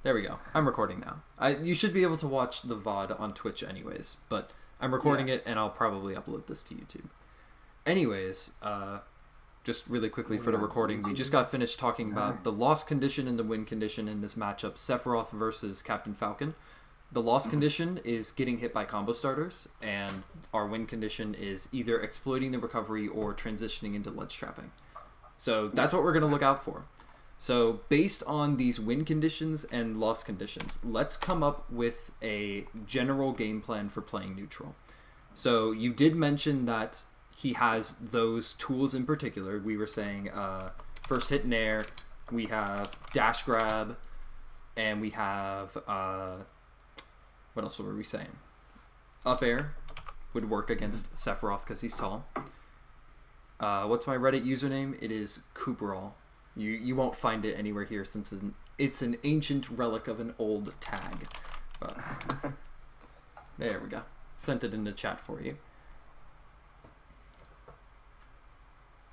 There we go. I'm recording now. You should be able to watch the VOD on Twitch anyways, but I'm recording it and I'll probably upload this to YouTube. Anyways, just really quickly for the recording, we just got finished talking about the loss condition and the win condition in this matchup, Sephiroth versus Captain Falcon. The loss condition is getting hit by combo starters, and our win condition is either exploiting the recovery or transitioning into ledge trapping. So that's what we're going to look out for. So based on these win conditions and loss conditions, let's come up with a general game plan for playing neutral. So you did mention that he has those tools in particular. We were saying first hit nair, we have dash grab, and we have, what else were we saying? Up air would work against Sephiroth because he's tall. What's my Reddit username? It is Cooperall. You won't find it anywhere here since it's an ancient relic of an old tag. But there we go. Sent it in the chat for you.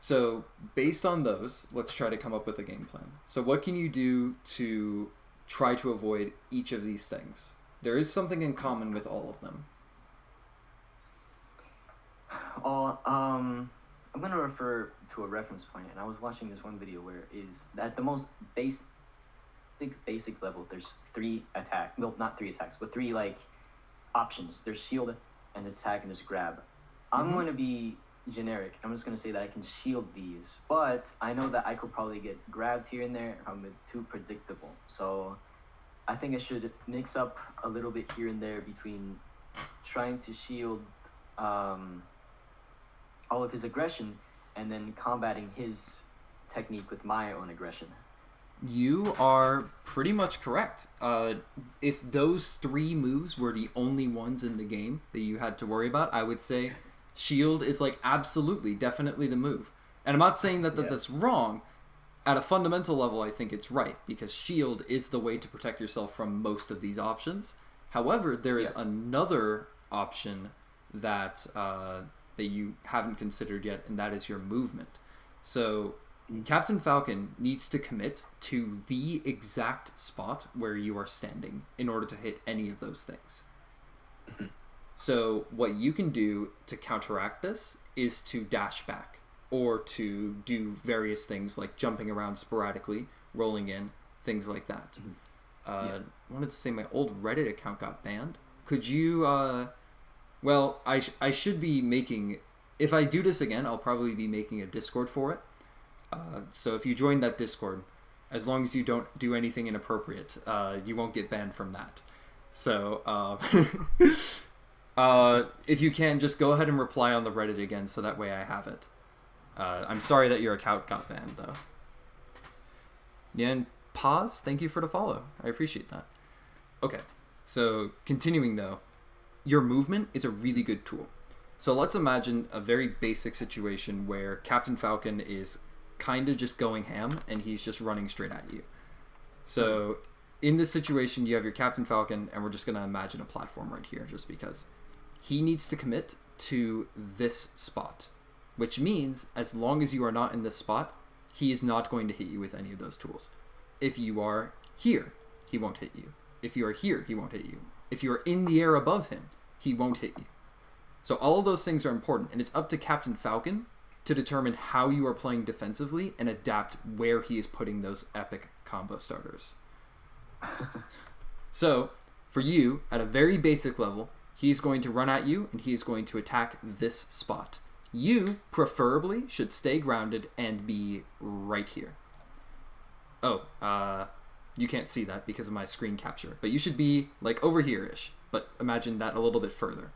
So based on those, let's try to come up with a game plan. So what can you do to try to avoid each of these things? There is something in common with all of them. I'm going to refer to a reference point, and I was watching this one video where is at the most basic level, there's three options. There's shield, and there's attack, and there's grab. I'm going to be generic. I'm just going to say that I can shield these, but I know that I could probably get grabbed here and there if I'm too predictable. So I think I should mix up a little bit here and there between trying to shield all of his aggression and then combating his technique with my own aggression. You are pretty much correct. If those three moves were the only ones in the game that you had to worry about, I would say shield is like absolutely, definitely the move. And I'm not saying that that's wrong. At a fundamental level, I think it's right, because shield is the way to protect yourself from most of these options. However, there is another option that that you haven't considered yet, and that is your movement. So Captain Falcon needs to commit to the exact spot where you are standing in order to hit any of those things. So what you can do to counteract this is to dash back, or to do various things like jumping around sporadically, rolling in, things like that. I wanted to say my old Reddit account got banned. Could you... Well, I should be making... If I do this again, I'll probably be making a Discord for it. So if you join that Discord, as long as you don't do anything inappropriate, you won't get banned from that. So if you can, just go ahead and reply on the Reddit again, so that way I have it. I'm sorry that your account got banned, though. Yeah, and Pause, thank you for the follow. I appreciate that. Okay, so continuing, though. Your movement is a really good tool. So let's imagine a very basic situation where Captain Falcon is kind of just going ham and he's just running straight at you. So in this situation, you have your Captain Falcon, and we're just going to imagine a platform right here just because. He needs to commit to this spot, which means as long as you are not in this spot, he is not going to hit you with any of those tools. If you are here, he won't hit you. If you are here, he won't hit you. If you are in the air above him, he won't hit you. So all of those things are important, and it's up to Captain Falcon to determine how you are playing defensively and adapt where he is putting those epic combo starters. So, for you, at a very basic level, he's going to run at you, and he is going to attack this spot. You, preferably, should stay grounded and be right here. You can't see that because of my screen capture, but you should be like over here-ish, but imagine that a little bit further.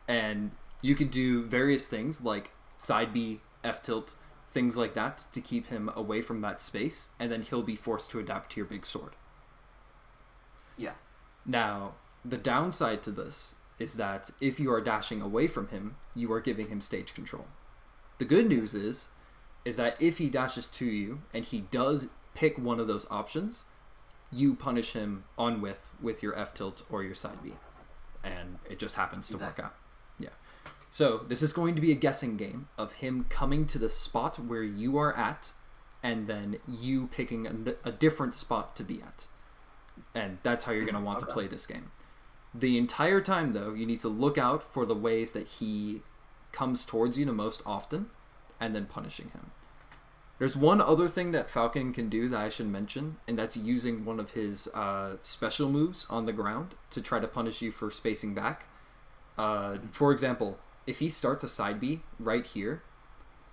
And you could do various things like side B, F tilt, things like that to keep him away from that space, and then he'll be forced to adapt to your big sword. Yeah. Now, the downside to this is that if you are dashing away from him, you are giving him stage control. The good news is that if he dashes to you and he does pick one of those options, you punish him on with your F tilt or your side B, and it just happens to work out. Yeah. So this is going to be a guessing game of him coming to the spot where you are at, and then you picking a different spot to be at. And that's how you're going to want to play this game. The entire time, though, you need to look out for the ways that he comes towards you the most often, and then punishing him. There's one other thing that Falcon can do that I should mention, and that's using one of his special moves on the ground to try to punish you for spacing back. For example, if he starts a side B right here,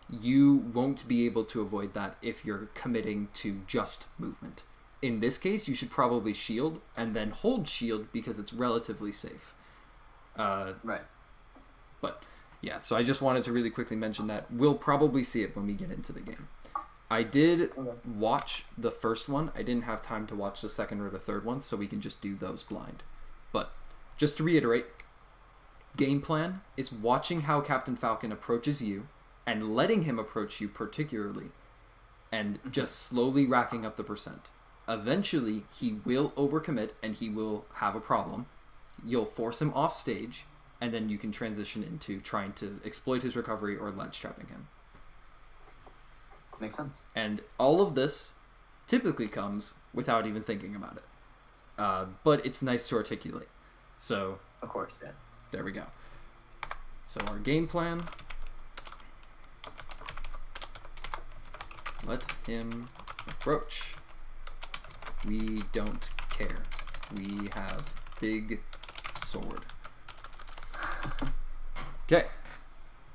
you won't be able to avoid that if you're committing to just movement. In this case, you should probably shield and then hold shield because it's relatively safe. Right. But yeah, so I just wanted to really quickly mention that. We'll probably see it when we get into the game. I did watch the first one. I didn't have time to watch the second or the third one, so we can just do those blind. But just to reiterate, game plan is watching how Captain Falcon approaches you and letting him approach you particularly, and just slowly racking up the percent. Eventually, he will overcommit and he will have a problem. You'll force him off stage, and then you can transition into trying to exploit his recovery or ledge trapping him. Makes sense. And all of this typically comes without even thinking about it. But it's nice to articulate. So, of course, yeah. There we go. So our game plan. Let him approach. We don't care. We have big sword. Okay.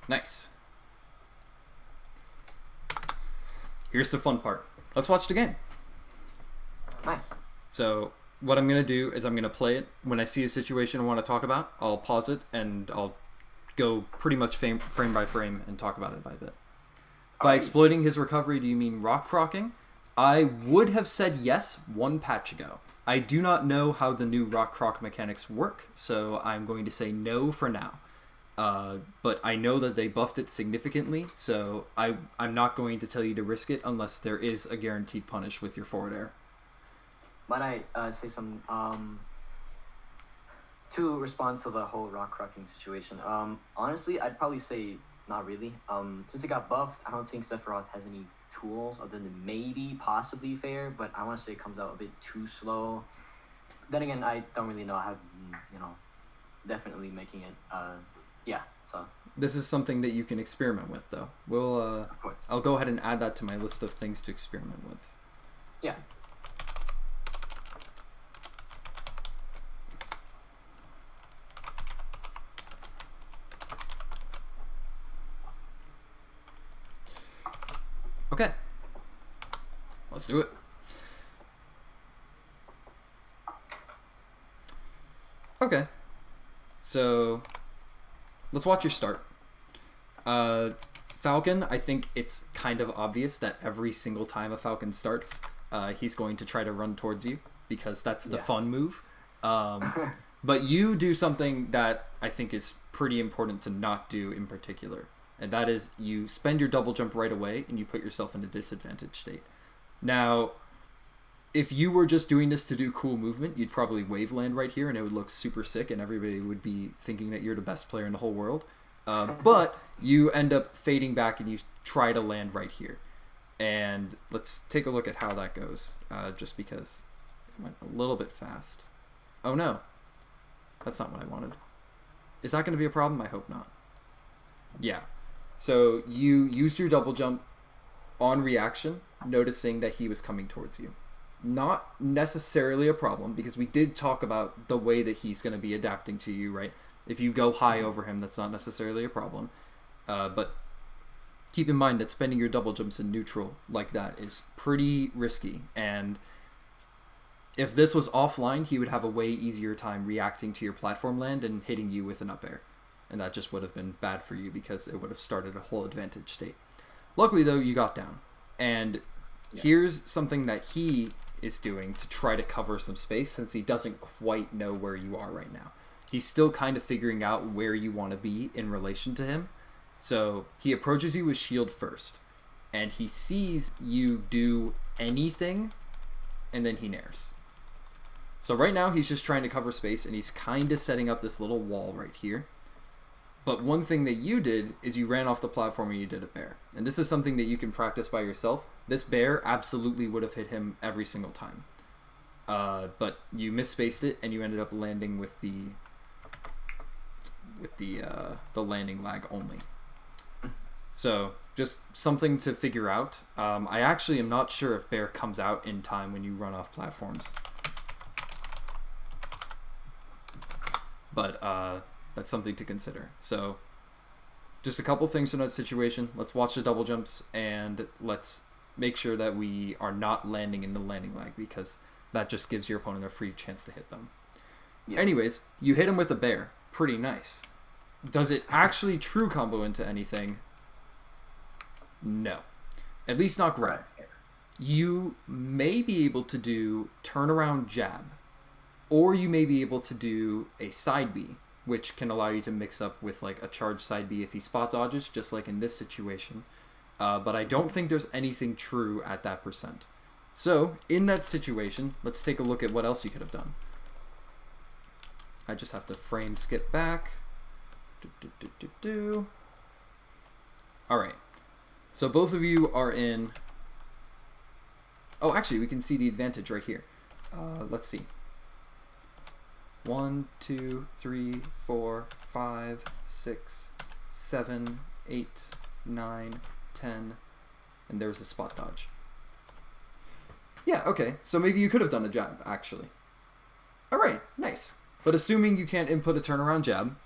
Nice. Here's the fun part. Let's watch the game. Nice. So what I'm going to do is I'm going to play it. When I see a situation I want to talk about, I'll pause it and I'll go pretty much frame by frame and talk about it by bit. By exploiting his recovery, do you mean rock crocking? I would have said yes one patch ago. I do not know how the new rock croc mechanics work, so I'm going to say no for now. But I know that they buffed it significantly, so I'm not going to tell you to risk it unless there is a guaranteed punish with your forward air. Might I say some to respond to the whole rock crocking situation? Honestly, I'd probably say not really. Since it got buffed, I don't think Sephiroth has any tools other than maybe possibly fair, but I want to say it comes out a bit too slow. Then again, I don't really know. I have, definitely making it. Yeah. So this is something that you can experiment with, though. We'll. Of course. I'll go ahead and add that to my list of things to experiment with. Yeah. Okay. Let's do it. Okay. So, let's watch your start. Falcon, I think it's kind of obvious that every single time a Falcon starts, he's going to try to run towards you because that's the fun move. But you do something that I think is pretty important to not do in particular. And that is you spend your double jump right away and you put yourself in a disadvantaged state. Now, if you were just doing this to do cool movement, you'd probably wave land right here and it would look super sick and everybody would be thinking that you're the best player in the whole world. But you end up fading back and you try to land right here. And let's take a look at how that goes, just because it went a little bit fast. Oh no, that's not what I wanted. Is that going to be a problem? I hope not. Yeah. So you used your double jump on reaction, noticing that he was coming towards you. Not necessarily a problem, because we did talk about the way that he's going to be adapting to you, right? If you go high over him, that's not necessarily a problem. But keep in mind that spending your double jumps in neutral like that is pretty risky. And if this was offline, he would have a way easier time reacting to your platform land and hitting you with an up air. And that just would have been bad for you because it would have started a whole advantage state. Luckily, though, you got down. And here's something that he is doing to try to cover some space since he doesn't quite know where you are right now. He's still kind of figuring out where you want to be in relation to him. So he approaches you with shield first. And he sees you do anything, and then he nairs. So right now, he's just trying to cover space, and he's kind of setting up this little wall right here. But one thing that you did is you ran off the platform and you did a bear. And this is something that you can practice by yourself. This bear absolutely would have hit him every single time. but you misspaced it and you ended up landing with the landing lag only. So just something to figure out. I actually am not sure if bear comes out in time when you run off platforms, but that's something to consider. So just a couple things from that situation. Let's watch the double jumps and let's make sure that we are not landing in the landing lag, because that just gives your opponent a free chance to hit them. Yeah. Anyways, you hit him with a bear. Pretty nice. Does it actually true combo into anything? No. At least not grab. You may be able to do turnaround jab, or you may be able to do a side B, which can allow you to mix up with like a charged side B if he spot dodges, just like in this situation. But I don't think there's anything true at that %. So, in that situation, let's take a look at what else you could have done. I just have to frame skip back. Alright. So both of you are in... Oh, actually, we can see the advantage right here. Let's see. 1, 2, 3, 4, 5, 6, 7, 8, 9, 10, and there's a spot dodge. Yeah, okay, so maybe you could have done a jab, actually. Alright, nice. But assuming you can't input a turnaround jab,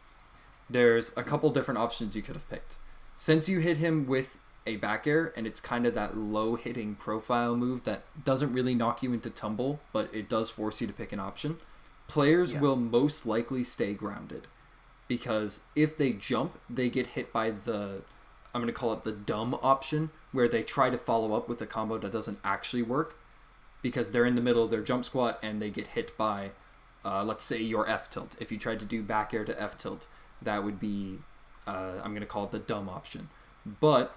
there's a couple different options you could have picked. Since you hit him with a back air, and it's kind of that low-hitting profile move that doesn't really knock you into tumble, but it does force you to pick an option, players will most likely stay grounded. Because if they jump, they get hit by the, I'm going to call it the dumb option, where they try to follow up with a combo that doesn't actually work, because they're in the middle of their jump squat and they get hit by, let's say, your F tilt. If you tried to do back air to F tilt, that would be, I'm going to call it the dumb option. But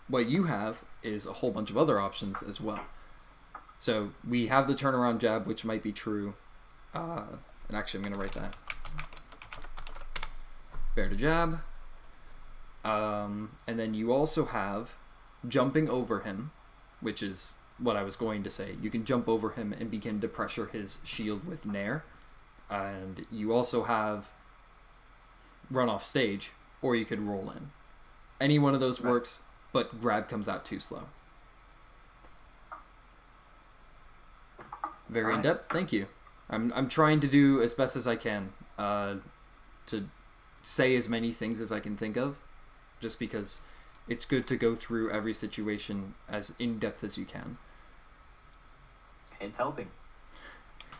what you have is a whole bunch of other options as well. So we have the turnaround jab, which might be true. And actually, I'm going to write that. Bear to jab. And then you also have jumping over him, which is what I was going to say. You can jump over him and begin to pressure his shield with Nair. And you also have run off stage, or you could roll in. Any one of those works, but grab comes out too slow. Very in depth. Thank you. I'm trying to do as best as I can to say as many things as I can think of, just because it's good to go through every situation as in depth as you can. It's helping.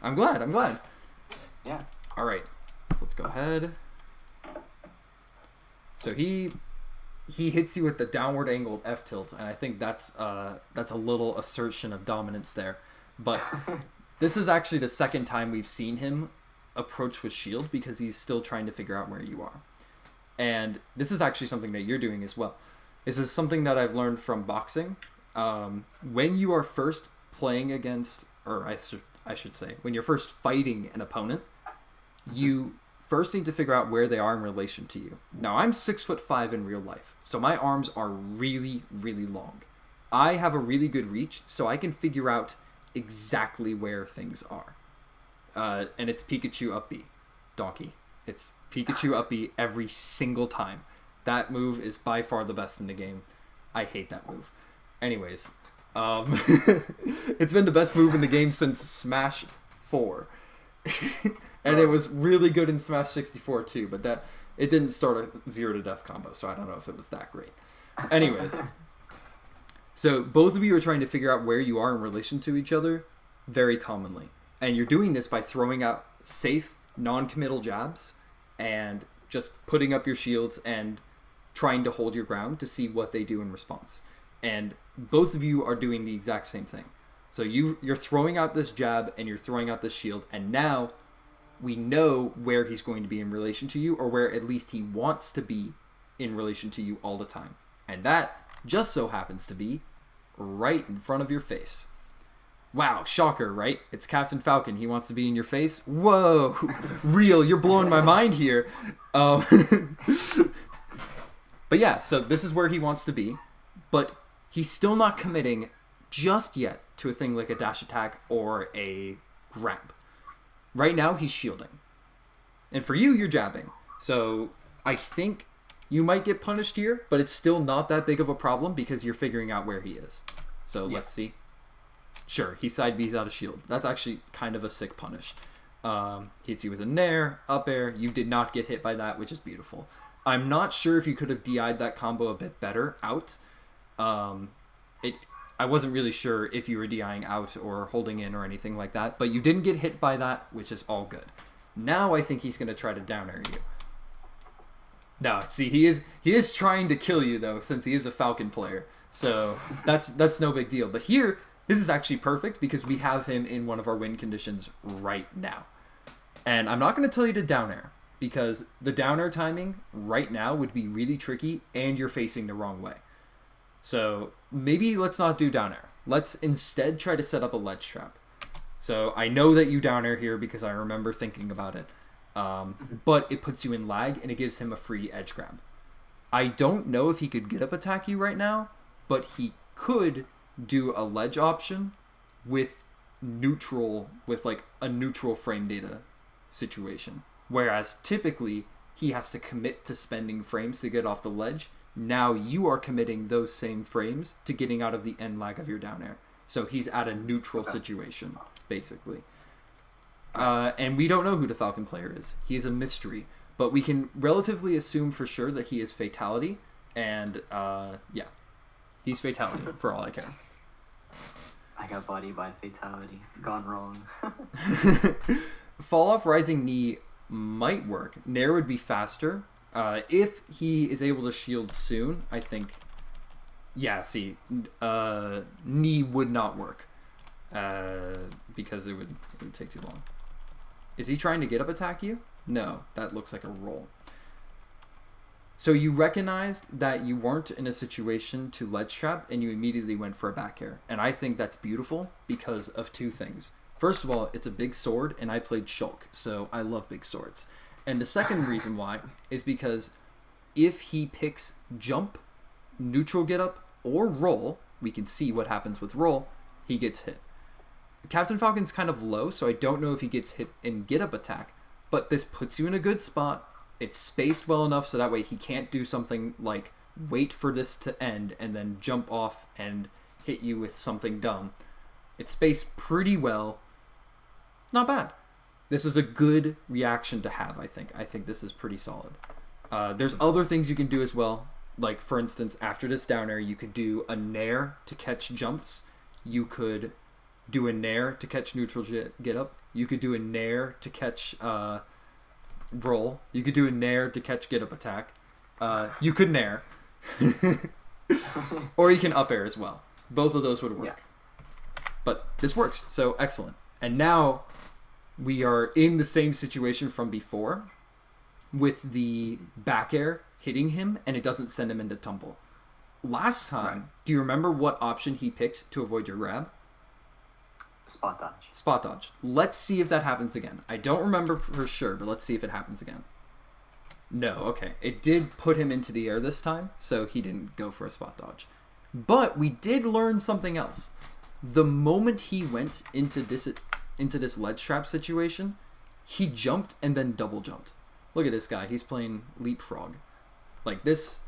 I'm glad. Yeah. All right. So let's go ahead. So he hits you with the downward angled F tilt, and I think that's a little assertion of dominance there. But this is actually the second time we've seen him approach with shield, because he's still trying to figure out where you are. And this is actually something that you're doing as well. This is something that I've learned from boxing. When you are first playing against, or I should say, when you're first fighting an opponent, you first need to figure out where they are in relation to you. Now, I'm 6'5" in real life, so my arms are really, really long. I have a really good reach, so I can figure out exactly where things are. And it's Pikachu up B. Donkey. It's Pikachu up B every single time. That move is by far the best in the game. I hate that move. Anyways, it's been the best move in the game since Smash 4. And it was really good in Smash 64 too, but it didn't start a 0 to death combo, so I don't know if it was that great. Anyways, so both of you are trying to figure out where you are in relation to each other very commonly. And you're doing this by throwing out safe, non-committal jabs and just putting up your shields and trying to hold your ground to see what they do in response. And both of you are doing the exact same thing. So you're throwing out this jab and you're throwing out this shield, and now we know where he's going to be in relation to you, or where at least he wants to be in relation to you all the time. And that just so happens to be right in front of your face. Wow, shocker, right? It's Captain Falcon. He wants to be in your face. Whoa, real, you're blowing my mind here. But yeah, so this is where he wants to be, but he's still not committing just yet to a thing like a dash attack or a grab. Right now, he's shielding. And for you, you're jabbing. So I think you might get punished here, but it's still not that big of a problem because you're figuring out where he is. So let's see. Sure, he side B's out of shield. That's actually kind of a sick punish. Hits you with a nair, up air. You did not get hit by that, which is beautiful. I'm not sure if you could have DI'd that combo a bit better out. I wasn't really sure if you were DIing out or holding in or anything like that, but you didn't get hit by that, which is all good. Now I think he's going to try to down air you. No, see, he is trying to kill you though, since he is a Falcon player. So that's no big deal. But here, this is actually perfect because we have him in one of our win conditions right now. And I'm not going to tell you to down air because the down air timing right now would be really tricky and you're facing the wrong way. So maybe let's not do down air. Let's instead try to set up a ledge trap. So I know that you down air here because I remember thinking about it. But it puts you in lag and it gives him a free edge grab. I don't know if he could get up attack you right now, but he could do a ledge option with like a neutral frame data situation. Whereas typically he has to commit to spending frames to get off the ledge. Now you are committing those same frames to getting out of the end lag of your down air. So he's at a neutral situation, basically. And we don't know who the Falcon player is. He is a mystery. But we can relatively assume for sure that he is Fatality. And, yeah. He's Fatality, for all I care. I got bodied by Fatality. Gone wrong. Fall off Rising Knee might work. Nair would be faster. If he is able to shield soon, I think... Yeah, see. Knee would not work. Because it would take too long. Is he trying to get up attack you? No, that looks like a roll. So you recognized that you weren't in a situation to ledge trap and you immediately went for a back air. And I think that's beautiful because of two things. First of all, it's a big sword and I played Shulk, so I love big swords. And the second reason why is because if he picks jump, neutral get up, or roll, we can see what happens with roll, he gets hit. Captain Falcon's kind of low, so I don't know if he gets hit in get-up attack, but this puts you in a good spot. It's spaced well enough so that way he can't do something like wait for this to end and then jump off and hit you with something dumb. It's spaced pretty well. Not bad. This is a good reaction to have, I think. I think this is pretty solid. There's other things you can do as well. Like, for instance, after this down air, you could do a nair to catch jumps. You could do a nair to catch neutral get up. You could do a nair to catch roll. You could do a nair to catch get up attack. You could nair. Or you can up air as well. Both of those would work. Yeah. But this works, so excellent. And now we are in the same situation from before with the back air hitting him and it doesn't send him into tumble. Last time, do you remember what option he picked to avoid your grab? Spot dodge. Spot dodge. Let's see if that happens again. I don't remember for sure, but let's see if it happens again. No, okay. It did put him into the air this time, so he didn't go for a spot dodge. But we did learn something else. The moment he went into this ledge trap situation, he jumped and then double jumped. Look at this guy. He's playing leapfrog. Like, this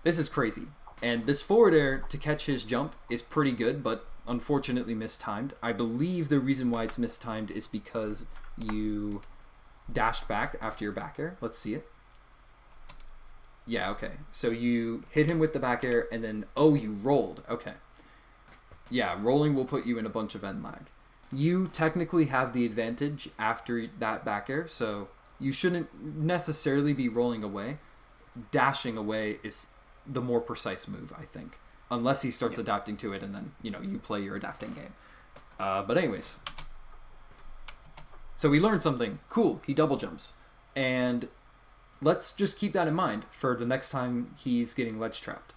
is crazy. And this forward air to catch his jump is pretty good, but unfortunately mistimed. I believe the reason why it's mistimed is because you dashed back after your back air. Let's see it. Yeah, okay. So you hit him with the back air and then, oh, you rolled. Okay. Yeah, rolling will put you in a bunch of end lag. You technically have the advantage after that back air, so you shouldn't necessarily be rolling away. Dashing away is the more precise move, I think. Unless he starts adapting to it and then, you play your adapting game. But anyways. So we learned something. Cool, he double jumps. And let's just keep that in mind for the next time he's getting ledge trapped.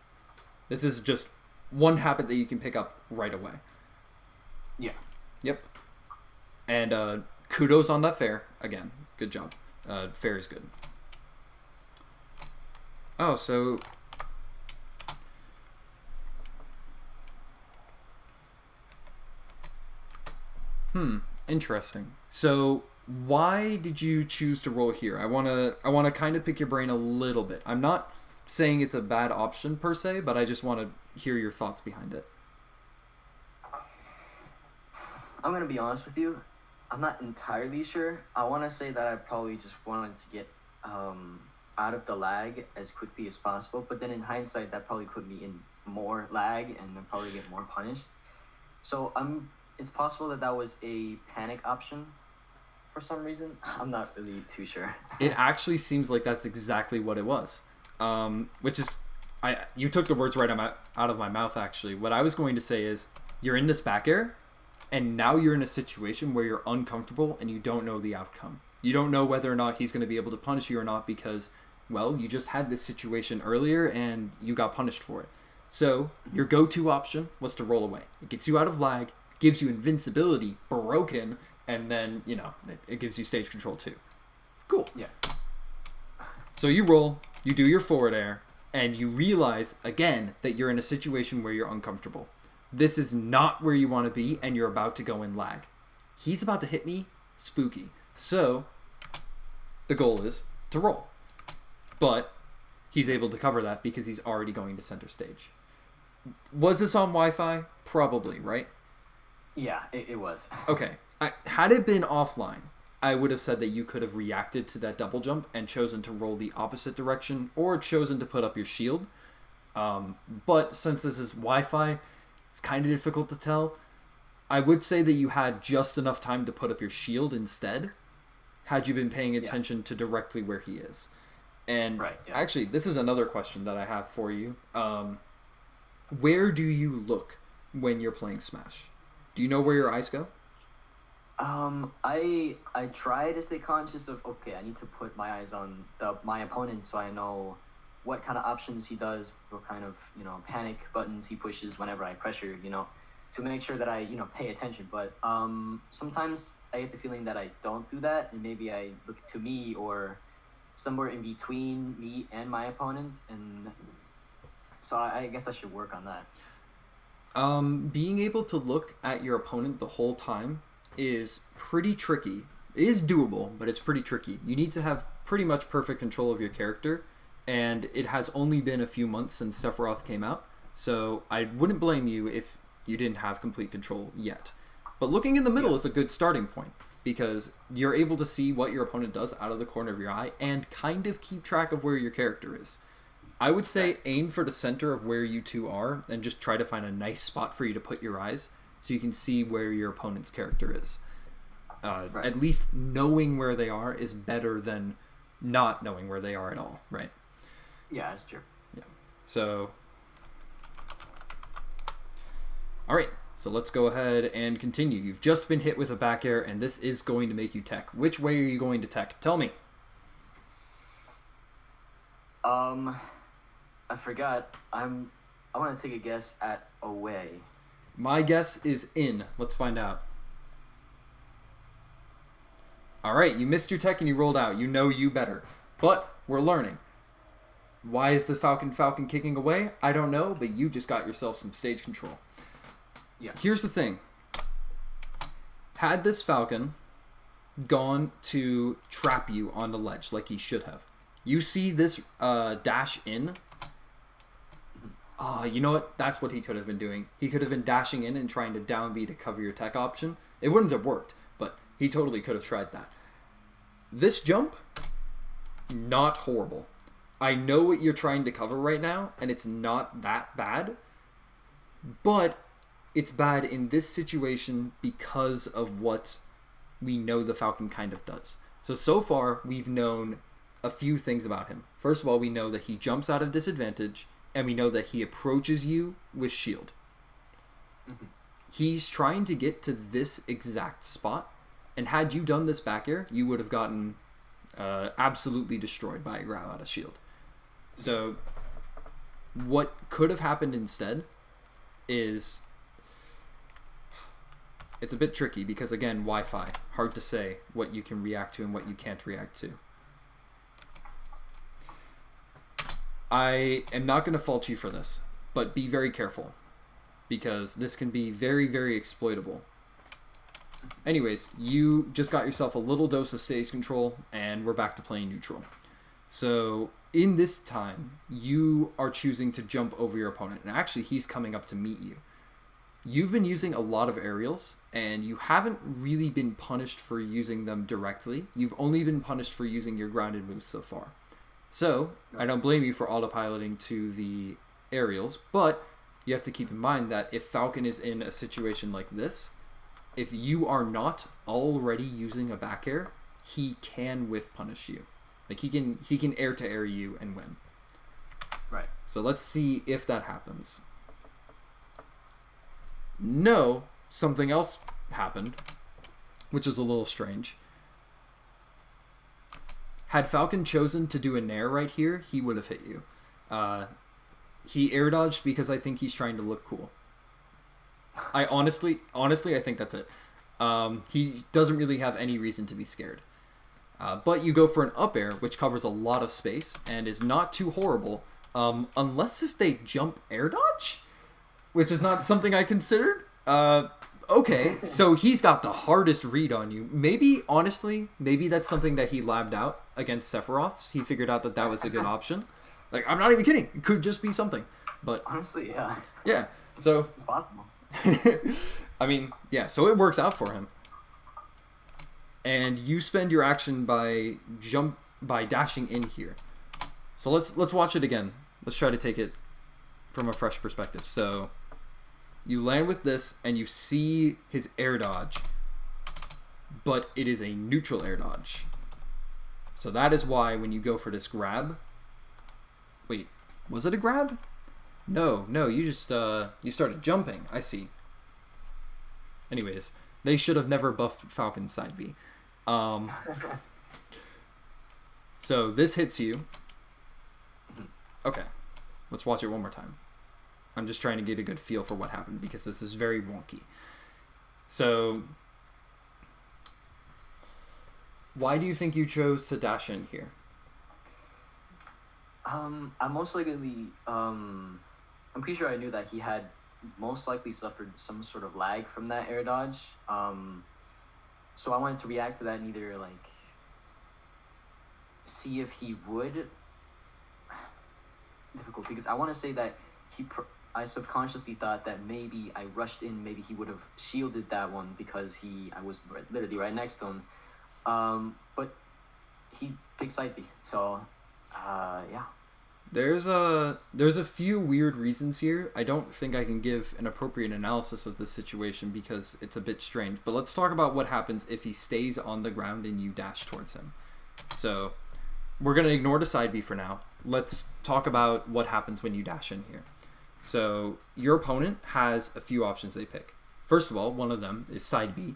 This is just one habit that you can pick up right away. Yeah. Yep. And kudos on that fair. Again, good job. Fair is good. Oh, so... Interesting. So why did you choose to roll here? I wanna kind of pick your brain a little bit. I'm not saying it's a bad option per se, but I just want to hear your thoughts behind it. I'm gonna be honest with you. I'm not entirely sure. I want to say that I probably just wanted to get out of the lag as quickly as possible. But then in hindsight, that probably put me in more lag and I'd probably get more punished. So it's possible that that was a panic option for some reason. I'm not really too sure. It actually seems like that's exactly what it was. Which is, you took the words right out of my mouth, actually. What I was going to say is, you're in this back air, and now you're in a situation where you're uncomfortable and you don't know the outcome. You don't know whether or not he's going to be able to punish you or not because, well, you just had this situation earlier and you got punished for it. So your go-to option was to roll away. It gets you out of lag, gives you invincibility, broken, and then, it gives you stage control too. Cool. Yeah. So you roll, you do your forward air, and you realize, again, that you're in a situation where you're uncomfortable. This is not where you want to be, and you're about to go in lag. He's about to hit me, spooky. So, the goal is to roll. But, he's able to cover that because he's already going to center stage. Was this on Wi-Fi? Probably, right? Yeah, it was. Okay. Had it been offline, I would have said that you could have reacted to that double jump and chosen to roll the opposite direction or chosen to put up your shield. But since this is Wi-Fi, it's kind of difficult to tell. I would say that you had just enough time to put up your shield instead, had you been paying attention to directly where he is. And actually, this is another question that I have for you. Where do you look when you're playing Smash? Do you know where your eyes go? I try to stay conscious of, okay, I need to put my eyes on my opponent so I know what kind of options he does, what kind of, panic buttons he pushes whenever I pressure, to make sure that I, pay attention. But sometimes I get the feeling that I don't do that, and maybe I look to me or somewhere in between me and my opponent, and so I guess I should work on that. Being able to look at your opponent the whole time is pretty tricky. It is doable, but it's pretty tricky. You need to have pretty much perfect control of your character, and it has only been a few months since Sephiroth came out, so I wouldn't blame you if you didn't have complete control yet. But looking in the middle is a good starting point, because you're able to see what your opponent does out of the corner of your eye and kind of keep track of where your character is. I would say aim for the center of where you two are and just try to find a nice spot for you to put your eyes so you can see where your opponent's character is. At least knowing where they are is better than not knowing where they are at all, right? Yeah, that's true. Yeah. So, all right. So let's go ahead and continue. You've just been hit with a back air, and this is going to make you tech. Which way are you going to tech? Tell me. I forgot. I want to take a guess at away. My guess is in. Let's find out. All right, you missed your tech and you rolled out. You know you better. But we're learning. Why is the Falcon kicking away? I don't know, but you just got yourself some stage control. Yeah. Here's the thing. Had this Falcon gone to trap you on the ledge like he should have, you see this dash in. You know what? That's what he could have been doing. He could have been dashing in and trying to down B to cover your tech option. It wouldn't have worked, but he totally could have tried that. This jump, not horrible. I know what you're trying to cover right now, and it's not that bad, but it's bad in this situation because of what we know the Falcon kind of does. So far, we've known a few things about him. First of all, we know that he jumps out of disadvantage, and we know that he approaches you with shield. Mm-hmm. He's trying to get to this exact spot, and had you done this back air, you would have gotten absolutely destroyed by a grab out of shield. So what could have happened instead is, it's a bit tricky because, again, Wi-Fi. Hard to say what you can react to and what you can't react to. I am not going to fault you for this, but be very careful because this can be very, very exploitable. Anyways, you just got yourself a little dose of stage control, and we're back to playing neutral. So in this time, you are choosing to jump over your opponent, and actually he's coming up to meet you. You've been using a lot of aerials, and you haven't really been punished for using them directly. You've only been punished for using your grounded moves so far. So I don't blame you for autopiloting to the aerials, but you have to keep in mind that if Falcon is in a situation like this, if you are not already using a back air, he can whiff punish you. Like he can air to air you and win. Right. So let's see if that happens. No, something else happened, which is a little strange. Had Falcon chosen to do a nair right here, he would have hit you. He air dodged because I think he's trying to look cool. I honestly, I think that's it. He doesn't really have any reason to be scared. But you go for an up air, which covers a lot of space and is not too horrible, unless if they jump air dodge, which is not something I considered. Okay, so he's got the hardest read on you. Maybe, honestly, maybe that's something that he labbed out against Sephiroth. He figured out that that was a good option. Like, I'm not even kidding. It could just be something. But honestly, yeah. Yeah, so... It's possible. I mean, yeah, so it works out for him. And you spend your action by dashing in here. So let's watch it again. Let's try to take it from a fresh perspective. So you land with this and you see his air dodge, but it is a neutral air dodge. So that is why when you go for this grab, wait, was it a grab? No, you just you started jumping. I see. Anyways, they should have never buffed Falcon's side B. So this hits you. Okay, let's watch it one more time. I'm just trying to get a good feel for what happened because this is very wonky. So, why do you think you chose to dash in here? I'm most likely, I'm pretty sure I knew that he had most likely suffered some sort of lag from that air dodge. So I wanted to react to that and either, like, see if he would... Difficult, because I want to say that I subconsciously thought that maybe I rushed in, maybe he would have shielded that one because I was literally right next to him. But he picked side B, so, yeah. There's a few weird reasons here. I don't think I can give an appropriate analysis of this situation because it's a bit strange. But let's talk about what happens if he stays on the ground and you dash towards him. So we're going to ignore the side B for now. Let's talk about what happens when you dash in here. So your opponent has a few options they pick. First of all, one of them is side B.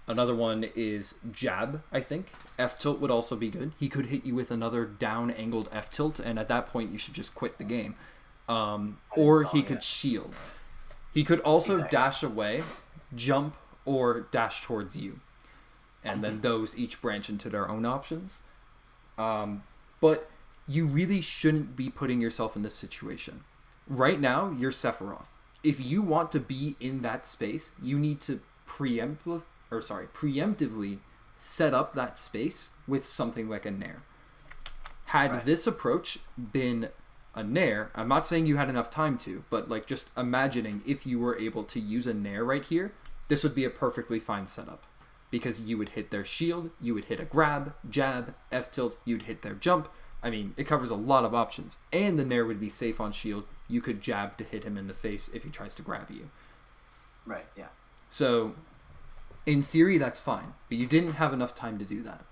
Another one is jab, I think. F-tilt would also be good. He could hit you with another down-angled F-tilt, and at that point, you should just quit the game. Or he could shield. He could also dash away, jump, or dash towards you. And then those each branch into their own options. But you really shouldn't be putting yourself in this situation. Right now, you're Sephiroth. If you want to be in that space, you need to preemptively set up that space with something like a nair. Had this approach been a nair, I'm not saying you had enough time to, but like just imagining if you were able to use a nair right here, this would be a perfectly fine setup. Because you would hit their shield, you would hit a grab, jab, F-tilt, you'd hit their jump. I mean, it covers a lot of options. And the nair would be safe on shield. You could jab to hit him in the face if he tries to grab you. Right, yeah. So, in theory, that's fine. But you didn't have enough time to do that.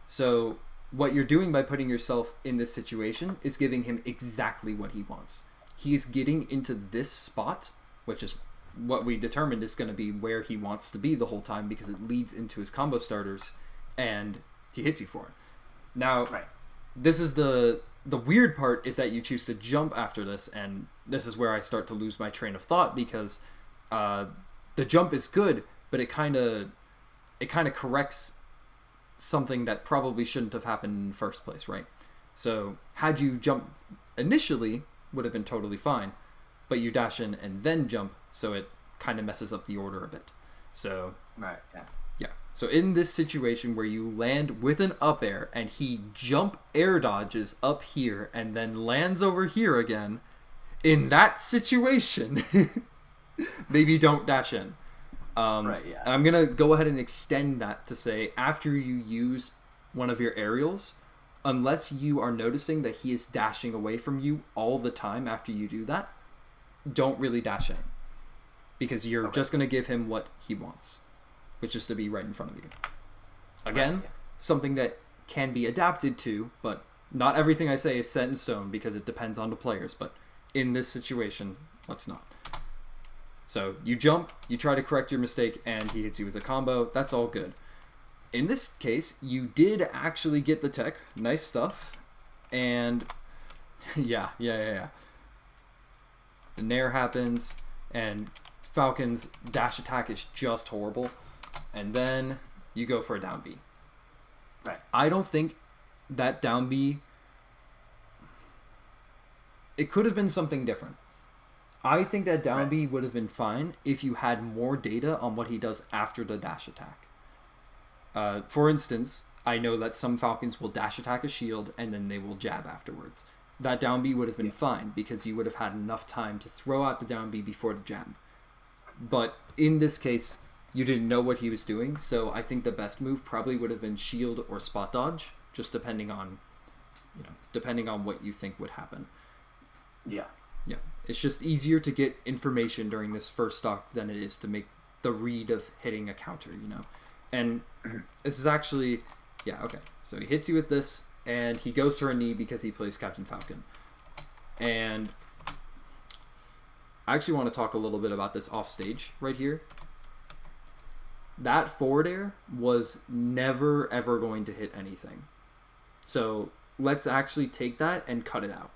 So, what you're doing by putting yourself in this situation is giving him exactly what he wants. He is getting into this spot, which is what we determined is going to be where he wants to be the whole time because it leads into his combo starters, and he hits you for it. Now, this is the weird part is that you choose to jump after this, and this is where I start to lose my train of thought because the jump is good, but it kind of corrects something that probably shouldn't have happened in the first place, right? So had you jumped initially, would have been totally fine, but you dash in and then jump, so it kind of messes up the order a bit. So right, yeah. Yeah. So in this situation where you land with an up air and he jump air dodges up here and then lands over here again, in that situation, maybe don't dash in. Right, yeah. I'm going to go ahead and extend that to say after you use one of your aerials, unless you are noticing that he is dashing away from you all the time after you do that, don't really dash in. Because you're just going to give him what he wants, which is to be right in front of you. Again, something that can be adapted to, but not everything I say is set in stone because it depends on the players. But in this situation, let's not. So you jump, you try to correct your mistake, and he hits you with a combo. That's all good. In this case, you did actually get the tech. Nice stuff. And yeah. The nair happens, and Falcon's dash attack is just horrible. And then you go for a down B. Right. I don't think that down B... It could have been something different. I think that down B would have been fine if you had more data on what he does after the dash attack. For instance, I know that some Falcons will dash attack a shield and then they will jab afterwards. That down B would have been fine because you would have had enough time to throw out the down B before the jab. But in this case, you didn't know what he was doing, so I think the best move probably would have been shield or spot dodge, just depending on what you think would happen. Yeah. Yeah. It's just easier to get information during this first stock than it is to make the read of hitting a counter, And this is actually... Yeah, okay. So he hits you with this, and he goes for a knee because he plays Captain Falcon. And I actually want to talk a little bit about this off stage right here. That forward air was never, ever going to hit anything. So let's actually take that and cut it out.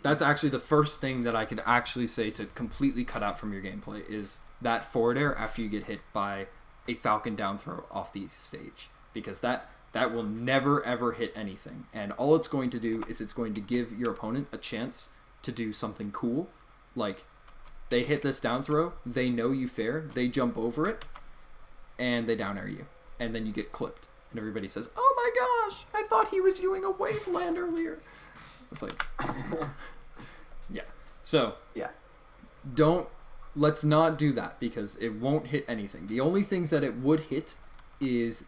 That's actually the first thing that I could actually say to completely cut out from your gameplay is that forward air after you get hit by a Falcon down throw off the stage. Because that will never, ever hit anything. And all it's going to do is it's going to give your opponent a chance to do something cool. Like, they hit this down throw, they know you fair, they jump over it, and they down air you. And then you get clipped. And everybody says, oh my gosh, I thought he was doing a wave land earlier. It's like, yeah. So, let's not do that because it won't hit anything. The only things that it would hit is,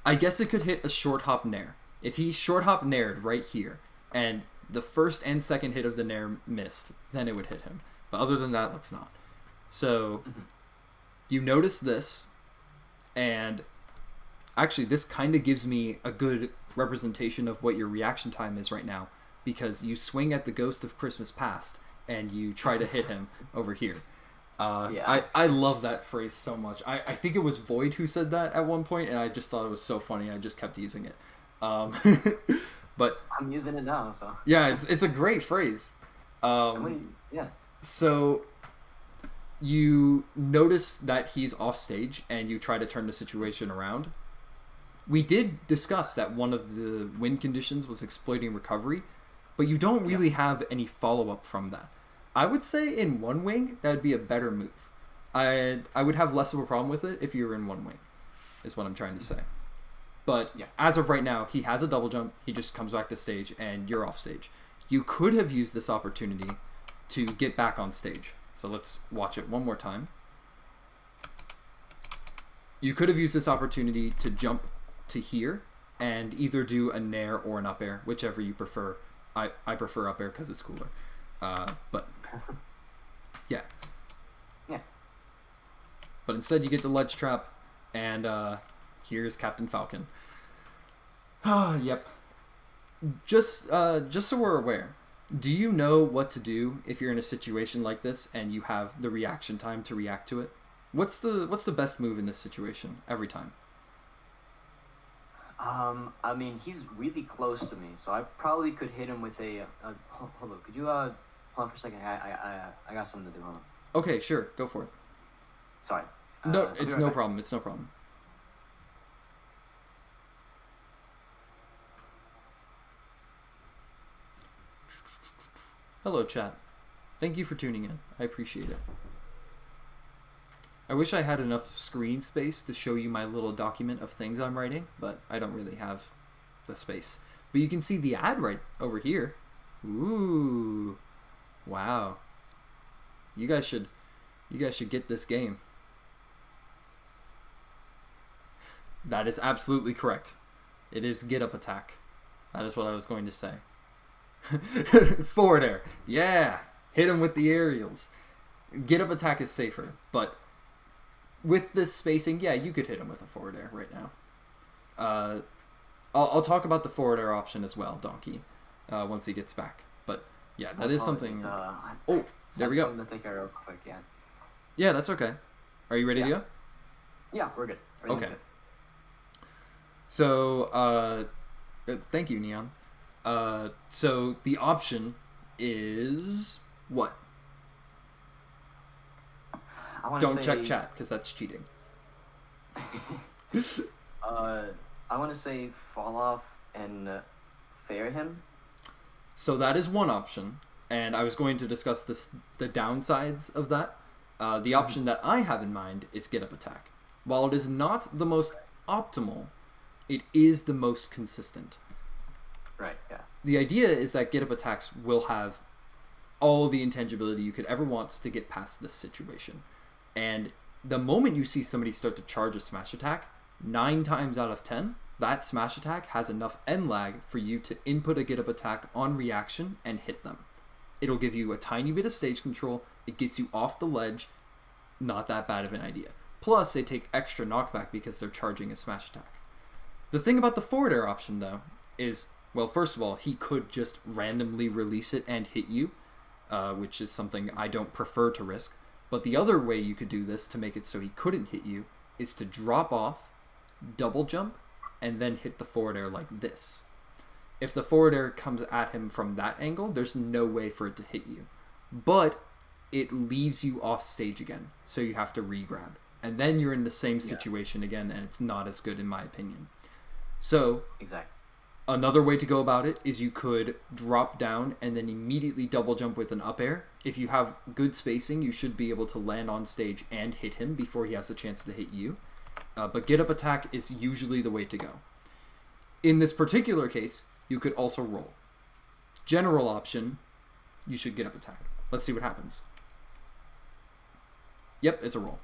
I guess it could hit a short hop nair. If he short hop naired right here, and the first and second hit of the nair missed, then it would hit him. But other than that, let's not. So, you notice this, and actually this kind of gives me a good representation of what your reaction time is right now, because you swing at the ghost of Christmas past and you try to hit him over here. I love that phrase so much. I think it was Void who said that at one point, and I just thought it was so funny. I just kept using it. But I'm using it now, so yeah, it's a great phrase. So you notice that he's off stage and you try to turn the situation around. We did discuss that one of the win conditions was exploiting recovery, but you don't really have any follow-up from that. I would say in one wing, that would be a better move. I would have less of a problem with it if you were in one wing, is what I'm trying to say. But as of right now, he has a double jump, he just comes back to stage, and you're off stage. You could have used this opportunity to get back on stage. So let's watch it one more time. You could have used this opportunity to jump to here and either do a nair or an up air, whichever you prefer. I prefer up air because it's cooler. But yeah. But instead you get the ledge trap, and here's Captain Falcon. Yep. Just so we're aware, do you know what to do if you're in a situation like this and you have the reaction time to react to it? What's the best move in this situation every time? I mean, he's really close to me, so I probably could hit him with a hold on, could you hold on for a second? I got something to do. Hold on. Okay, sure, go for it. Sorry. No, it's no problem. It's no problem. Hello, chat. Thank you for tuning in. I appreciate it. I wish I had enough screen space to show you my little document of things I'm writing, but I don't really have the space. But you can see the ad right over here. Ooh. Wow. You guys should get this game. That is absolutely correct. It is get up attack. That is what I was going to say. Forward air. Yeah. Hit him with the aerials. Get up attack is safer, but with this spacing, yeah, you could hit him with a forward air right now. I'll talk about the forward air option as well, Donkey, once he gets back. But yeah, that is something. Oh, there we go. Something to take care of real quick, yeah. Yeah, that's okay. Are you ready to go? Yeah, we're good. Okay. Good. So, thank you, Neon. So the option is what? Don't check chat because that's cheating. I want to say fall off and fair him. So that is one option, and I was going to discuss the downsides of that. The option that I have in mind is get up attack. While it is not the most optimal, it is the most consistent. Right, yeah. The idea is that get up attacks will have all the intangibility you could ever want to get past this situation. And the moment you see somebody start to charge a smash attack, 9 times out of 10, that smash attack has enough end lag for you to input a get up attack on reaction and hit them. It'll give you a tiny bit of stage control, it gets you off the ledge, not that bad of an idea. Plus, they take extra knockback because they're charging a smash attack. The thing about the forward air option, though, is, well, first of all, he could just randomly release it and hit you, which is something I don't prefer to risk. But the other way you could do this to make it so he couldn't hit you is to drop off, double jump, and then hit the forward air like this. If the forward air comes at him from that angle, there's no way for it to hit you. But it leaves you off stage again, so you have to re-grab. And then you're in the same situation again, and it's not as good in my opinion. So, exactly. Another way to go about it is you could drop down and then immediately double jump with an up air. If you have good spacing, you should be able to land on stage and hit him before he has a chance to hit you. But get up attack is usually the way to go. In this particular case, you could also roll. General option, you should get up attack. Let's see what happens. Yep, it's a roll.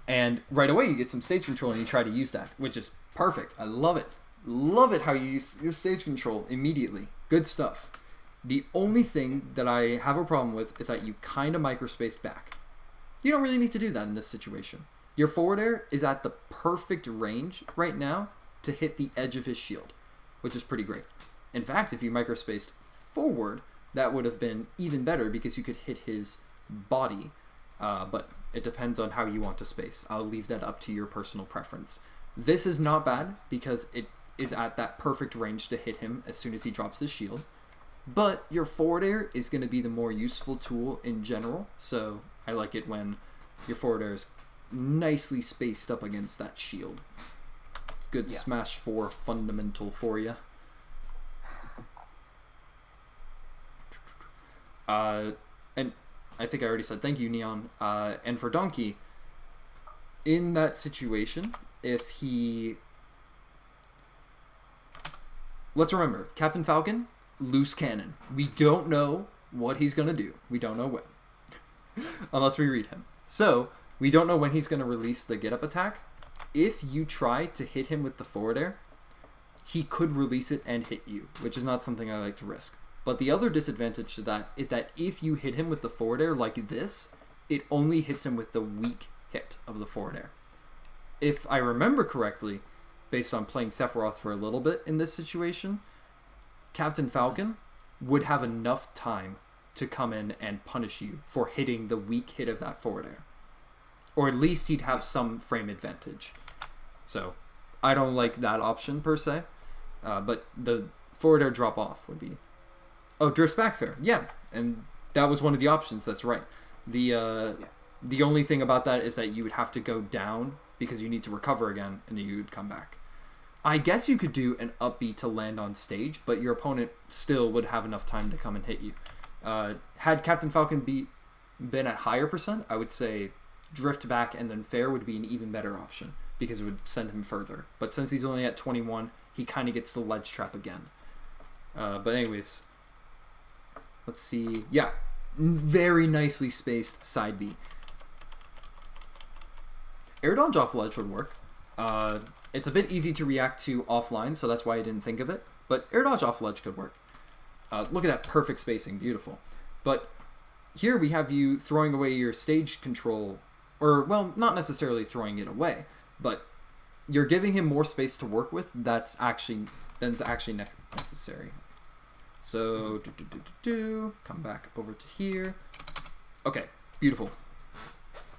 And right away you get some stage control and you try to use that, which is perfect. I love it. Love it how you use your stage control immediately. Good stuff. The only thing that I have a problem with is that you kind of microspaced back. You don't really need to do that in this situation. Your forward air is at the perfect range right now to hit the edge of his shield, which is pretty great. In fact, if you microspaced forward, that would have been even better because you could hit his body, but it depends on how you want to space. I'll leave that up to your personal preference. This is not bad because it is at that perfect range to hit him as soon as he drops his shield. But your forward air is going to be the more useful tool in general, so I like it when your forward air is nicely spaced up against that shield. It's good Smash 4 fundamental for you. And I think I already said thank you, Neon. And for Donkey, in that situation, if he... Let's remember, Captain Falcon, loose cannon. We don't know what he's going to do. We don't know when. Unless we read him. So, we don't know when he's going to release the get-up attack. If you try to hit him with the forward air, he could release it and hit you, which is not something I like to risk. But the other disadvantage to that is that if you hit him with the forward air like this, it only hits him with the weak hit of the forward air. If I remember correctly, based on playing Sephiroth for a little bit in this situation, Captain Falcon would have enough time to come in and punish you for hitting the weak hit of that forward air. Or at least he'd have some frame advantage. So, I don't like that option per se, but the forward air drop off would be... Oh, drifts back fair. Yeah, and that was one of the options, that's right. The only thing about that is that you would have to go down because you need to recover again, and then you would come back. I guess you could do an up B to land on stage, but your opponent still would have enough time to come and hit you. Had Captain Falcon been at higher percent, I would say drift back and then fair would be an even better option because it would send him further. But since he's only at 21, he kind of gets the ledge trap again. But anyways, let's see. Yeah, very nicely spaced side B. Air dodge off ledge would work. It's a bit easy to react to offline, so that's why I didn't think of it. But air dodge off ledge could work. Look at that perfect spacing. Beautiful. But here we have you throwing away your stage control. Or, well, not necessarily throwing it away. But you're giving him more space to work with that's actually necessary. So, come back over to here. Okay, beautiful.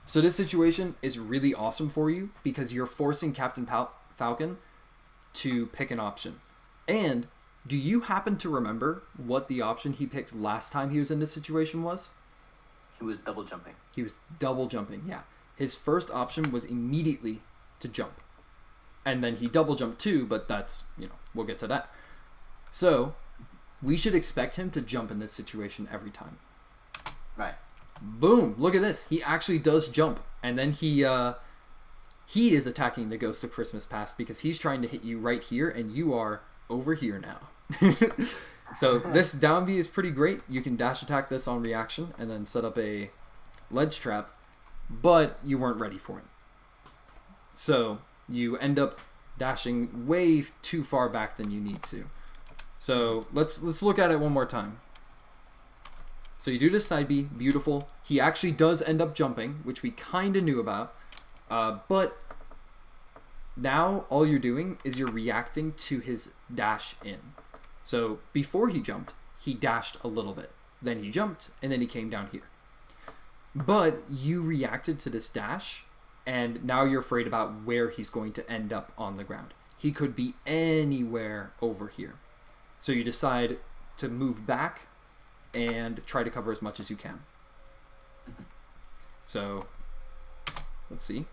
So this situation is really awesome for you because you're forcing Captain Falcon to pick an option. And do you happen to remember what the option he picked last time he was in this situation was? He was double jumping. He was double jumping, yeah. His first option was immediately to jump. And then he double jumped too, but that's, we'll get to that. So, we should expect him to jump in this situation every time. Right. Boom! Look at this. He actually does jump. And then he is attacking the Ghost of Christmas Past because he's trying to hit you right here, and you are over here now. So this down B is pretty great. You can dash attack this on reaction and then set up a ledge trap, but you weren't ready for it. So you end up dashing way too far back than you need to. So let's look at it one more time. So you do this side B, beautiful. He actually does end up jumping, which we kind of knew about, but now all you're doing is you're reacting to his dash in. So before he jumped, he dashed a little bit. Then he jumped, and then he came down here. But you reacted to this dash, and now you're afraid about where he's going to end up on the ground. He could be anywhere over here. So you decide to move back and try to cover as much as you can. So, let's see.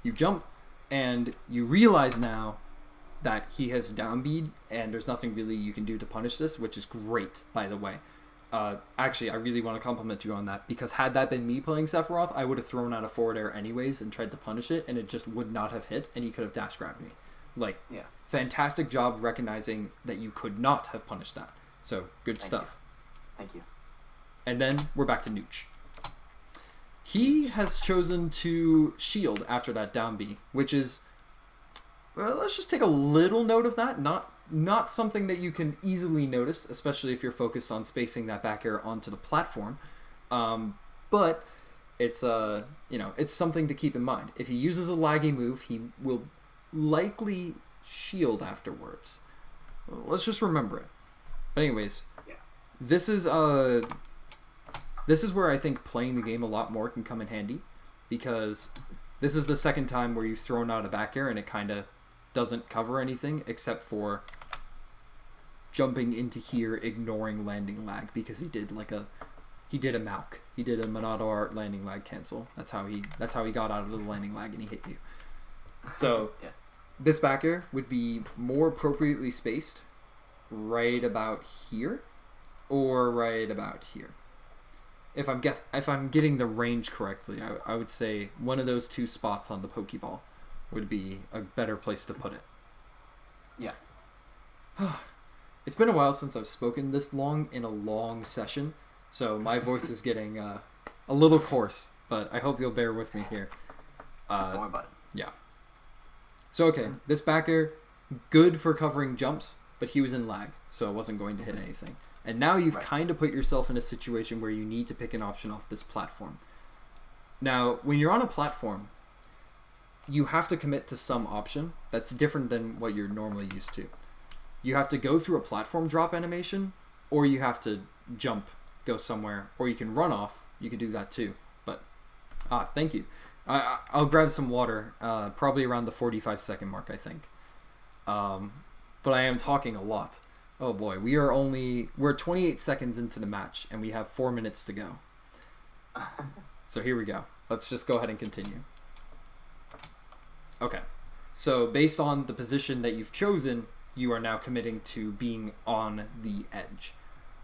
You jump, and you realize now that he has down bead, and there's nothing really you can do to punish this, which is great, by the way. Actually, I really want to compliment you on that, because had that been me playing Sephiroth, I would have thrown out a forward air anyways and tried to punish it, and it just would not have hit, and he could have dash grabbed me. Like, yeah. Fantastic job recognizing that you could not have punished that. So, good stuff. Thank you. And then we're back to Nooch. He has chosen to shield after that down B, which is, well, let's just take a little note of that. Not something that you can easily notice, especially if you're focused on spacing that back air onto the platform. But it's it's something to keep in mind. If he uses a laggy move, he will likely shield afterwards. Let's just remember it. But anyways, yeah. This is where I think playing the game a lot more can come in handy, because this is the second time where you've thrown out a back air and it kind of doesn't cover anything except for jumping into here, ignoring landing lag, because he did a Malk. He did a Monado Art landing lag cancel. That's how he got out of the landing lag and he hit you. So yeah. This back air would be more appropriately spaced right about here or right about here. If I'm getting the range correctly, I would say one of those two spots on the Pokeball would be a better place to put it. Yeah. It's been a while since I've spoken this long in a long session, so my voice is getting a little coarse, but I hope you'll bear with me here. Don't worry about it. Yeah. So okay, this back air, good for covering jumps, but he was in lag, so it wasn't going to hit anything. And now you've kind of put yourself in a situation where you need to pick an option off this platform. Now, when you're on a platform, you have to commit to some option that's different than what you're normally used to. You have to go through a platform drop animation, or you have to jump, go somewhere, or you can run off. You can do that too. But, thank you. I'll grab some water, probably around the 45-second mark, I think. But I am talking a lot. Oh boy, we're 28 seconds into the match, and we have 4 minutes to go. So here we go. Let's just go ahead and continue. Okay, so based on the position that you've chosen, you are now committing to being on the edge.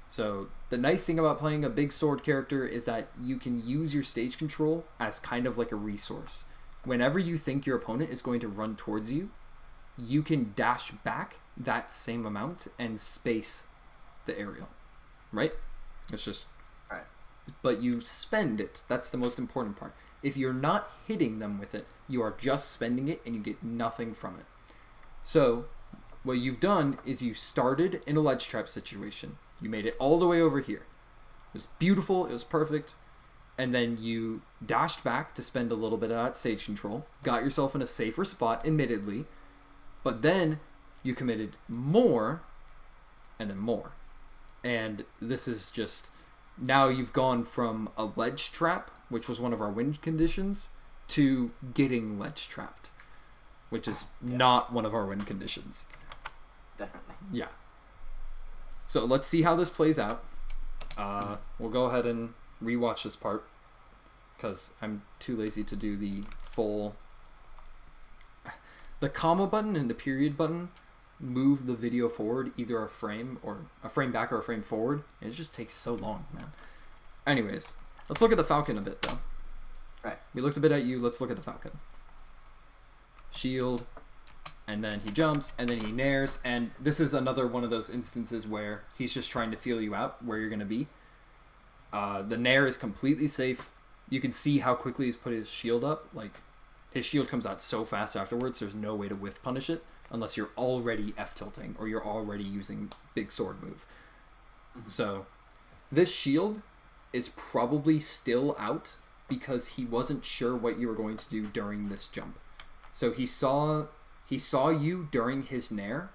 So the nice thing about playing a big sword character is that you can use your stage control as kind of like a resource. Whenever you think your opponent is going to run towards you, you can dash back that same amount and space the aerial, right? It's just... Right. But you spend it. That's the most important part. If you're not hitting them with it, you are just spending it and you get nothing from it. So what you've done is you started in a ledge trap situation. You made it all the way over here. It was beautiful. It was perfect. And then you dashed back to spend a little bit of that stage control. Got yourself in a safer spot, admittedly. But then you committed more and then more. And this is just... Now you've gone from a ledge trap, which was one of our win conditions, to getting ledge trapped, which is not one of our win conditions. Definitely. Yeah. So let's see how this plays out. We'll go ahead and rewatch this part because I'm too lazy to do the full... The comma button and the period button move the video forward either a frame back or a frame forward, and it just takes so long, man. Anyways, let's look at the Falcon a bit though. Right. We looked a bit at you, let's look at the Falcon. Shield, and then he jumps, and then he nairs, and this is another one of those instances where he's just trying to feel you out where you're going to be. The nair is completely safe. You can see how quickly he's put his shield up. Like, his shield comes out so fast afterwards, there's no way to whiff punish it unless you're already F-tilting or you're already using big sword move. Mm-hmm. So this shield is probably still out because he wasn't sure what you were going to do during this jump. So he saw you during his nair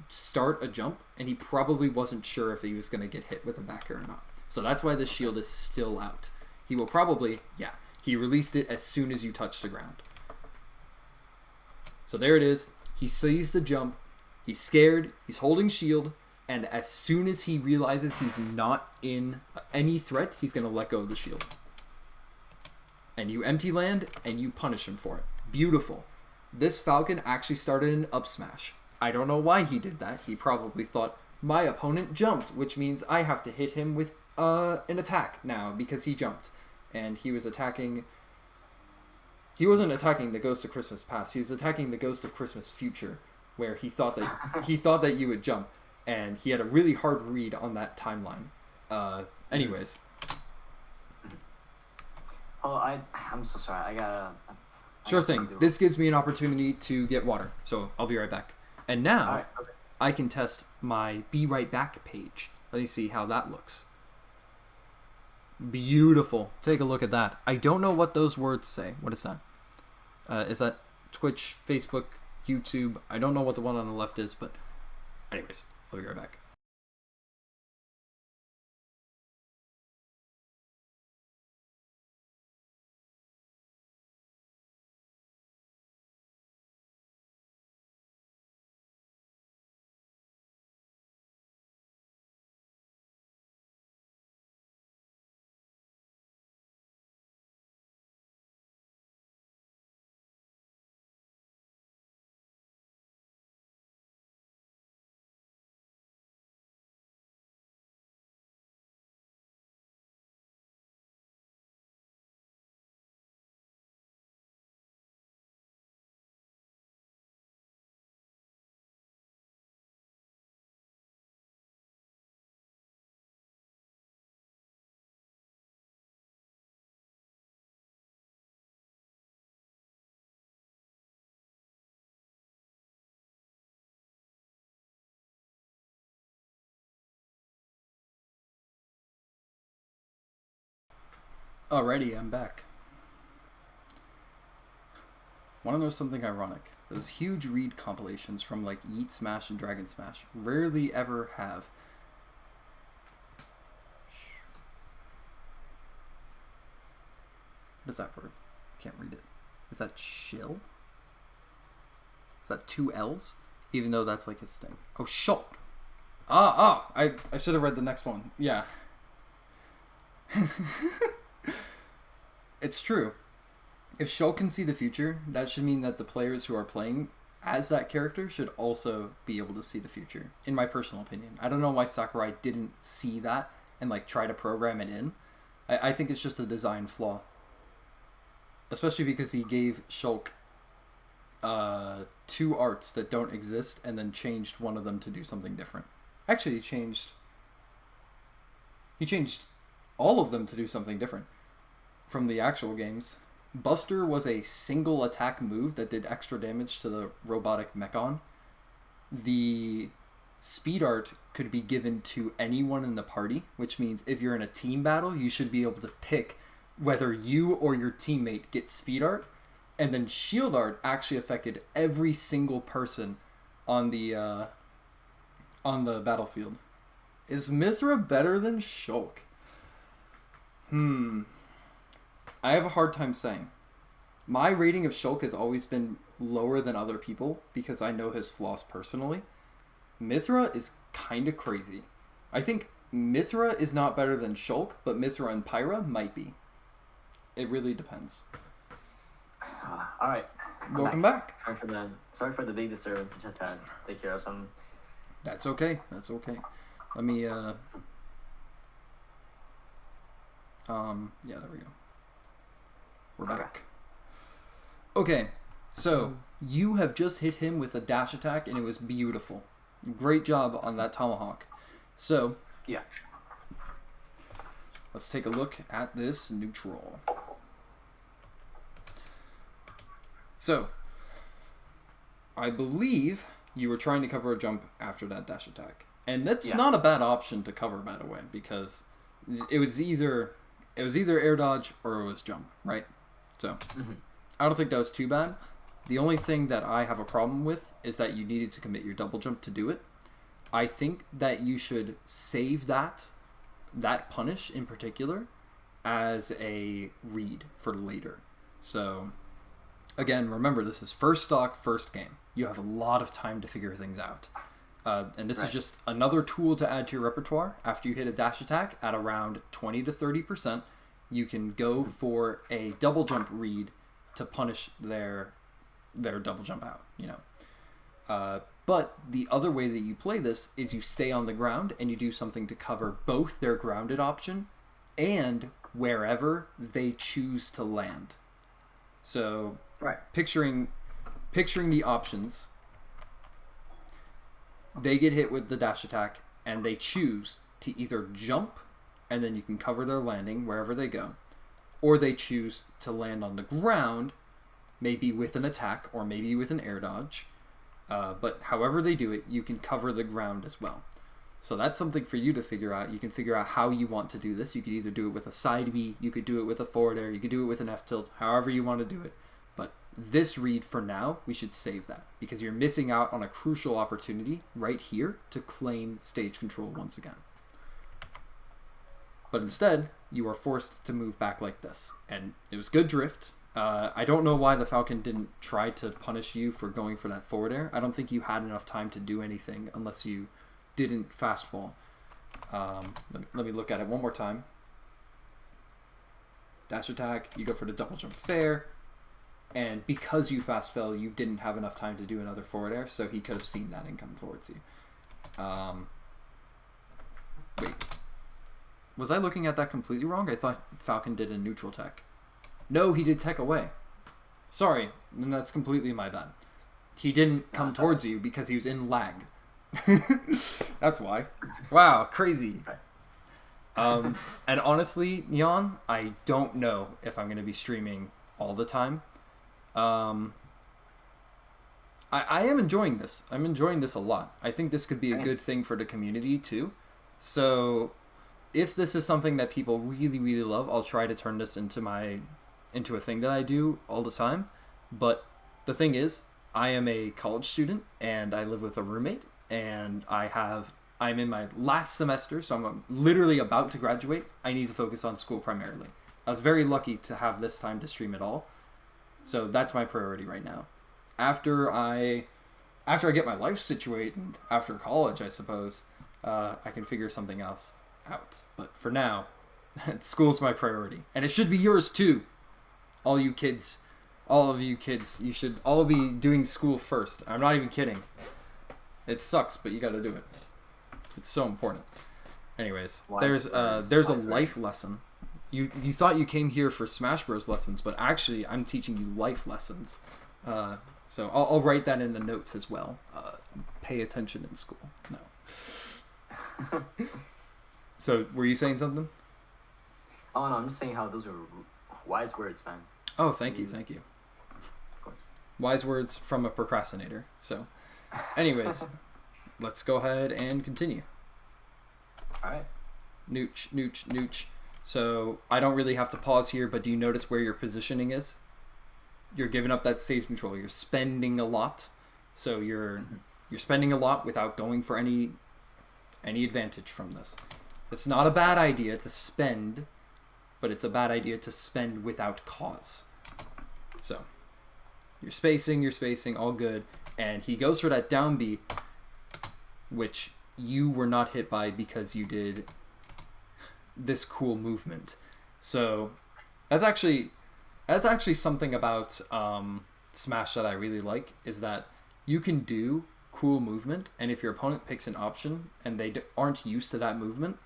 start a jump, and he probably wasn't sure if he was going to get hit with a backer or not. So that's why the shield is still out. He will probably, he released it as soon as you touched the ground. So there it is. He sees the jump. He's scared. He's holding shield. And as soon as he realizes he's not in any threat, he's going to let go of the shield. And you empty land, and you punish him for it. Beautiful. This Falcon actually started an up smash. I don't know why he did that. He probably thought, my opponent jumped, which means I have to hit him with an attack now because he jumped. And he was attacking... He wasn't attacking the Ghost of Christmas Past. He was attacking the Ghost of Christmas Future, where he thought that you would jump, and he had a really hard read on that timeline. Anyways. Oh, I'm so sorry. I gotta... Sure thing. This gives me an opportunity to get water, so I'll be right back. And now, right, okay. I can test my Be Right Back page. Let me see how that looks. Beautiful. Take a look at that. I don't know what those words say. What is that? Is that Twitch, Facebook, YouTube? I don't know what the one on the left is, but anyways, I'll be right back. Alrighty, I'm back. Want to know something ironic? Those huge read compilations from like Yeet Smash and Dragon Smash rarely ever have. What is that word? Can't read it. Is that shill? Is that two L's? Even though that's like his thing. Oh, shot. I should have read the next one. Yeah. It's true. If Shulk can see the future, that should mean that the players who are playing as that character should also be able to see the future, in my personal opinion. I don't know why Sakurai didn't see that and like try to program it in. I think it's just a design flaw. Especially because he gave Shulk 2 arts that don't exist and then changed one of them to do something different. Actually, he changed all of them to do something different from the actual games. Buster was a single attack move that did extra damage to the robotic mechon. The speed art could be given to anyone in the party, which means if you're in a team battle, you should be able to pick whether you or your teammate get speed art. And then shield art actually affected every single person on the battlefield. Is Mithra better than Shulk? I have a hard time saying. My rating of Shulk has always been lower than other people because I know his flaws personally. Mithra is kind of crazy. I think Mithra is not better than Shulk, but Mithra and Pyra might be. It really depends. All right. Welcome back. Sorry for the big disturbance. I just had to take care of some. That's okay. That's okay. Let me yeah, there we go. We're back. Okay, so you have just hit him with a dash attack and it was beautiful. Great job on that tomahawk. So, yeah. Let's take a look at this neutral. So, I believe you were trying to cover a jump after that dash attack. And that's not a bad option to cover, by the way, because it was either air dodge or it was jump, right? So, I don't think that was too bad. The only thing that I have a problem with is that you needed to commit your double jump to do it. I think that you should save that punish in particular as a read for later. So, again, remember, this is first stock, first game. You have a lot of time to figure things out. And this is just another tool to add to your repertoire. After you hit a dash attack at around 20 to 30%, you can go for a double jump read to punish their double jump out, you know. But the other way that you play this is you stay on the ground and you do something to cover both their grounded option and wherever they choose to land. So, picturing the options, they get hit with the dash attack and they choose to either jump and then you can cover their landing wherever they go, or they choose to land on the ground, maybe with an attack or maybe with an air dodge. But however they do it, you can cover the ground as well. So that's something for you to figure out. You can figure out how you want to do this. You could either do it with a side B, you could do it with a forward air, you could do it with an F tilt, however you want to do it. But this read for now, we should save that because you're missing out on a crucial opportunity right here to claim stage control once again. But instead, you are forced to move back like this. And it was good drift. I don't know why the Falcon didn't try to punish you for going for that forward air. I don't think you had enough time to do anything unless you didn't fast fall. Let me look at it one more time. Dash attack, you go for the double jump fair. And because you fast fell, you didn't have enough time to do another forward air, so he could have seen that and come towards you. Wait. Was I looking at that completely wrong? I thought Falcon did a neutral tech. No, he did tech away. Sorry, then that's completely my bad. He didn't come towards you because he was in lag. That's why. Wow, crazy. And honestly, Neon, I don't know if I'm going to be streaming all the time. I am enjoying this. I'm enjoying this a lot. I think this could be a good thing for the community too. So if this is something that people really, really love, I'll try to turn this into a thing that I do all the time. But the thing is, I am a college student and I live with a roommate and I'm in my last semester, so I'm literally about to graduate. I need to focus on school primarily. I was very lucky to have this time to stream at all. So that's my priority right now. After I get my life situated, after college, I suppose, I can figure something else out. But for now, school's my priority. And it should be yours too. All you kids All of you kids, you should all be doing school first. I'm not even kidding. It sucks, but you got to do it. It's so important. Anyways, there's a life lesson. You thought you came here for Smash Bros. Lessons, but actually I'm teaching you life lessons. So I'll write that in the notes as well. Pay attention in school. No. So were you saying something? Oh no, I'm just saying how those are wise words, man. Oh, thank you. Of course. Wise words from a procrastinator. So, anyways, let's go ahead and continue. All right. Nooch. So I don't really have to pause here, but do you notice where your positioning is? You're giving up that save control. You're spending a lot. So you're spending a lot without going for any advantage from this. It's not a bad idea to spend, but it's a bad idea to spend without cause. So you're spacing, all good. And he goes for that down B, which you were not hit by because you did this cool movement. So that's actually something about Smash that I really like, is that you can do cool movement, and if your opponent picks an option and they aren't used to that movement,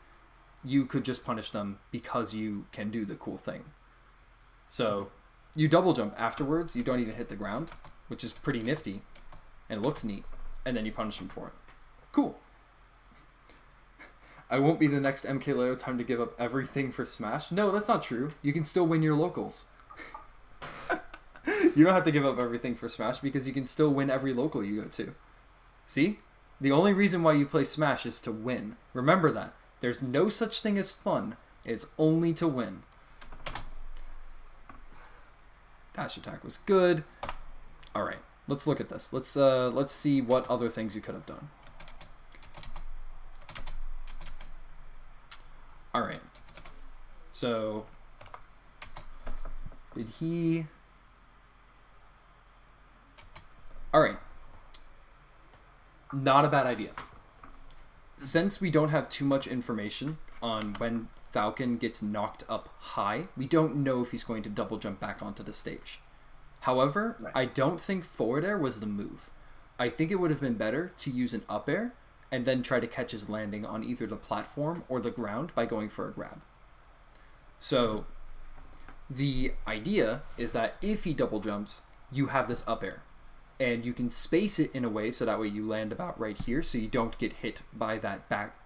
you could just punish them because you can do the cool thing. So you double jump afterwards, you don't even hit the ground, which is pretty nifty and it looks neat, and then you punish them for it. Cool. I won't be the next MKLeo time to give up everything for Smash. No, that's not true. You can still win your locals. You don't have to give up everything for Smash because you can still win every local you go to. See? The only reason why you play Smash is to win. Remember that. There's no such thing as fun. It's only to win. Dash attack was good. All right, let's look at this. Let's see what other things you could have done. All right. So did he? All right. Not a bad idea. Since we don't have too much information on when Falcon gets knocked up high, we don't know if he's going to double jump back onto the stage. However, right. I don't think forward air was the move. I think it would have been better to use an up air and then try to catch his landing on either the platform or the ground by going for a grab. So the idea is that if he double jumps, you have this up air. And you can space it in a way so that way you land about right here so you don't get hit by that back...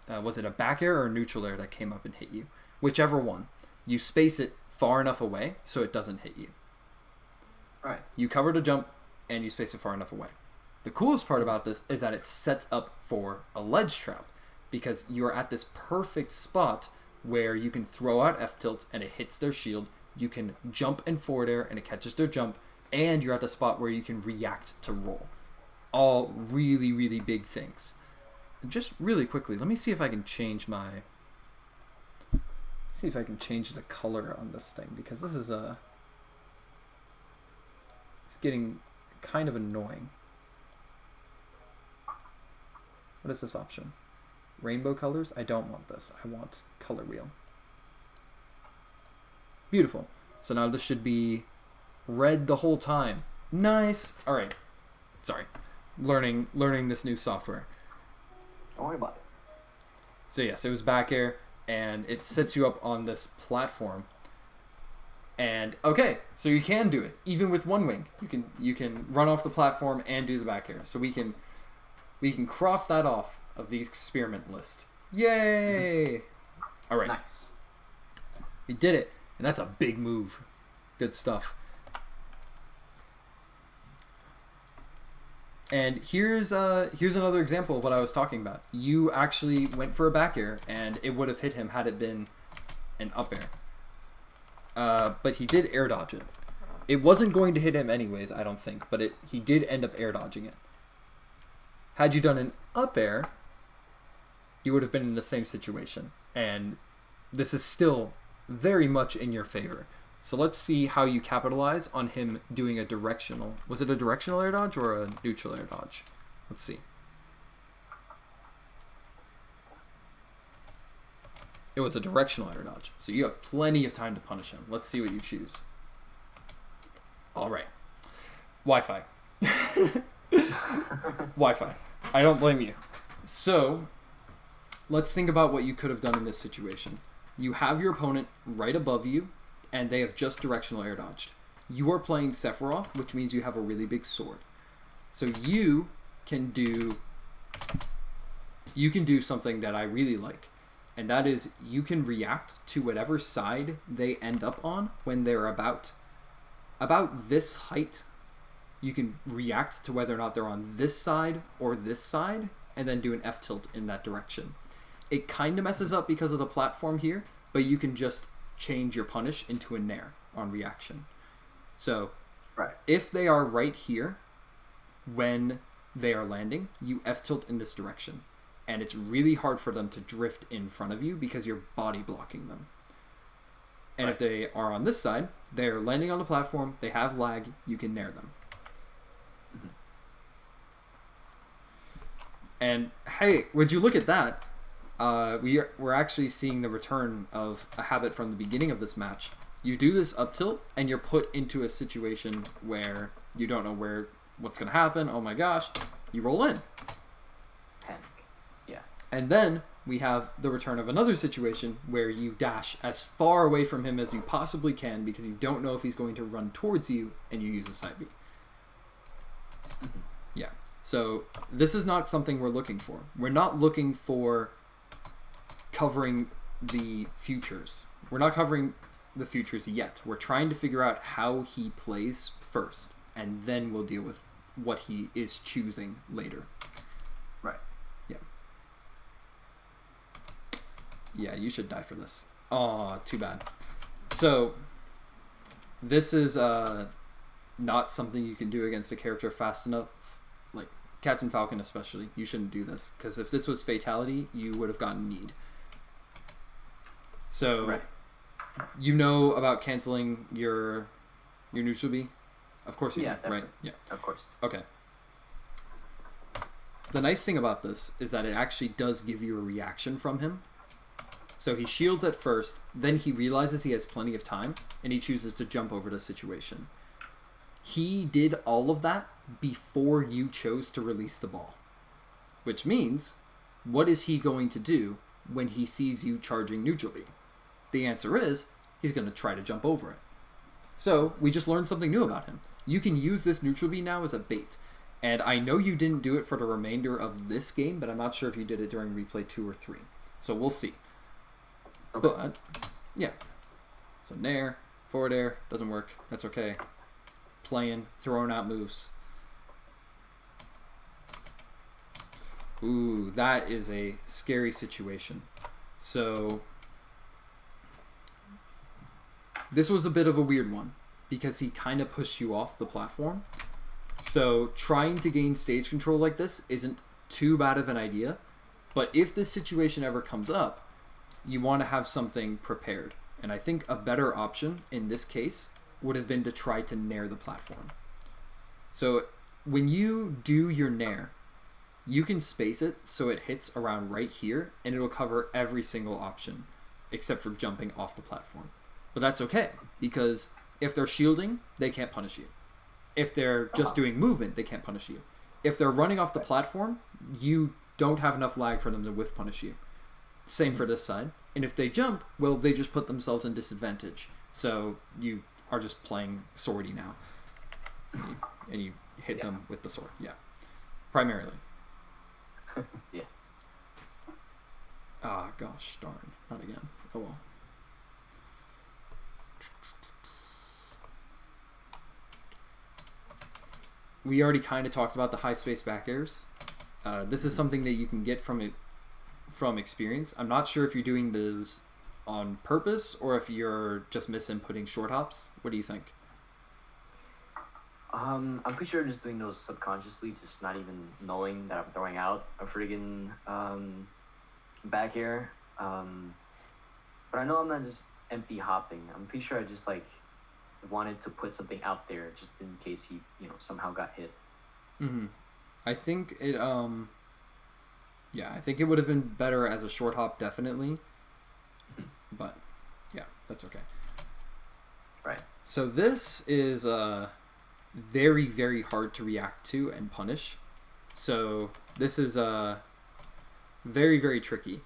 was it a back air or a neutral air that came up and hit you? Whichever one. You space it far enough away so it doesn't hit you. Right. You cover the jump and you space it far enough away. The coolest part about this is that it sets up for a ledge trap because you're at this perfect spot where you can throw out F-tilt and it hits their shield. You can jump and forward air and it catches their jump. And you're at the spot where you can react to roll. All really, really big things. Just really quickly, let me see if I can change my... See if I can change the color on this thing, because this is a... It's getting kind of annoying. What is this option? Rainbow colors? I don't want this. I want color wheel. Beautiful. So now this should be red the whole time. Nice. All right. Sorry. Learning this new software. Don't worry about it. So yes, it was back air, and it sets you up on this platform. And okay, so you can do it even with one wing. You can run off the platform and do the back air. So we can cross that off of the experiment list. Yay! All right. Nice. We did it, and that's a big move. Good stuff. And here's another example of what I was talking about. You actually went for a back air, and it would have hit him had it been an up air. But he did air dodge it. It wasn't going to hit him anyways, I don't think, but he did end up air dodging it. Had you done an up air, you would have been in the same situation. And this is still very much in your favor. So let's see how you capitalize on him doing a directional... Was it a directional air dodge or a neutral air dodge? Let's see. It was a directional air dodge. So you have plenty of time to punish him. Let's see what you choose. All right. Wi-Fi. Wi-Fi. I don't blame you. So, let's think about what you could have done in this situation. You have your opponent right above you, and they have just directional air dodged. You are playing Sephiroth, which means you have a really big sword. So you can do something that I really like, and that is you can react to whatever side they end up on when they're about this height. You can react to whether or not they're on this side or this side, and then do an F tilt in that direction. It kind of messes up because of the platform here, but you can just change your punish into a nair on reaction. So, right. If they are right here when they are landing, you F tilt in this direction. And it's really hard for them to drift in front of you because you're body blocking them. And if they are on this side, they're landing on the platform, they have lag, you can nair them. Mm-hmm. And hey, would you look at that? We're actually seeing the return of a habit from the beginning of this match. You do this up tilt, and you're put into a situation where you don't know what's going to happen. Oh my gosh. You roll in. Panic. Yeah. And then we have the return of another situation where you dash as far away from him as you possibly can because you don't know if he's going to run towards you, and you use a side B. Mm-hmm. Yeah. So this is not something we're looking for. We're not looking for covering the futures. We're not covering the futures yet. We're trying to figure out how he plays first, and then we'll deal with what he is choosing later. Right. Yeah. Yeah, you should die for this. Aw, too bad. So, this is not something you can do against a character fast enough. Like, Captain Falcon especially. You shouldn't do this, because if this was Fatality, you would have gotten need. So, right. You know about canceling your neutral B? Of course you do, definitely. Right? Yeah. Of course. Okay. The nice thing about this is that it actually does give you a reaction from him. So he shields at first, then he realizes he has plenty of time, and he chooses to jump over the situation. He did all of that before you chose to release the ball. Which means, what is he going to do when he sees you charging neutral B? The answer is, he's going to try to jump over it. So, we just learned something new about him. You can use this neutral B now as a bait. And I know you didn't do it for the remainder of this game, but I'm not sure if you did it during replay 2 or 3. So we'll see. Okay. But, yeah. So nair, forward air, doesn't work. That's okay. Playing, throwing out moves. Ooh, that is a scary situation. So, this was a bit of a weird one, because he kind of pushed you off the platform. So trying to gain stage control like this isn't too bad of an idea, but if this situation ever comes up, you want to have something prepared. And I think a better option in this case would have been to try to nair the platform. So when you do your nair, you can space it so it hits around right here, and it'll cover every single option except for jumping off the platform. But that's okay, because if they're shielding, they can't punish you. If they're just doing movement, they can't punish you. If they're running off the platform, you don't have enough lag for them to whiff punish you. Same for this side. And if they jump, well, they just put themselves in disadvantage. So you are just playing swordy now. And you hit them with the sword. Yeah. Primarily. Yes. Ah, gosh, darn. Not again. Oh well. We already kind of talked about the high space back airs. This is something that you can get from experience. I'm not sure if you're doing those on purpose or if you're just misinputting short hops. What do you think? I'm pretty sure I'm just doing those subconsciously, just not even knowing that I'm throwing out a friggin' back air. But I know I'm not just empty hopping. I'm pretty sure I just wanted to put something out there just in case he, somehow got hit. Mm-hmm. I think it I think it would have been better as a short hop, definitely. But yeah, that's okay. Right. So this is very, very hard to react to and punish. So this is very, very tricky.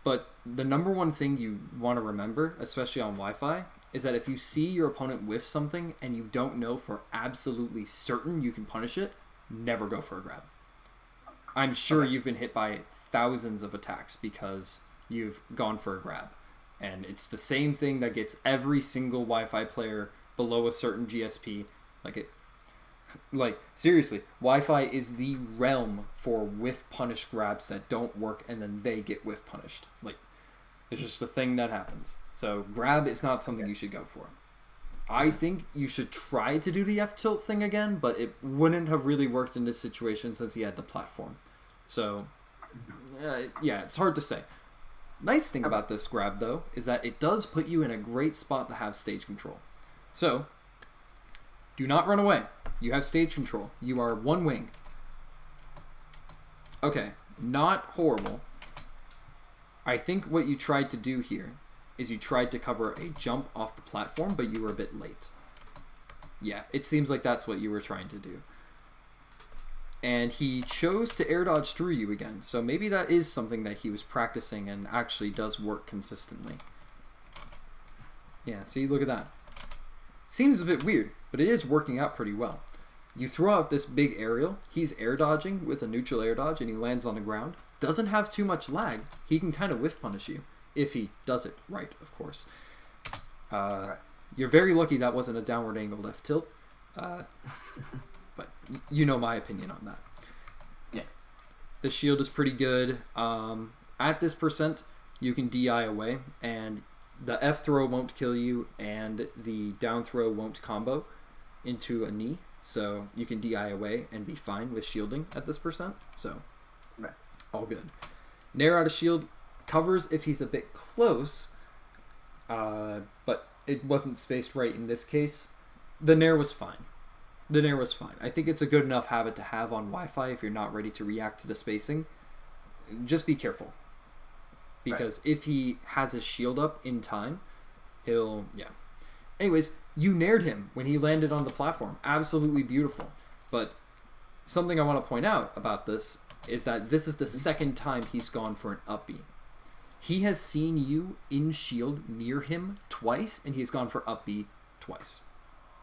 But the number one thing you want to remember, especially on Wi-Fi, is that if you see your opponent whiff something and you don't know for absolutely certain you can punish it, never go for a grab. I'm sure you've been hit by thousands of attacks because you've gone for a grab. And it's the same thing that gets every single Wi-Fi player below a certain GSP. Like seriously, Wi-Fi is the realm for whiff punish grabs that don't work and then they get whiff punished. Like, it's just a thing that happens. So grab is not something you should go for. I think you should try to do the F-tilt thing again, but it wouldn't have really worked in this situation since he had the platform. So, yeah, it's hard to say. Nice thing about this grab, though, is that it does put you in a great spot to have stage control. So, do not run away. You have stage control. You are one wing. Okay, not horrible. I think what you tried to do here is you tried to cover a jump off the platform, but you were a bit late. Yeah, it seems like that's what you were trying to do. And he chose to air dodge through you again, so maybe that is something that he was practicing and actually does work consistently. Yeah, see, look at that. Seems a bit weird, but it is working out pretty well. You throw out this big aerial, he's air dodging with a neutral air dodge, and he lands on the ground. Doesn't have too much lag. He can kind of whiff punish you. If he does it right, of course. Right. You're very lucky that wasn't a downward angled F tilt. But you know my opinion on that. Yeah. The shield is pretty good. At this percent, you can DI away, and the F throw won't kill you, and the down throw won't combo into a knee. So you can DI away and be fine with shielding at this percent. So, right. All good. Nair out of shield covers if he's a bit close, but it wasn't spaced right in this case. The Nair was fine. I think it's a good enough habit to have on Wi-Fi if you're not ready to react to the spacing. Just be careful. Because if he has his shield up in time, he'll... Yeah. Anyways, you naired him when he landed on the platform. Absolutely beautiful. But something I want to point out about this is that this is the second time he's gone for an up B. He has seen you in shield near him twice, and he's gone for up B twice.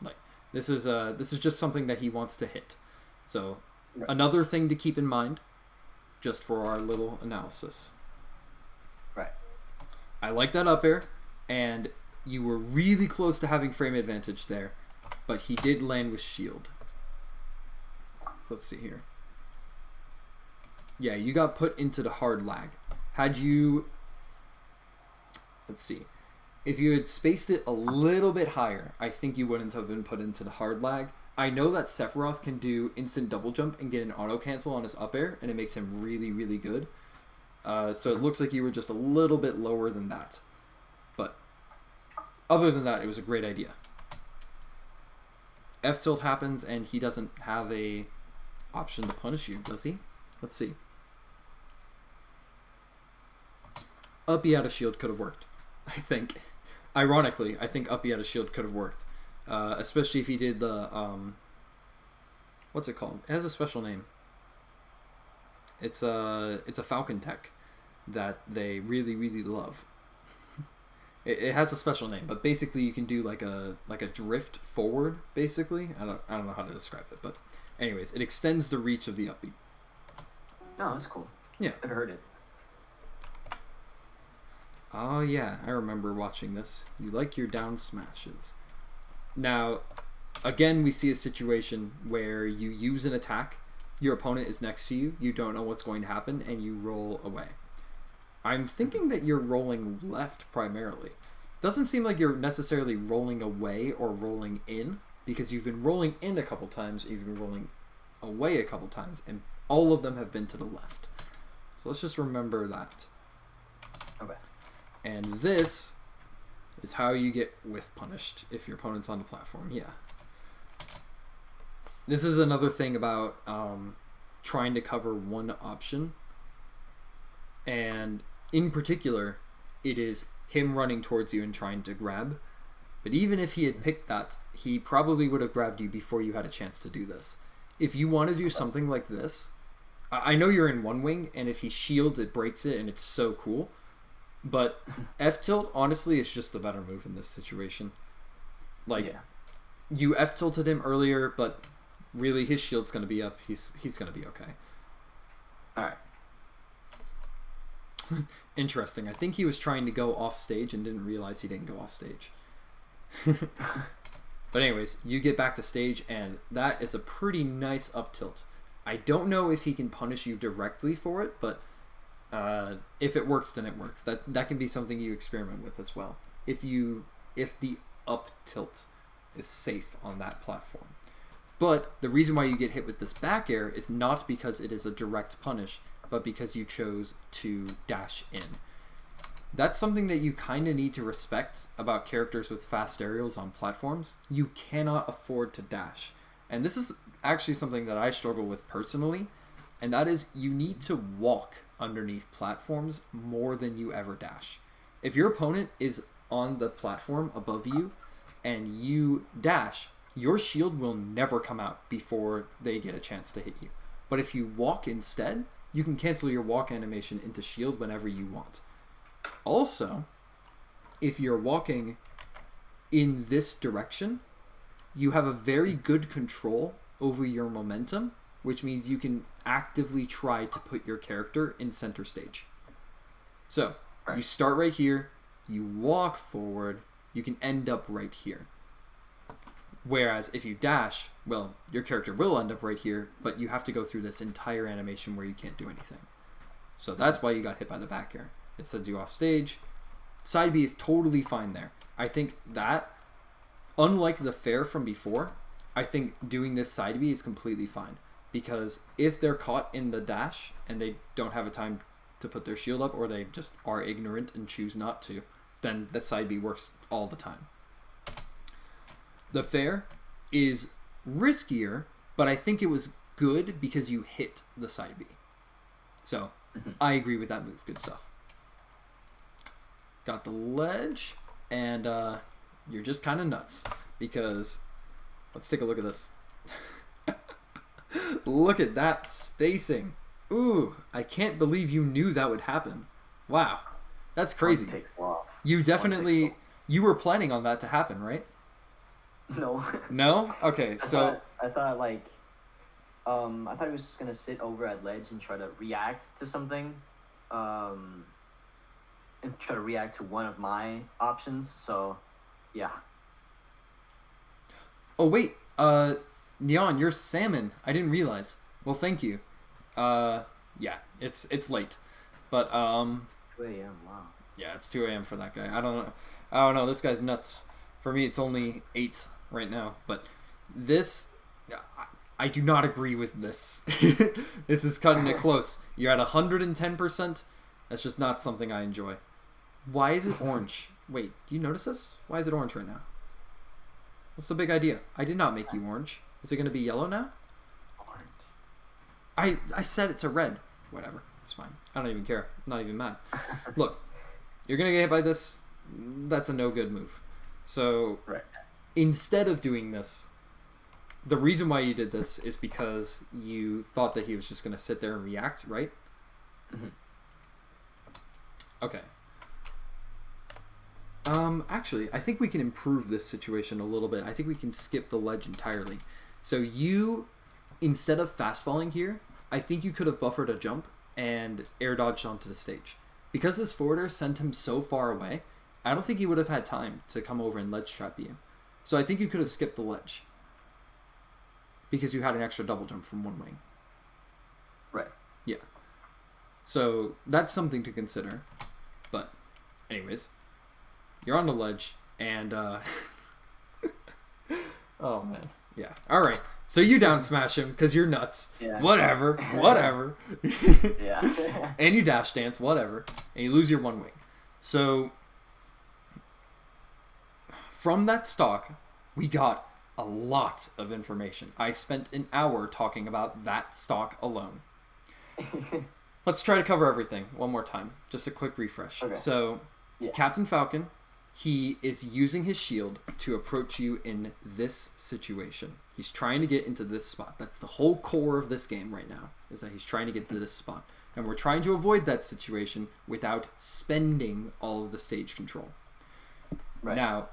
Like, this is just something that he wants to hit. So, another thing to keep in mind, just for our little analysis. Right. I like that up air, and you were really close to having frame advantage there, but he did land with shield. So let's see here. Yeah, you got put into the hard lag. Had you... Let's see. If you had spaced it a little bit higher, I think you wouldn't have been put into the hard lag. I know that Sephiroth can do instant double jump and get an auto cancel on his up air, and it makes him really, really good. So it looks like you were just a little bit lower than that. But other than that, it was a great idea. F tilt happens, and he doesn't have a option to punish you, does he? Let's see. Up B out of shield could have worked, I think. Ironically, I think up B out of shield could have worked. Especially if he did the... what's it called? It has a special name. It's a Falcon tech that they really, really love. It has a special name, but basically you can do like a drift forward, basically. I don't know how to describe it, but anyways, it extends the reach of the up B. Oh, that's cool. Yeah. I've heard it. Oh yeah, I remember watching this. You like your down smashes. Now, again, we see a situation where you use an attack, your opponent is next to you, you don't know what's going to happen, and you roll away. I'm thinking that you're rolling left primarily. Doesn't seem like you're necessarily rolling away or rolling in, because you've been rolling in a couple times, you've been rolling away a couple times, and all of them have been to the left. So let's just remember that. Okay. And this is how you get whiff punished if your opponent's on the platform. Yeah. This is another thing about trying to cover one option. And in particular, it is him running towards you and trying to grab. But even if he had picked that, he probably would have grabbed you before you had a chance to do this. If you want to do something like this, I know you're in one wing, and if he shields, it breaks it, and it's so cool. But F-tilt, honestly, is just the better move in this situation. Like, you F-tilted him earlier, but really his shield's going to be up. He's going to be okay. Alright. Interesting. I think he was trying to go off stage and didn't realize he didn't go off stage. But anyways, you get back to stage, and that is a pretty nice up tilt. I don't know if he can punish you directly for it, but if it works, then it works. That can be something you experiment with as well. If the up tilt is safe on that platform. But the reason why you get hit with this back air is not because it is a direct punish, but because you chose to dash in. That's something that you kind of need to respect about characters with fast aerials on platforms. You cannot afford to dash. And this is actually something that I struggle with personally, and that is you need to walk underneath platforms more than you ever dash. If your opponent is on the platform above you and you dash, your shield will never come out before they get a chance to hit you. But if you walk instead, you can cancel your walk animation into shield whenever you want. Also, if you're walking in this direction, you have a very good control over your momentum, which means you can actively try to put your character in center stage. So, you start right here, you walk forward, you can end up right here. Whereas if you dash, well, your character will end up right here, but you have to go through this entire animation where you can't do anything. So that's why you got hit by the back air. It sends you off stage. Side B is totally fine there. I think that, unlike the fair from before, I think doing this side B is completely fine. Because if they're caught in the dash and they don't have a time to put their shield up, or they just are ignorant and choose not to, then the side B works all the time. The fair is riskier, but I think it was good because you hit the side B. So, I agree with that move. Good stuff. Got the ledge, and you're just kind of nuts, because let's take a look at this. Look at that spacing. Ooh, I can't believe you knew that would happen. Wow, that's crazy. You definitely, you were planning on that to happen, right? No. No? Okay, so... I thought he was just gonna sit over at ledge and try to react to something. And try to react to one of my options, so... Yeah. Oh, wait. Neon, you're salmon. I didn't realize. Well, thank you. Yeah, it's late. But, 2 a.m., wow. Yeah, it's 2 a.m. for that guy. I don't know. This guy's nuts. For me, it's only 8 right now. But this, I do not agree with this. This is cutting it close. You're at 110%. That's just not something I enjoy. Why is it orange? Wait, do you notice this? Why is it orange right now? What's the big idea? I did not make you orange. Is it going to be yellow now? Orange. I set it to red. Whatever. It's fine. I don't even care. I'm not even mad. Look, you're going to get hit by this. That's a no good move. So, instead of doing this, the reason why you did this is because you thought that he was just going to sit there and react, right? Mm-hmm. Okay. Actually, I think we can improve this situation a little bit. I think we can skip the ledge entirely. So you, instead of fast falling here, I think you could have buffered a jump and air dodged onto the stage. Because this forwarder sent him so far away, I don't think he would have had time to come over and ledge trap you. So I think you could have skipped the ledge. Because you had an extra double jump from one wing. Right. Yeah. So that's something to consider. But anyways, you're on the ledge, and oh man, yeah. All right, so you down smash him because you're nuts. Yeah. Whatever. Yeah. And you dash dance, whatever, and you lose your one wing. So from that stock, we got a lot of information. I spent an hour talking about that stock alone. Let's try to cover everything one more time. Just a quick refresh. Okay. So, yeah. Captain Falcon, he is using his shield to approach you in this situation. He's trying to get into this spot. That's the whole core of this game right now, is that he's trying to get to this spot. And we're trying to avoid that situation without spending all of the stage control. Right. Now,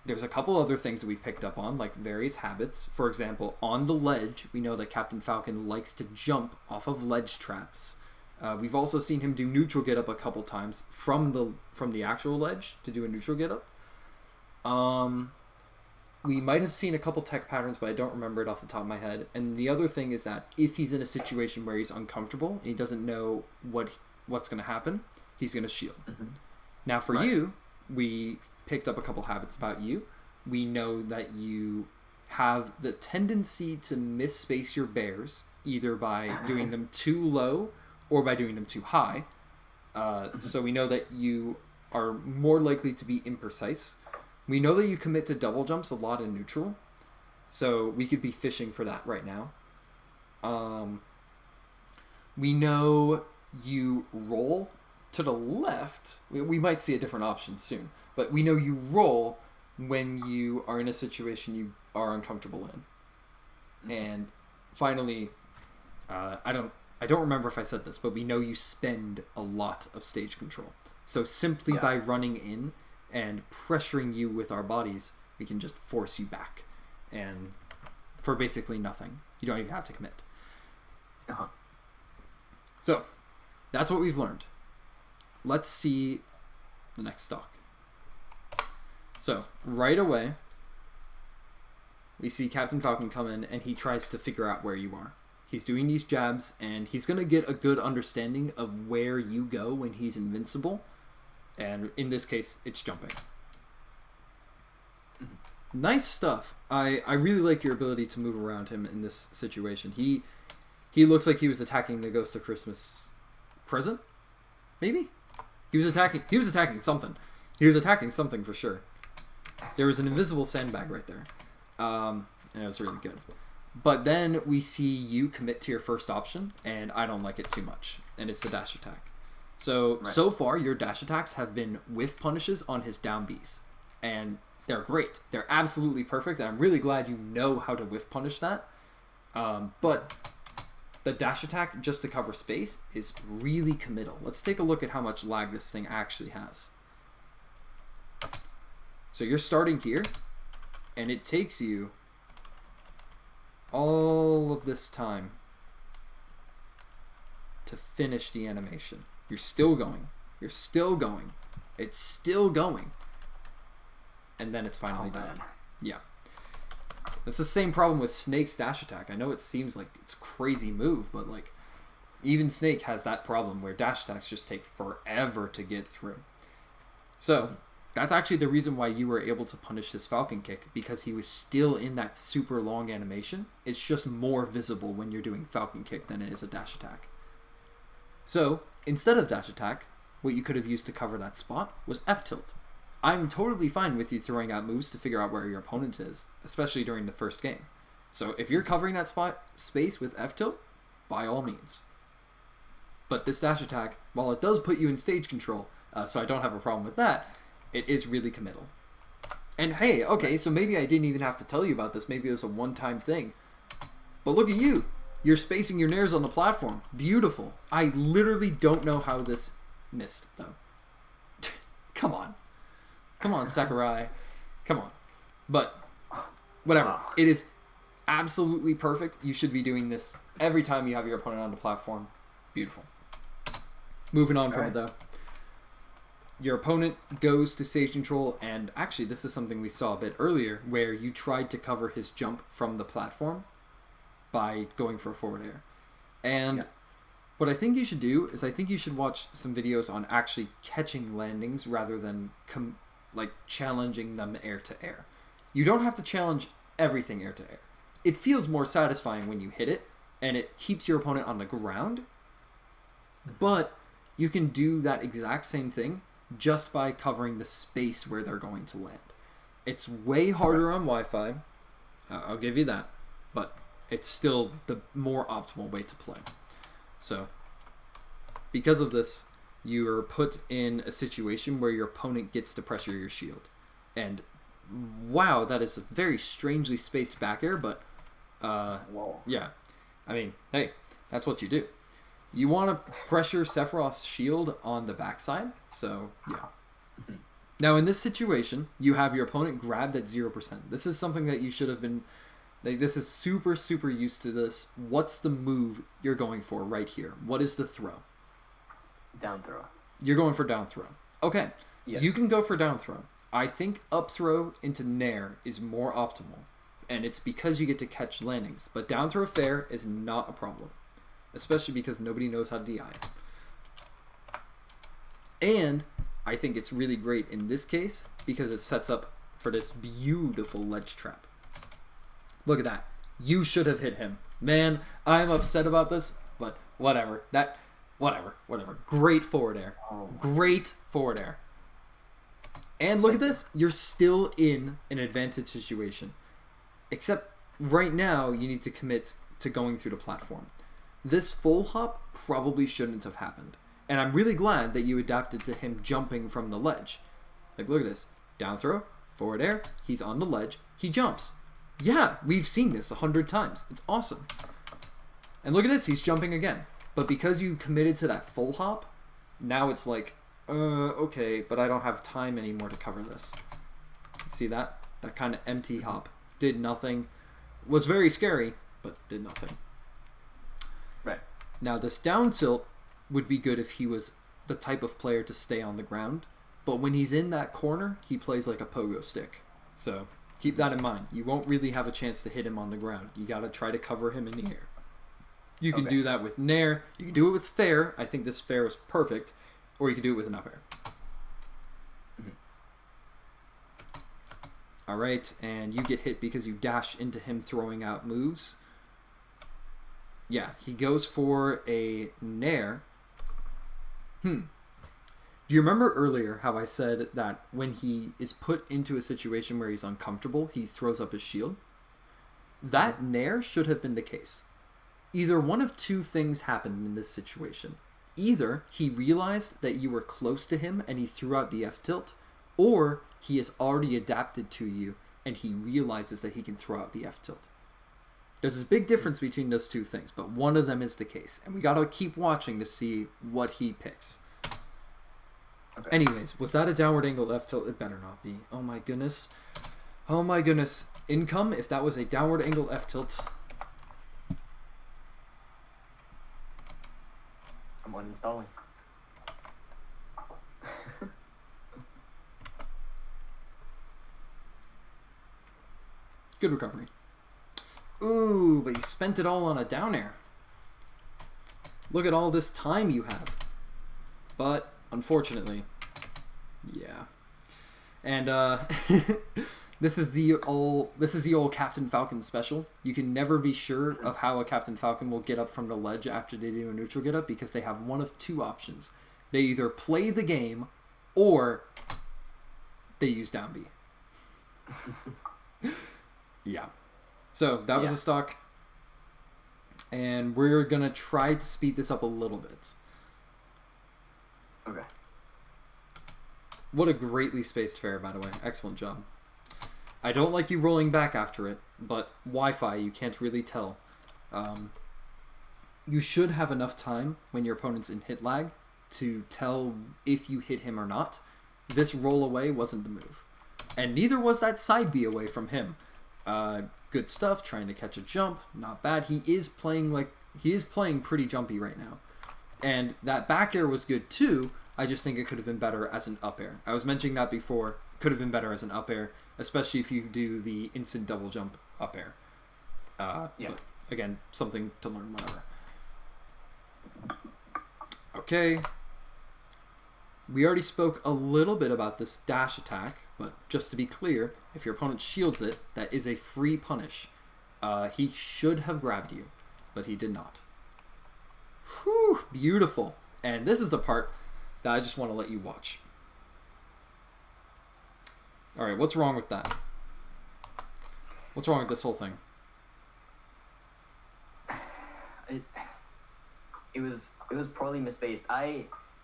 there's a couple other things that we picked up on, like various habits. For example, on the ledge, we know that Captain Falcon likes to jump off of ledge traps. We've also seen him do neutral get up a couple times from the actual ledge to do a neutral get up. We might have seen a couple tech patterns, but I don't remember it off the top of my head. And the other thing is that if he's in a situation where he's uncomfortable and he doesn't know what's going to happen, he's going to shield. Mm-hmm. Now for you, we picked up a couple habits about you. We know that you have the tendency to misspace your bears, either by doing them too low or by doing them too high. So we know that you are more likely to be imprecise. We know that you commit to double jumps a lot in neutral, so we could be fishing for that right now. We know you roll to the left. We might see a different option soon, but we know you roll when you are in a situation you are uncomfortable in. And finally, I don't remember if I said this, but we know you spend a lot of stage control. So simply by running in and pressuring you with our bodies, we can just force you back. And for basically nothing. You don't even have to commit. Uh-huh. So, that's what we've learned. Let's see the next stock. So, right away, we see Captain Falcon come in and he tries to figure out where you are. He's doing these jabs and he's going to get a good understanding of where you go when he's invincible. And in this case, it's jumping. Nice stuff. I really like your ability to move around him in this situation. He looks like he was attacking the Ghost of Christmas Present? Maybe? He was attacking something. He was attacking something for sure. There was an invisible sandbag right there. And it was really good. But then we see you commit to your first option, and I don't like it too much. And it's the dash attack. So far, your dash attacks have been whiff punishes on his down Bs. And they're great. They're absolutely perfect, and I'm really glad you know how to whiff punish that. But the dash attack, just to cover space, is really committal. Let's take a look at how much lag this thing actually has. So you're starting here, and it takes you all of this time to finish the animation. You're still going. You're still going. It's still going. And then it's finally done. Yeah. It's the same problem with Snake's dash attack. I know it seems like it's a crazy move, but like even Snake has that problem where dash attacks just take forever to get through. So that's actually the reason why you were able to punish his Falcon kick, because he was still in that super long animation. It's just more visible when you're doing Falcon kick than it is a dash attack. So instead of dash attack, what you could have used to cover that spot was F tilt. I'm totally fine with you throwing out moves to figure out where your opponent is, especially during the first game. So if you're covering that space with F tilt, by all means. But this dash attack, while it does put you in stage control, so I don't have a problem with that, it is really committal. And hey, okay, so maybe I didn't even have to tell you about this. Maybe it was a one-time thing. But look at you. You're spacing your nairs on the platform. Beautiful. I literally don't know how this missed, though. Come on. Come on, Sakurai. Come on. But, whatever. It is absolutely perfect. You should be doing this every time you have your opponent on the platform. Beautiful. Moving on from it, though. Your opponent goes to stage control, and actually this is something we saw a bit earlier, where you tried to cover his jump from the platform by going for a forward air. And what I think you should do is I think you should watch some videos on actually catching landings rather than challenging them air to air. You don't have to challenge everything air to air. It feels more satisfying when you hit it, and it keeps your opponent on the ground, but you can do that exact same thing just by covering the space where they're going to land. It's way harder on Wi-Fi, I'll give you that, but it's still the more optimal way to play. So, because of this, you're put in a situation where your opponent gets to pressure your shield. And wow, that is a very strangely spaced back air, but yeah. I mean, hey, that's what you do. You want to pressure Sephiroth's shield on the backside, so yeah. Now, in this situation, you have your opponent grabbed at 0%. This is something that you should have been... Like, this is super, super used to this. What's the move you're going for right here? What is the throw? Down throw. You're going for down throw. Okay. Yeah. You can go for down throw. I think up throw into nair is more optimal. And it's because you get to catch landings. But down throw fair is not a problem. Especially because nobody knows how to DI it. And I think it's really great in this case because it sets up for this beautiful ledge trap. Look at that. You should have hit him. Man, I'm upset about this, but whatever. Whatever. Great forward air. Great forward air. And look at this. You're still in an advantage situation. Except right now, you need to commit to going through the platform. This full hop probably shouldn't have happened. And I'm really glad that you adapted to him jumping from the ledge. Like, look at this. Down throw, forward air, he's on the ledge, he jumps. Yeah, we've seen this 100 times. It's awesome. And look at this, he's jumping again. But because you committed to that full hop, now it's like, okay, but I don't have time anymore to cover this. See that? That kind of empty hop. Did nothing. Was very scary, but did nothing. Right. Now this down tilt would be good if he was the type of player to stay on the ground. But when he's in that corner, he plays like a pogo stick. So keep that in mind. You won't really have a chance to hit him on the ground. You got to try to cover him in the air. You can do that with nair. You can do it with fair. I think this fair was perfect. Or you can do it with an up air. All right, and you get hit because you dash into him throwing out moves. Yeah, he goes for a nair. Do you remember earlier how I said that when he is put into a situation where he's uncomfortable, he throws up his shield? That nair should have been the case. Either one of two things happened in this situation. Either he realized that you were close to him and he threw out the F-tilt, or he has already adapted to you and he realizes that he can throw out the F-tilt. There's a big difference between those two things, but one of them is the case. And we got to keep watching to see what he picks. Okay. Anyways, was that a downward angle F-tilt? It better not be. Oh my goodness. Oh my goodness. Income, if that was a downward angle F-tilt. I'm uninstalling. Good recovery. Ooh, but you spent it all on a down air. Look at all this time you have. But, unfortunately, yeah. And, this is the old Captain Falcon special. You can never be sure of how a Captain Falcon will get up from the ledge after they do a neutral get up because they have one of two options. They either play the game or they use down B. Yeah. So that was a stock. And we're going to try to speed this up a little bit. Okay. What a greatly spaced fair, by the way. Excellent job. I don't like you rolling back after it, but Wi-Fi, you can't really tell. You should have enough time when your opponent's in hit lag to tell if you hit him or not. This roll away wasn't the move. And neither was that side B away from him. Good stuff, trying to catch a jump, not bad. He is playing pretty jumpy right now. And that back air was good too. I just think it could have been better as an up air. I was mentioning that before. Could have been better as an up air, especially if you do the instant double jump up air. But again, something to learn, whatever. Okay. We already spoke a little bit about this dash attack, but just to be clear, if your opponent shields it, that is a free punish. He should have grabbed you, but he did not. Whew, beautiful. And this is the part that I just want to let you watch. Alright, what's wrong with that? What's wrong with this whole thing? It was poorly misspaced.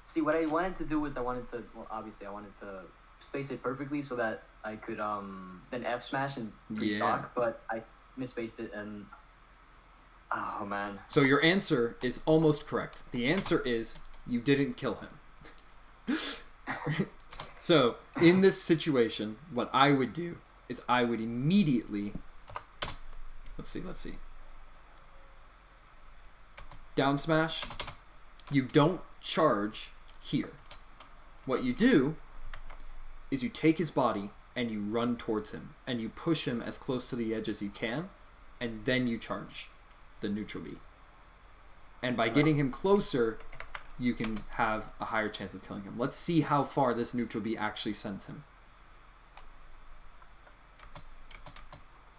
See, what I wanted to do was obviously I wanted to space it perfectly so that I could then F smash and free stock, but I misspaced it and oh man. So your answer is almost correct. The answer is you didn't kill him. So in this situation, what I would do is I would immediately let's see. Down smash. You don't charge here. What you do is you take his body and you run towards him and you push him as close to the edge as you can, and then you charge the neutral B. And by getting him closer, you can have a higher chance of killing him. Let's see how far this neutral B actually sends him.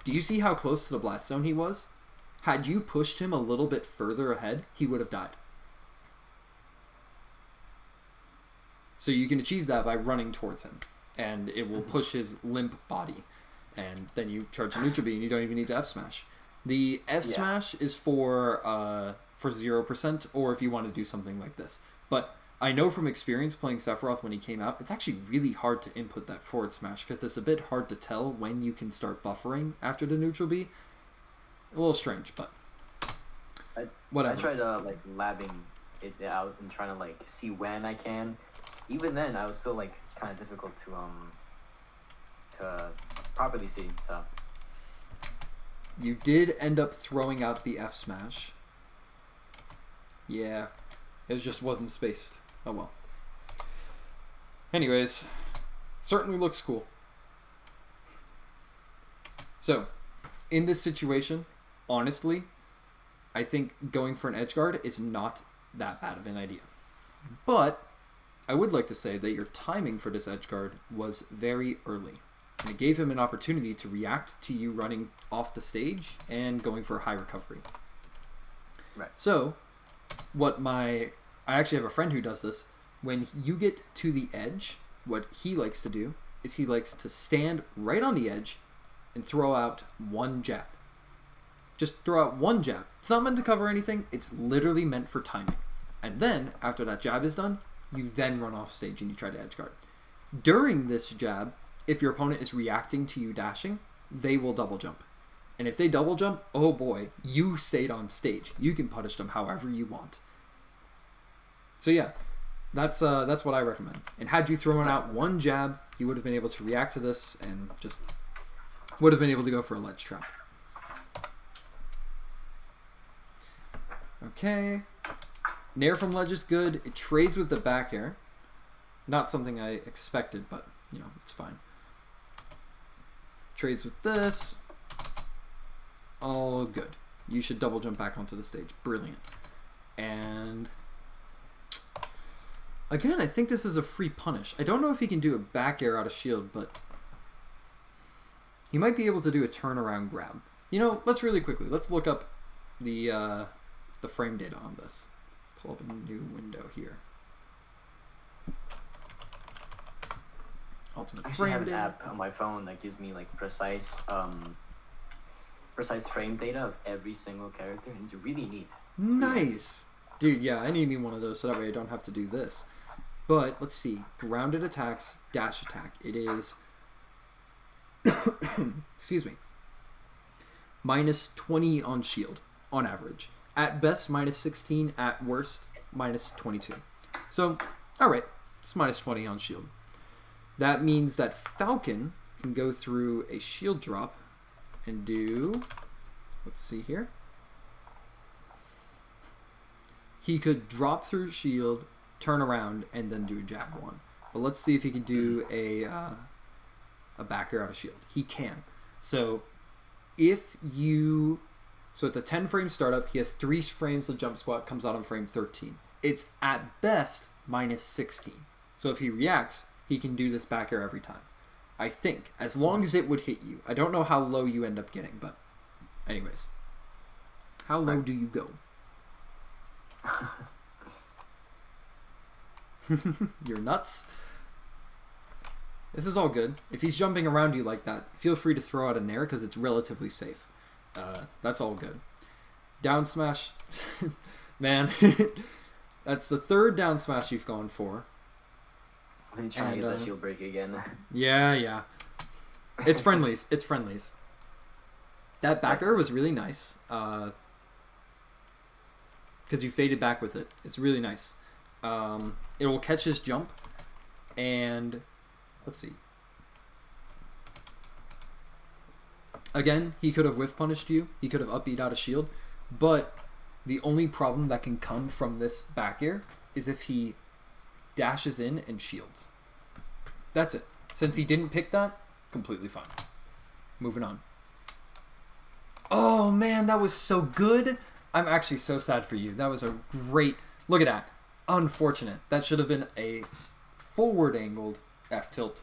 Do you see how close to the blast zone he was? Had you pushed him a little bit further ahead, he would have died. So you can achieve that by running towards him, and it will push his limp body, and then you charge a neutral B, and you don't even need to F smash. The F smash is for 0%, or if you want to do something like this. But I know from experience playing Sephiroth when he came out, it's actually really hard to input that forward smash because it's a bit hard to tell when you can start buffering after the neutral B. A little strange, but whatever. I tried like labbing it out and trying to like see when I can. Even then, I was still like kind of difficult to properly see. So you did end up throwing out the F smash. Yeah, it just wasn't spaced. Oh well. Anyways, certainly looks cool. So, in this situation, honestly, I think going for an edge guard is not that bad of an idea. But I would like to say that your timing for this edge guard was very early. And it gave him an opportunity to react to you running off the stage and going for a high recovery. Right. So, I actually have a friend who does this. When you get to the edge, what he likes to do is he likes to stand right on the edge and throw out one jab. Just throw out one jab. It's not meant to cover anything. It's literally meant for timing. And then, after that jab is done, you then run off stage and you try to edge guard. During this jab, if your opponent is reacting to you dashing, they will double jump. And if they double jump, oh boy, you stayed on stage. You can punish them however you want. So yeah, that's what I recommend. And had you thrown out one jab, you would have been able to react to this and just would have been able to go for a ledge trap. Okay. Nair from ledge is good. It trades with the back air. Not something I expected, but, you know, it's fine. Trades with this. All good. You should double jump back onto the stage. Brilliant. And again, I think this is a free punish. I don't know if he can do a back air out of shield, but he might be able to do a turnaround grab. You know, let's look up the frame data on this. Pull up a new window here. Ultimate I actually frame have an data. app on my phone that gives me like precise frame data of every single character, and it's really neat. Nice. Dude, yeah, I need me one of those so that way I don't have to do this. But, let's see. Grounded attacks, dash attack. It is... excuse me. Minus 20 on shield, on average. At best, minus 16. At worst, minus 22. So, alright. It's minus 20 on shield. That means that Falcon can go through a shield drop and do... Let's see here. He could drop through shield, turn around, and then do a jab one. But let's see if he can do a back air out of shield. He can. So if you... So it's a 10 frame startup. He has 3 frames. The jump squat comes out on frame 13. It's at best minus 16. So if he reacts, he can do this back air every time. I think. As long as it would hit you. I don't know how low you end up getting, but anyways. How low do you go? You're nuts. This is all good. If he's jumping around you like that, feel free to throw out a nair because it's relatively safe. That's all good. Down smash. Man. That's the third down smash you've gone for. I'm trying to get that shield break again. Yeah. It's friendlies. It's friendlies. That back air was really nice. Because you faded back with it. It's really nice. It will catch his jump. And let's see. Again, he could have whiff punished you. He could have up beat out a shield. But the only problem that can come from this back air is if he dashes in and shields. That's it. Since he didn't pick that, completely fine. Moving on. Oh man, that was so good. I'm actually so sad for you. That was a great... Look at that. Unfortunate. That should have been a forward angled F tilt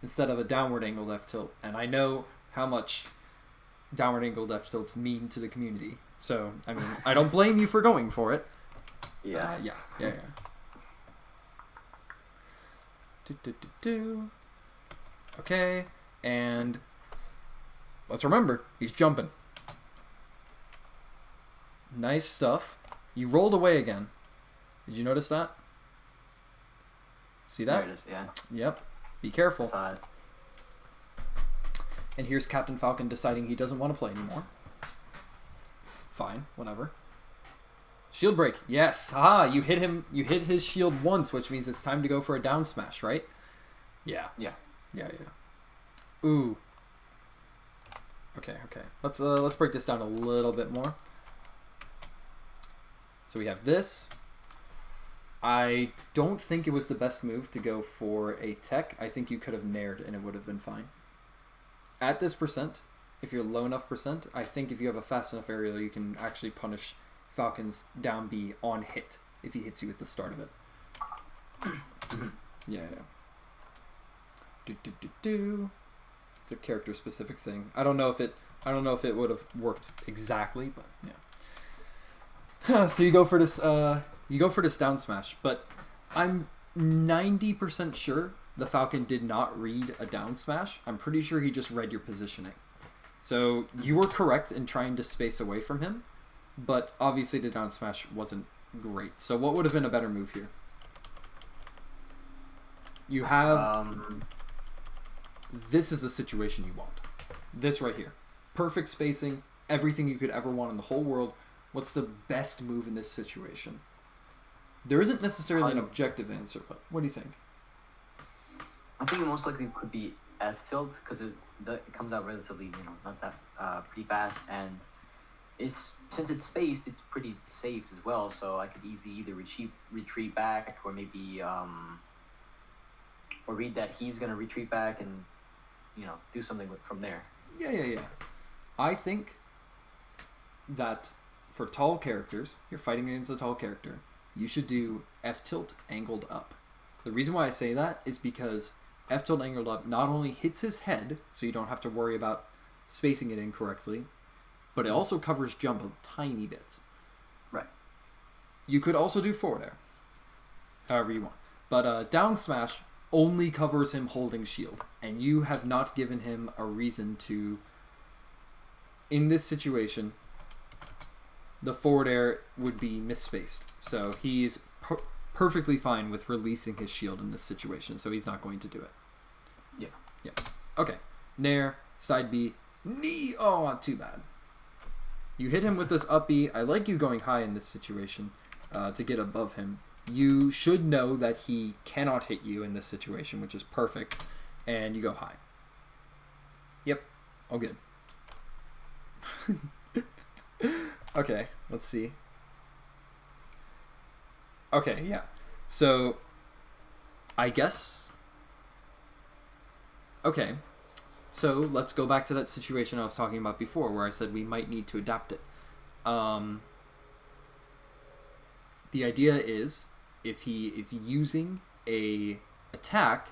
instead of a downward angled F tilt. And I know how much downward angled F tilts mean to the community. So, I mean, I don't blame you for going for it. Yeah. Yeah. Okay, and let's remember, he's jumping. Nice stuff. You rolled away again. Did you notice that? See that? There it is, yeah. Yep. Be careful. Side. And here's Captain Falcon deciding he doesn't want to play anymore. Fine, whatever. Shield break. Yes. Ah, you hit him. You hit his shield once, which means it's time to go for a down smash, right? Yeah. Ooh. Okay. Let's break this down a little bit more. So we have this. I don't think it was the best move to go for a tech. I think you could have nared and it would have been fine. At this percent, if you're low enough percent, I think if you have a fast enough aerial, you can actually punish Falcon's down B on hit if he hits you at the start of it. Yeah. It's a character specific thing. I don't know if it would have worked exactly, but yeah. So you go for this down smash, but I'm 90% sure the Falcon did not read a down smash. I'm pretty sure he just read your positioning. So you were correct in trying to space away from him, but obviously the down smash wasn't great. So what would have been a better move here? You have... this is the situation you want. This right here. Perfect spacing, everything you could ever want in the whole world. What's the best move in this situation? There isn't necessarily an objective answer, but what do you think? I think it most likely could be F tilt because it comes out relatively, not that pretty fast, and since it's spaced, it's pretty safe as well. So I could easily either retreat back, or maybe or read that he's gonna retreat back and do something from there. Yeah. I think that for tall characters, you're fighting against a tall character, you should do F tilt angled up. The reason why I say that is because F tilt angled up not only hits his head, so you don't have to worry about spacing it incorrectly, but it also covers jump a tiny bit. Right. You could also do forward air, however you want. But down smash only covers him holding shield, and you have not given him a reason to... In this situation, the forward air would be misspaced. So he's perfectly fine with releasing his shield in this situation, so he's not going to do it. Yeah. Okay. Nair, side B, knee. Oh, not too bad. You hit him with this up B. I like you going high in this situation to get above him. You should know that he cannot hit you in this situation, which is perfect, and you go high. Yep. All good. Okay, let's see. Okay, yeah. So, I guess... Okay, so let's go back to that situation I was talking about before where I said we might need to adapt it. The idea is, if he is using a attack,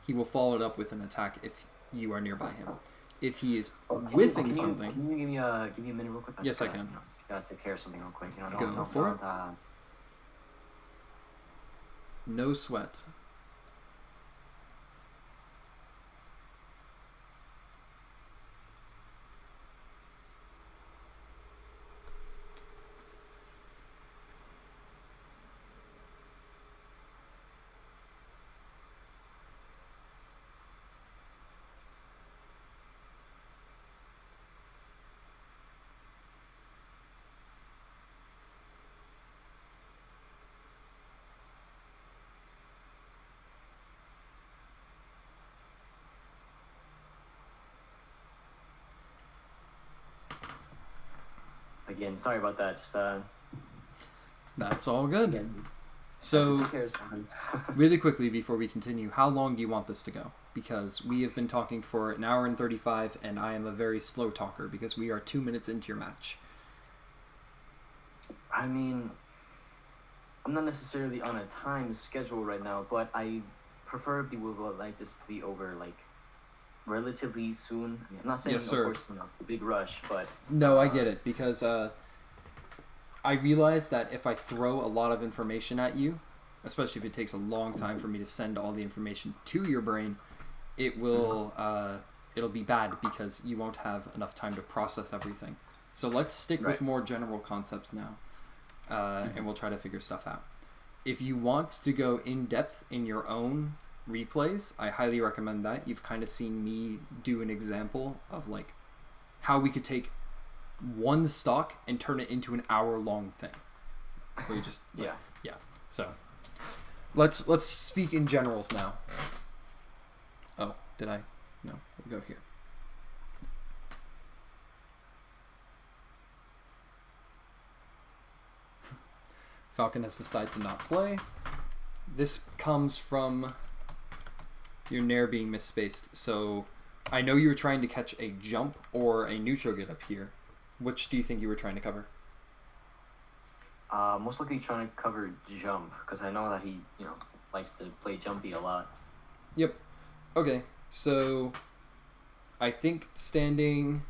he will follow it up with an attack if you are nearby him. If he is whiffing something... Can you give me a minute real quick? Yes, I can. Gotta take care of something real quick. Go for it. No sweat. again, sorry about that. Just That's all good. again, So, take care of someone. really quickly before we continue, how long do you want this to go? Because we have been talking for an hour and 35, and I am a very slow talker because we are 2 minutes into your match. I mean, I'm not necessarily on a time schedule right now, but I preferably would like this to be over like relatively soon. I mean, I'm not saying, Yes, of sir. course, a big rush, but No, I get it, because I realize that if I throw a lot of information at you, especially if it takes a long time for me to send all the information to your brain, it will it'll be bad because you won't have enough time to process everything. So let's stick with Right. more general concepts now, and we'll try to figure stuff out. If you want to go in depth in your own replays, I highly recommend that. You've kind of seen me do an example of like how we could take one stock and turn it into an hour-long thing. Where you just yeah. So let's speak in generals now. Oh, did I? No, we'll go here. Falcon has decided to not play. This comes from your nair being misspaced. So I know you were trying to catch a jump or a neutral get up here. Which do you think you were trying to cover? Most likely trying to cover jump because I know that he, likes to play jumpy a lot. Yep. Okay, so I think standing...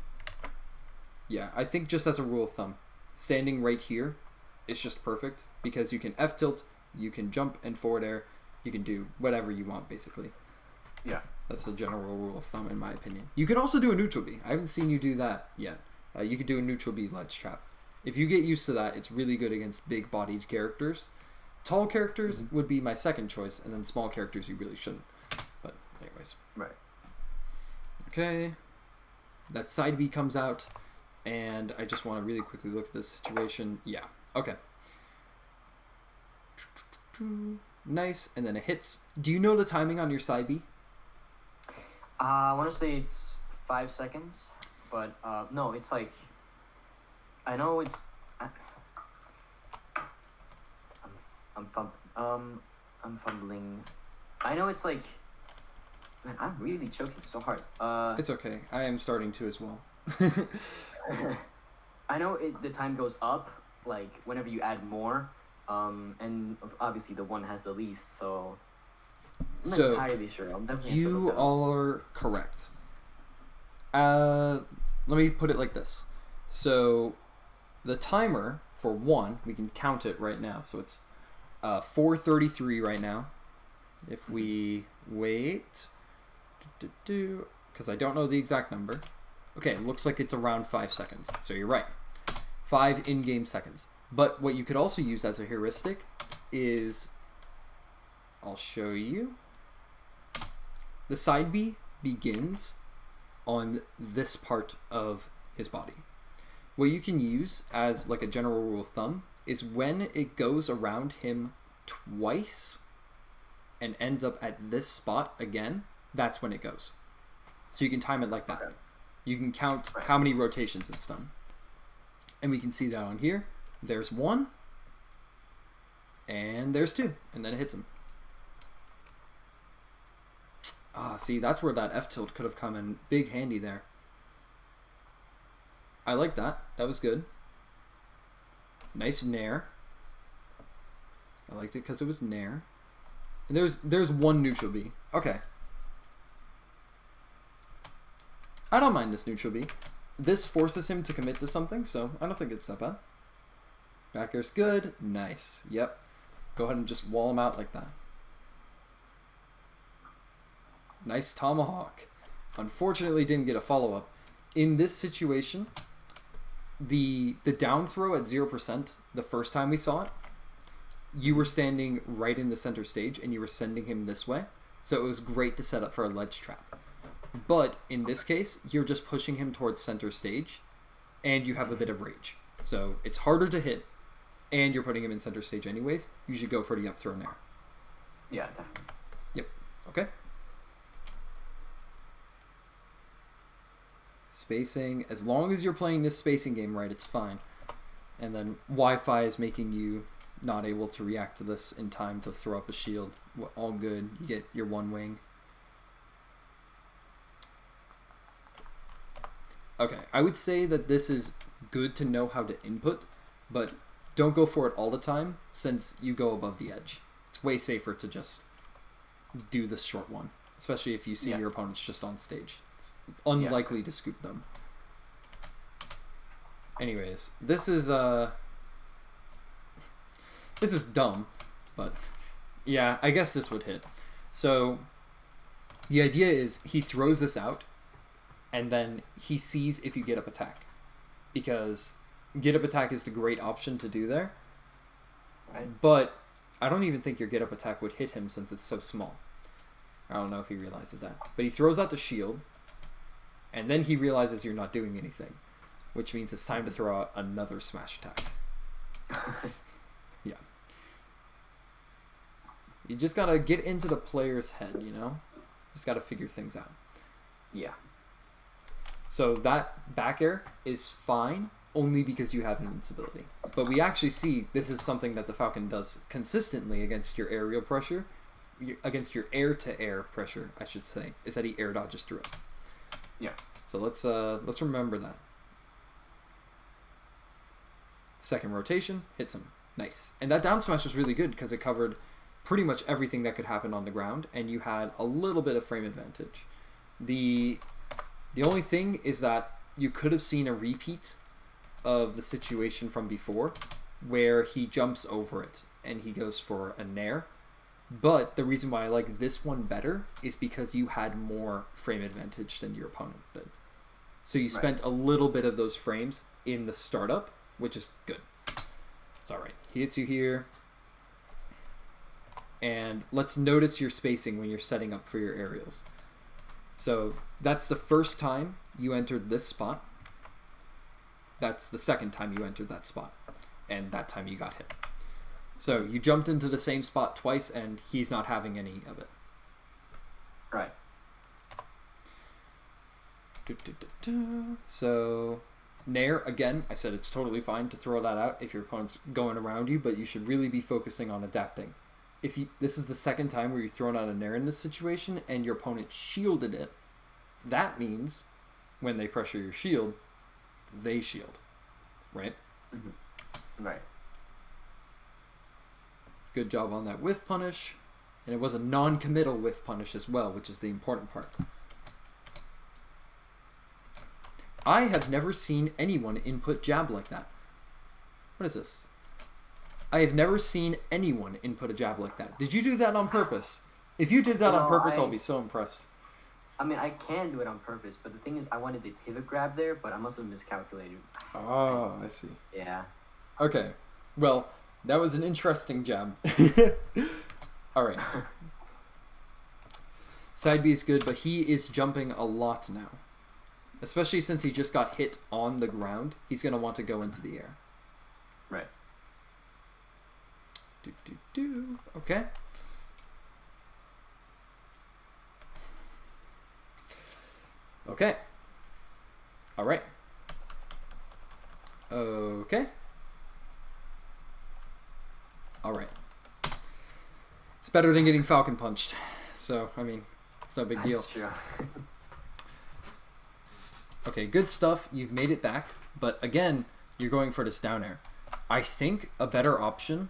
Yeah, I think just as a rule of thumb, standing right here is just perfect because you can F-tilt, you can jump and forward air, you can do whatever you want, basically. Yeah. That's the general rule of thumb, in my opinion. You can also do a neutral B. I haven't seen you do that yet. You could do a neutral B ledge trap. If you get used to that, it's really good against big-bodied characters. Tall characters would be my second choice, and then small characters you really shouldn't. But anyways. Right. Okay. That side B comes out, and I just want to really quickly look at this situation. Yeah. Okay. Nice, and then it hits. Do you know the timing on your side B? I want to say it's 5 seconds, but no, it's like I know it's I'm fumbling. I know it's like, man, I'm really choking so hard. It's okay. I am starting to as well. I know the time goes up like whenever you add more, and obviously the one has the least, so I'm not So, entirely sure. I'm definitely have to You look that up. are correct. Let me put it like this. So, the timer for 1, we can count it right now. So it's 4:33 right now. If we wait, because I don't know the exact number. Okay, it looks like it's around 5 seconds. So you're right. 5 in-game seconds. But what you could also use as a heuristic is, I'll show you. The side B begins on this part of his body. What you can use as like a general rule of thumb is when it goes around him twice and ends up at this spot again, that's when it goes. So you can time it like that. Okay. You can count how many rotations it's done. And we can see that on here. There's 1. And there's 2. And then it hits him. Ah, see, that's where that F-tilt could have come in big handy there. I like that. That was good. Nice nair. I liked it because it was nair. And there's 1 neutral B. Okay. I don't mind this neutral B. This forces him to commit to something, so I don't think it's that bad. Back air's good. Nice. Yep. Go ahead and just wall him out like that. Nice tomahawk. Unfortunately, didn't get a follow-up. In this situation, the down throw at 0%, the first time we saw it, you were standing right in the center stage and you were sending him this way. So it was great to set up for a ledge trap. But in this case, you're just pushing him towards center stage and you have a bit of rage. So it's harder to hit and you're putting him in center stage anyways. You should go for the up throw now. Yeah, definitely. Yep. Okay. Spacing. As long as you're playing this spacing game right, it's fine. And then Wi-Fi is making you not able to react to this in time to throw up a shield. All good. You get your one wing. Okay, I would say that this is good to know how to input, but don't go for it all the time since you go above the edge. It's way safer to just do the short one, especially if you see your opponents just on stage. It's unlikely to scoop them. Anyways, this is dumb, but yeah, I guess this would hit. So the idea is he throws this out, and then he sees if you get up attack, because get up attack is the great option to do there. Right. But I don't even think your get up attack would hit him since it's so small. I don't know if he realizes that, but he throws out the shield, and then he realizes you're not doing anything, which means it's time to throw out another smash attack. Yeah. You just gotta get into the player's head, you know? Just gotta figure things out. Yeah. So that back air is fine, only because you have invincibility. But we actually see this is something that the Falcon does consistently against your aerial pressure, against your air-to-air pressure, I should say, is that he air dodges through it. Yeah. So let's remember that. Second rotation, hits him. Nice. And that down smash was really good because it covered pretty much everything that could happen on the ground, and you had a little bit of frame advantage. The only thing is that you could have seen a repeat of the situation from before where he jumps over it and he goes for a nair. But the reason why I like this one better is because you had more frame advantage than your opponent did. So you spent a little bit of those frames in the startup, which is good. It's alright. He hits you here. And let's notice your spacing when you're setting up for your aerials. So that's the first time you entered this spot. That's the second time you entered that spot. And that time you got hit. So you jumped into the same spot twice and he's not having any of it. Right. So nair, again, I said it's totally fine to throw that out if your opponent's going around you, but you should really be focusing on adapting. This is the second time where you've thrown out a nair in this situation and your opponent shielded it, that means when they pressure your shield, they shield, right? Mm-hmm. Right. Good job on that whiff punish, and it was a non-committal whiff punish as well, which is the important part. I have never seen anyone input jab like that. What is this? I have never seen anyone input a jab like that. Did you do that on purpose? If you did that on purpose, I'll be so impressed. I mean, I can do it on purpose, but the thing is, I wanted the pivot grab there, but I must have miscalculated. Oh, I see. Yeah. Okay. Well, that was an interesting jab. All right. Side B is good, but he is jumping a lot now. Especially since he just got hit on the ground. He's going to want to go into the air. Right. Okay. Okay. All right. Okay. All right. It's better than getting Falcon punched. So, I mean, it's no big deal. That's true. Okay, good stuff. You've made it back. But again, you're going for this down air. I think a better option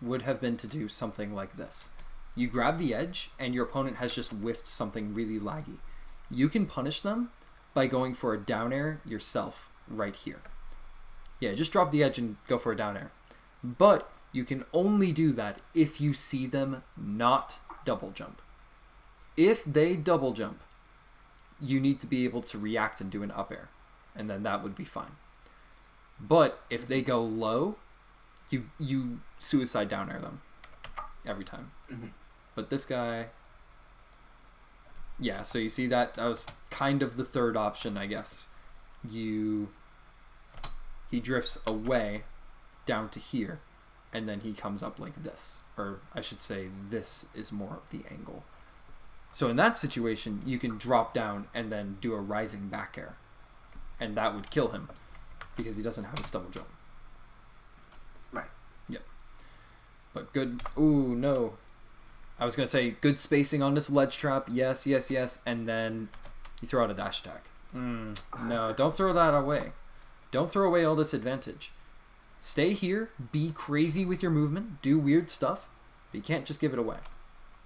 would have been to do something like this. You grab the edge, and your opponent has just whiffed something really laggy. You can punish them by going for a down air yourself right here. Yeah, just drop the edge and go for a down air. But you can only do that if you see them not double jump. If they double jump, you need to be able to react and do an up air, and then that would be fine. But if they go low, you suicide down air them every time. Mm-hmm. But this guy, yeah, so you see that was kind of the third option, I guess. He drifts away down to here, and then he comes up like this, or I should say this is more of the angle. So in that situation, you can drop down and then do a rising back air, and that would kill him because he doesn't have his double jump. But good. Ooh, no. I was going to say good spacing on this ledge trap. Yes, yes, yes. And then you throw out a dash attack. No, don't throw that away. Don't throw away all this advantage. Stay here. Be crazy with your movement. Do weird stuff. But you can't just give it away.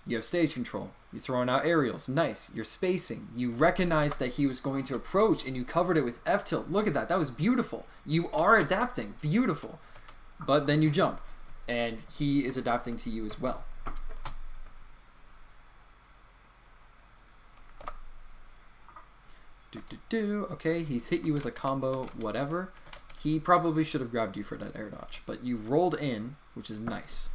You have stage control. You're throwing out aerials. Nice. You're spacing. You recognized that he was going to approach and you covered it with F-tilt. Look at that. That was beautiful. You are adapting. Beautiful. But then you jump. And he is adapting to you as well. Okay, he's hit you with a combo, whatever. He probably should have grabbed you for that air dodge. But you rolled in, which is nice.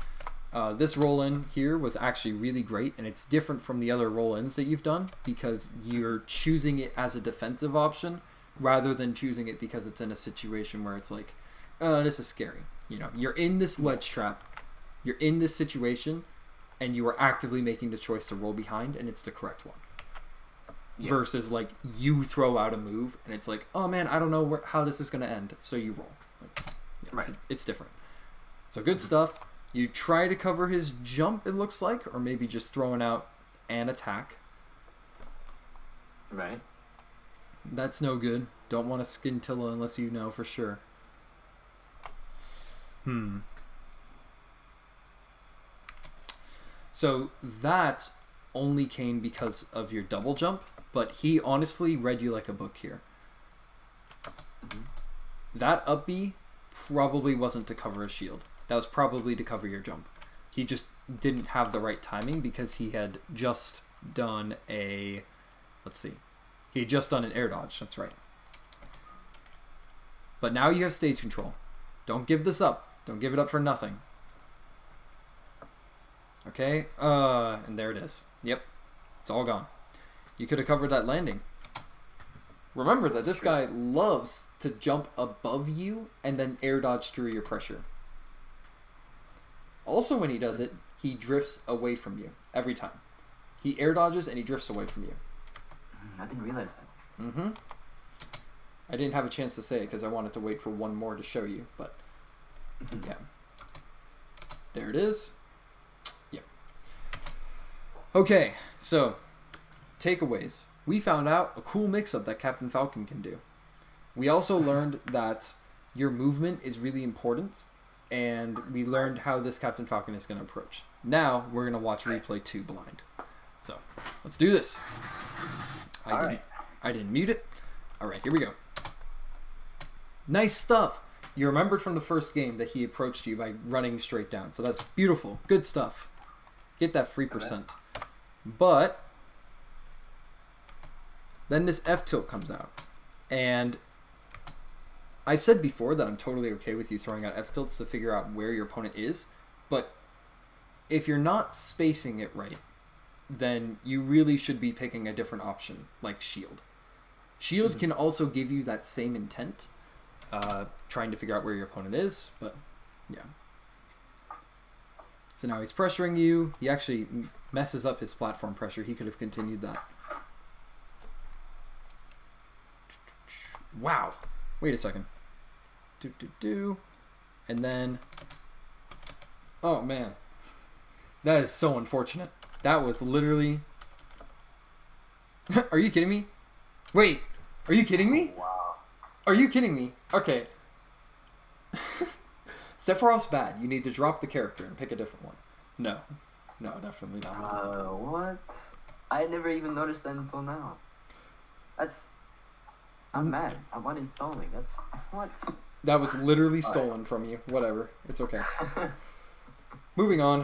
This roll-in here was actually really great, and it's different from the other roll-ins that you've done because you're choosing it as a defensive option rather than choosing it because it's in a situation where it's like, oh, this is scary. You know, you're in this ledge trap, you're in this situation, and you are actively making the choice to roll behind, and it's the correct one. Yeah. Versus, like, you throw out a move, and it's like, oh, man, I don't know how this is going to end, so you roll. Like, yeah, right. It's different. So good stuff. You try to cover his jump, it looks like, or maybe just throwing out an attack. Right. That's no good. Don't want to Skintilla unless you know for sure. So that only came because of your double jump, but he honestly read you like a book here. That up B probably wasn't to cover a shield. That was probably to cover your jump. He just didn't have the right timing because he had just done a... Let's see. He had just done an air dodge. That's right. But now you have stage control. Don't give this up. Don't give it up for nothing. Okay. And there it is. Yep. It's all gone. You could have covered that landing. Remember that this guy loves to jump above you and then air dodge through your pressure. Also, when he does it, he drifts away from you every time. He air dodges and he drifts away from you. I didn't realize that. I didn't have a chance to say it because I wanted to wait for one more to show you, but yeah. There it is. Yep. Okay, so takeaways. We found out a cool mix-up that Captain Falcon can do. We also learned that your movement is really important. And we learned how this Captain Falcon is going to approach. Now, we're going to watch replay 2 blind. So, let's do this. I didn't mute it. Alright, here we go. Nice stuff. You remembered from the first game that he approached you by running straight down. So that's beautiful. Good stuff. Get that free percent. But, then this F-tilt comes out. And... I said before that I'm totally okay with you throwing out F-tilts to figure out where your opponent is, but if you're not spacing it right, then you really should be picking a different option, like shield. Shield can also give you that same intent, trying to figure out where your opponent is, but yeah. So now he's pressuring you. He actually messes up his platform pressure. He could have continued that. Wow. Wait a second. And then... Oh, man. That is so unfortunate. That was literally... Are you kidding me? Wait. Are you kidding me? Wow. Are you kidding me? Okay. Sephiroth's bad. You need to drop the character and pick a different one. No. No, definitely not. What? I never even noticed that until now. That's... I'm mad. I'm uninstalling. That's... What? That was literally stolen from you. Whatever. It's okay. Moving on.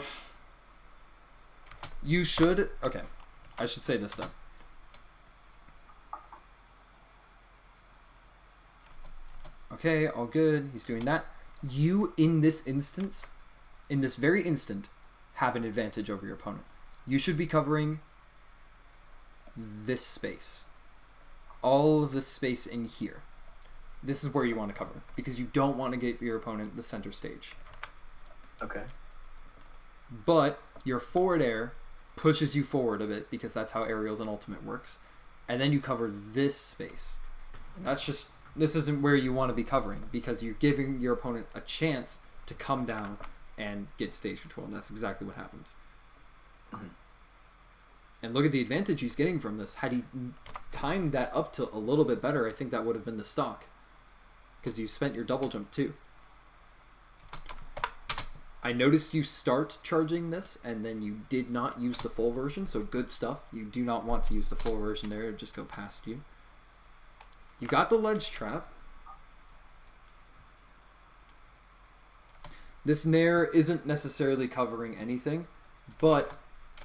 You should... Okay. I should say this, though. Okay, all good. He's doing that. You, in this instance, in this very instant, have an advantage over your opponent. You should be covering this space. All of this space in here. This is where you want to cover, because you don't want to give your opponent the center stage. Okay. But your forward air pushes you forward a bit, because that's how aerials and ultimate works. And then you cover this space. And that's just... This isn't where you want to be covering, because you're giving your opponent a chance to come down and get stage control, and that's exactly what happens. Mm-hmm. And look at the advantage he's getting from this. Had he timed that up to a little bit better, I think that would have been the stock. Because you spent your double jump too. I noticed you start charging this, and then you did not use the full version, so good stuff. You do not want to use the full version there, it'll just go past you. You got the ledge trap. This Nair isn't necessarily covering anything, but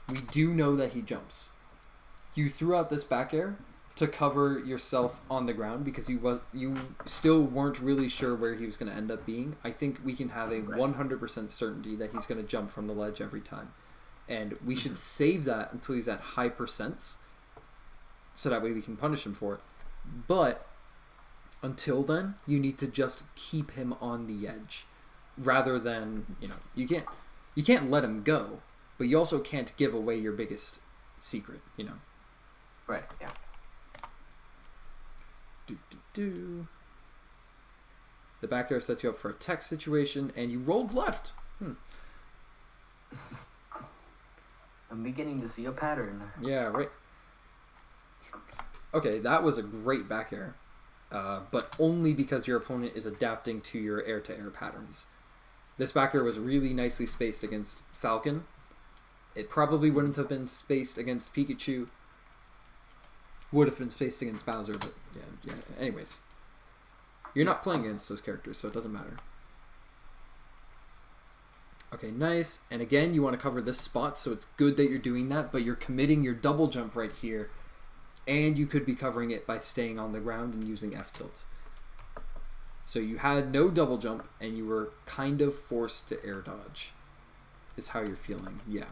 we do know that he jumps. You threw out this back air to cover yourself on the ground because you still weren't really sure where he was going to end up being. I think we can have a 100% certainty that he's going to jump from the ledge every time. And we should save that until he's at high percents, so that way we can punish him for it. But until then, you need to just keep him on the edge. Rather than, you can't let him go, but you also can't give away your biggest secret, Right, yeah. The back air sets you up for a tech situation, and you rolled left. I'm beginning to see a pattern. Yeah, right. Okay, that was a great back air, but only because your opponent is adapting to your air-to-air patterns. This back air was really nicely spaced against Falcon. It probably wouldn't have been spaced against Pikachu. Would have been spaced against Bowser, but yeah. Anyways. You're not playing against those characters, so it doesn't matter. Okay, nice. And again, you want to cover this spot, so it's good that you're doing that, but you're committing your double jump right here, and you could be covering it by staying on the ground and using F-tilt. So you had no double jump, and you were kind of forced to air dodge, is how you're feeling. Yeah.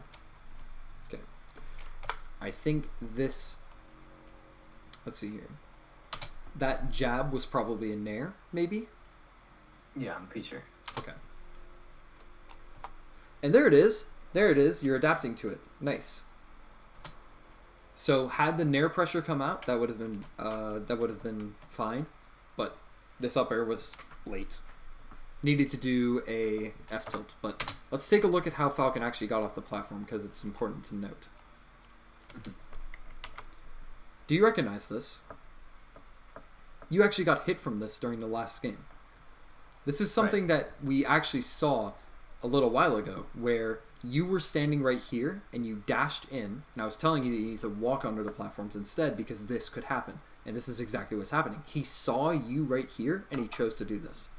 Okay. I think this... Let's see here. That jab was probably a Nair, maybe? Yeah, I'm pretty sure. Okay. And there it is. There it is. You're adapting to it. Nice. So had the Nair pressure come out, that would have been fine. But this up air was late. Needed to do a F tilt. But let's take a look at how Falcon actually got off the platform, because it's important to note. Do you recognize this? You actually got hit from this during the last game. This is something that we actually saw a little while ago, where you were standing right here and you dashed in, and I was telling you that you need to walk under the platforms instead because this could happen. And this is exactly what's happening. He saw you right here and he chose to do this.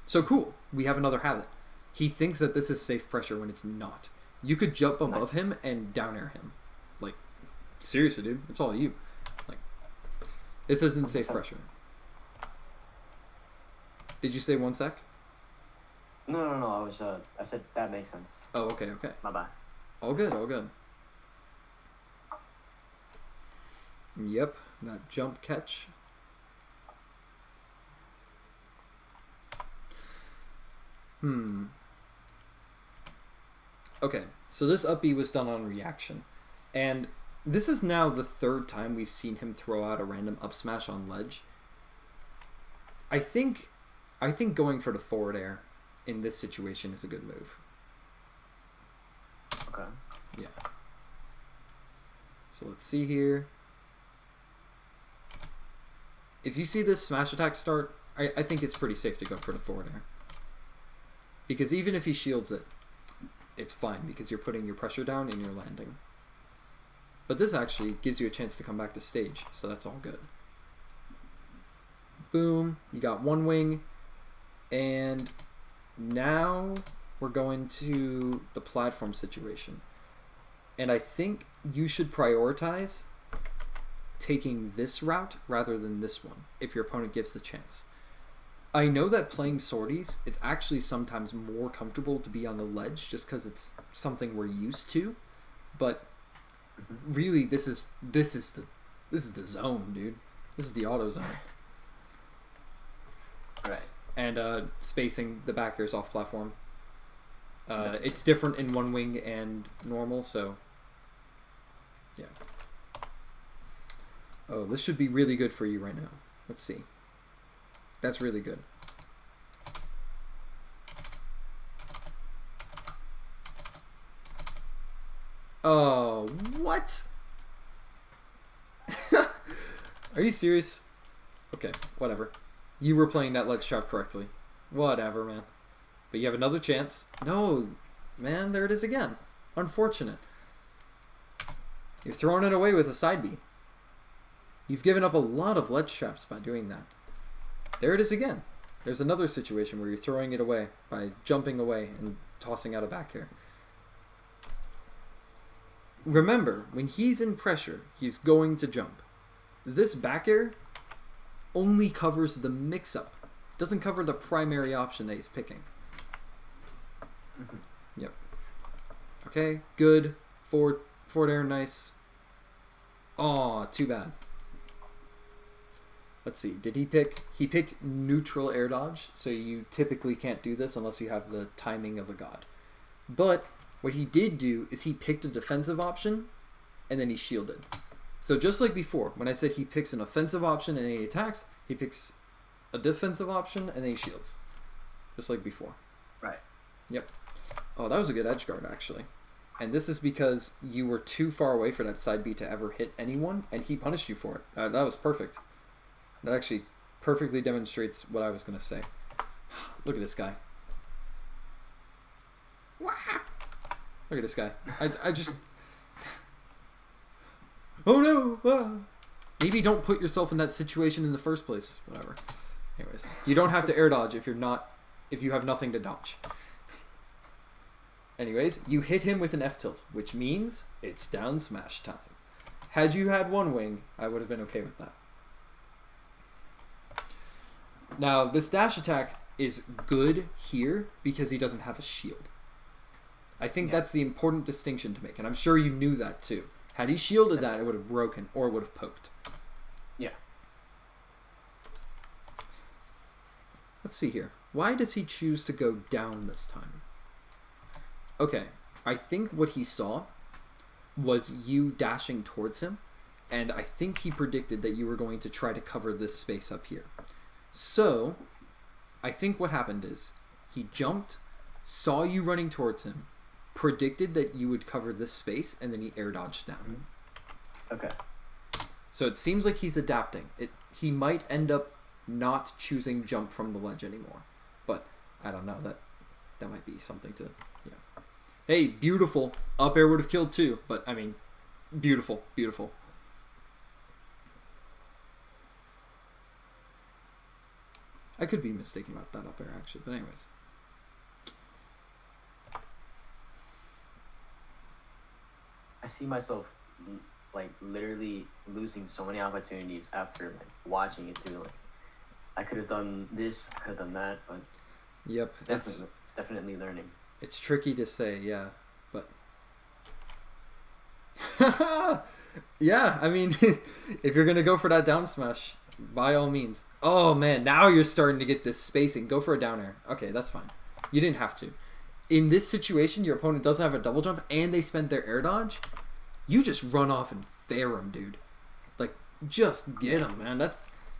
So cool. We have another habit. He thinks that this is safe pressure when it's not. You could jump above him and down air him. Like, seriously, dude. It's all you. Like, this isn't safe pressure. Did you say 1 sec? No. I said that makes sense. Oh, okay. My bad. All good. Yep, that jump catch. Okay, so this up B was done on reaction. And this is now the 3rd time we've seen him throw out a random up smash on ledge. I think going for the forward air in this situation is a good move. Okay. Yeah. So let's see here. If you see this smash attack start, I think it's pretty safe to go for the forward air. Because even if he shields it, it's fine because you're putting your pressure down and you're landing. But this actually gives you a chance to come back to stage, so that's all good. Boom, you got 1 wing, and now we're going to the platform situation. And I think you should prioritize taking this route rather than this one if your opponent gives the chance. I know that playing sorties, it's actually sometimes more comfortable to be on the ledge just because it's something we're used to, but really this is the zone, dude. This is the auto zone. Right. And spacing the back airs off platform. It's different in 1 wing and normal, so yeah. Oh, this should be really good for you right now. Let's see. That's really good. Oh, what? Are you serious? Okay, whatever. You were playing that ledge trap correctly. Whatever, man. But you have another chance. No, man, there it is again. Unfortunate. You're throwing it away with a side B. You've given up a lot of ledge traps by doing that. There it is again. There's another situation where you're throwing it away by jumping away and tossing out a back air. Remember, when he's in pressure, he's going to jump. This back air only covers the mix-up. It doesn't cover the primary option that he's picking. Yep. Okay, good. Forward air, nice. Aw, too bad. Let's see, did he pick... He picked neutral air dodge, so you typically can't do this unless you have the timing of a god. But what he did do is he picked a defensive option, and then he shielded. So just like before, when I said he picks an offensive option and he attacks, he picks a defensive option and then he shields. Just like before. Right. Yep. Oh, that was a good edge guard, actually. And this is because you were too far away for that side B to ever hit anyone, and he punished you for it. That was perfect. That actually perfectly demonstrates what I was going to say. Look at this guy. Look at this guy. I just... Oh no! Ah. Maybe don't put yourself in that situation in the first place. Whatever. Anyways, you don't have to air dodge if you have nothing to dodge. Anyways, you hit him with an F tilt, which means it's down smash time. Had you had one wing, I would have been okay with that. Now, this dash attack is good here because he doesn't have a shield. I think that's the important distinction to make, and I'm sure you knew that too. Had he shielded that, it would have broken, or it would have poked. Yeah. Let's see here. Why does he choose to go down this time? Okay, I think what he saw was you dashing towards him, and I think he predicted that you were going to try to cover this space up here. So, I think what happened is, he jumped, saw you running towards him, predicted that you would cover this space, and then he air dodged down. Okay. So it seems like he's adapting. He might end up not choosing jump from the ledge anymore. But, I don't know, that might be something to... Yeah. Hey, beautiful. Up air would have killed too, but, I mean, beautiful, beautiful. I could be mistaken about that up air, actually, but anyways. I see myself like literally losing so many opportunities after like watching it through. Like, I could have done this, I could have done that, but yep, definitely learning. It's tricky to say, yeah, but yeah, I mean, if you're gonna go for that down smash, by all means. Oh man, now you're starting to get this spacing. Go for a down air. Okay, that's fine. You didn't have to. In this situation, your opponent doesn't have a double jump and they spent their air dodge. You just run off and fair them, dude. Like, just get them, man.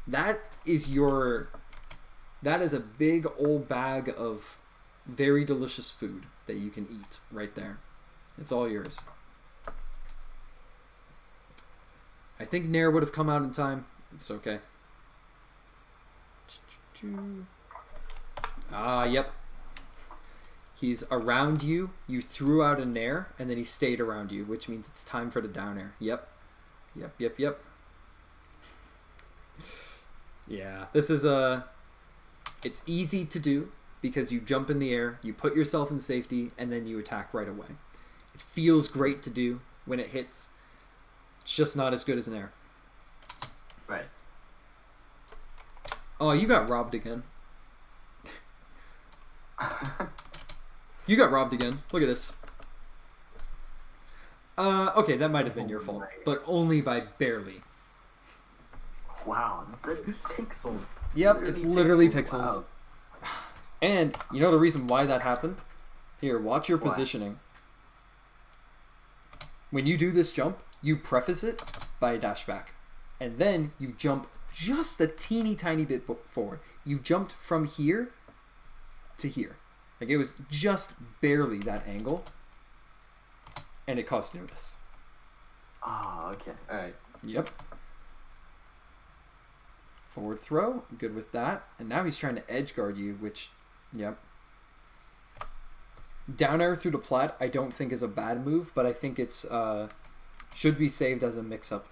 That is a big old bag of very delicious food that you can eat right there. It's all yours. I think Nair would have come out in time. It's okay. Yep. He's around you. You threw out a Nair, and then he stayed around you, which means it's time for the down air. Yep. Yeah, this is it's easy to do because you jump in the air, you put yourself in safety, and then you attack right away. It feels great to do when it hits. It's just not as good as an air. Right. Oh, you got robbed again. You got robbed again. Look at this. Okay, that might have been your fault, but only by barely. Wow, that's pixels. Yep, it's literally pixels. Wow. And you know the reason why that happened? Here, watch your positioning. When you do this jump, you preface it by a dash back. And then you jump just a teeny tiny bit forward. You jumped from here to here. Like, it was just barely that angle. and it caused notice. Oh, okay. All right. Yep. Forward throw, good with that. And now he's trying to edge guard you, which, yep. Down air through the plat, I don't think is a bad move, but I think it's should be saved as a mix-up.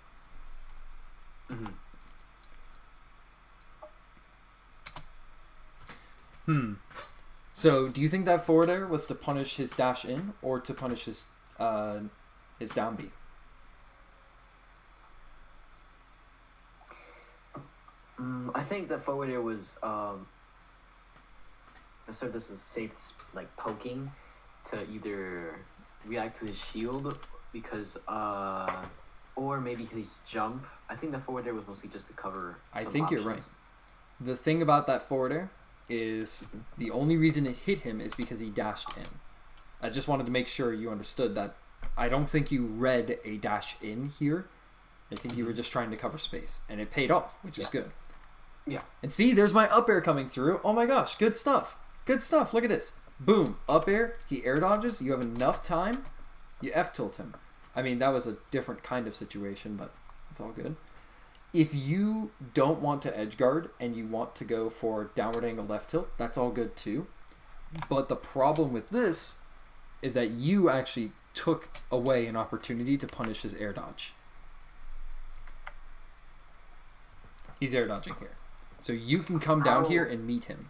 So, do you think that forward air was to punish his dash in, or to punish his down B? I think the forward air was sort of this is safe like poking to either react to his shield because or maybe his jump. I think the forward air was mostly just to cover I some think options. you're right. The thing about that forward air is the only reason it hit him is because he dashed in. I just wanted to make sure you understood that. I don't think you read a dash in here. I think you were just trying to cover space, and it paid off, which is good. Yeah. And see, there's my up air coming through. Oh my gosh, good stuff. Good stuff. Look at this. Boom. Up air. He air dodges. You have enough time. You F tilt him. I mean, that was a different kind of situation, but it's all good. If you don't want to edge guard and you want to go for downward angle left tilt, that's all good too. But the problem with this is that you actually took away an opportunity to punish his air dodge. He's air dodging here. So you can come down here and meet him.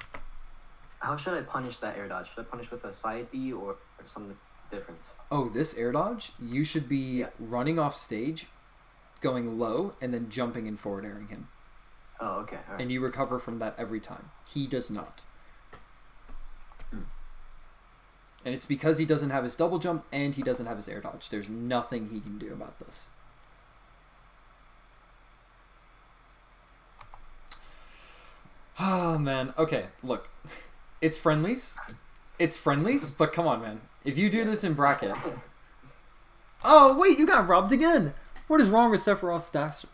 How should I punish that air dodge? Should I punish with a side B or something different? Oh, this air dodge? You should be running off stage, going low, and then jumping and forward airing him. Oh, okay. All right. And you recover from that every time. He does not. And it's because he doesn't have his double jump and he doesn't have his air dodge. There's nothing he can do about this. Oh, man. Okay, look. It's friendlies. It's friendlies, but come on, man. If you do this in bracket... Oh, wait, you got robbed again. What is wrong with Sephiroth's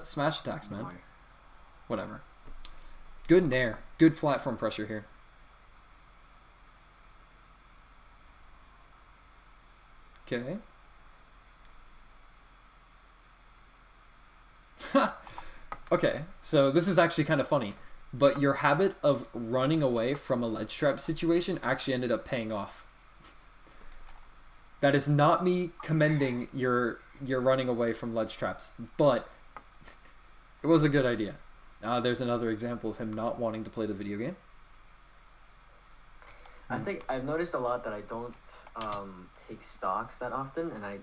smash attacks, man? Whatever. Good nair. Good platform pressure here. Okay. Okay, so this is actually kind of funny, but your habit of running away from a ledge trap situation actually ended up paying off. That is not me commending your running away from ledge traps, but it was a good idea. There's another example of him not wanting to play the video game. I think I've noticed a lot that I don't take stocks that often, and I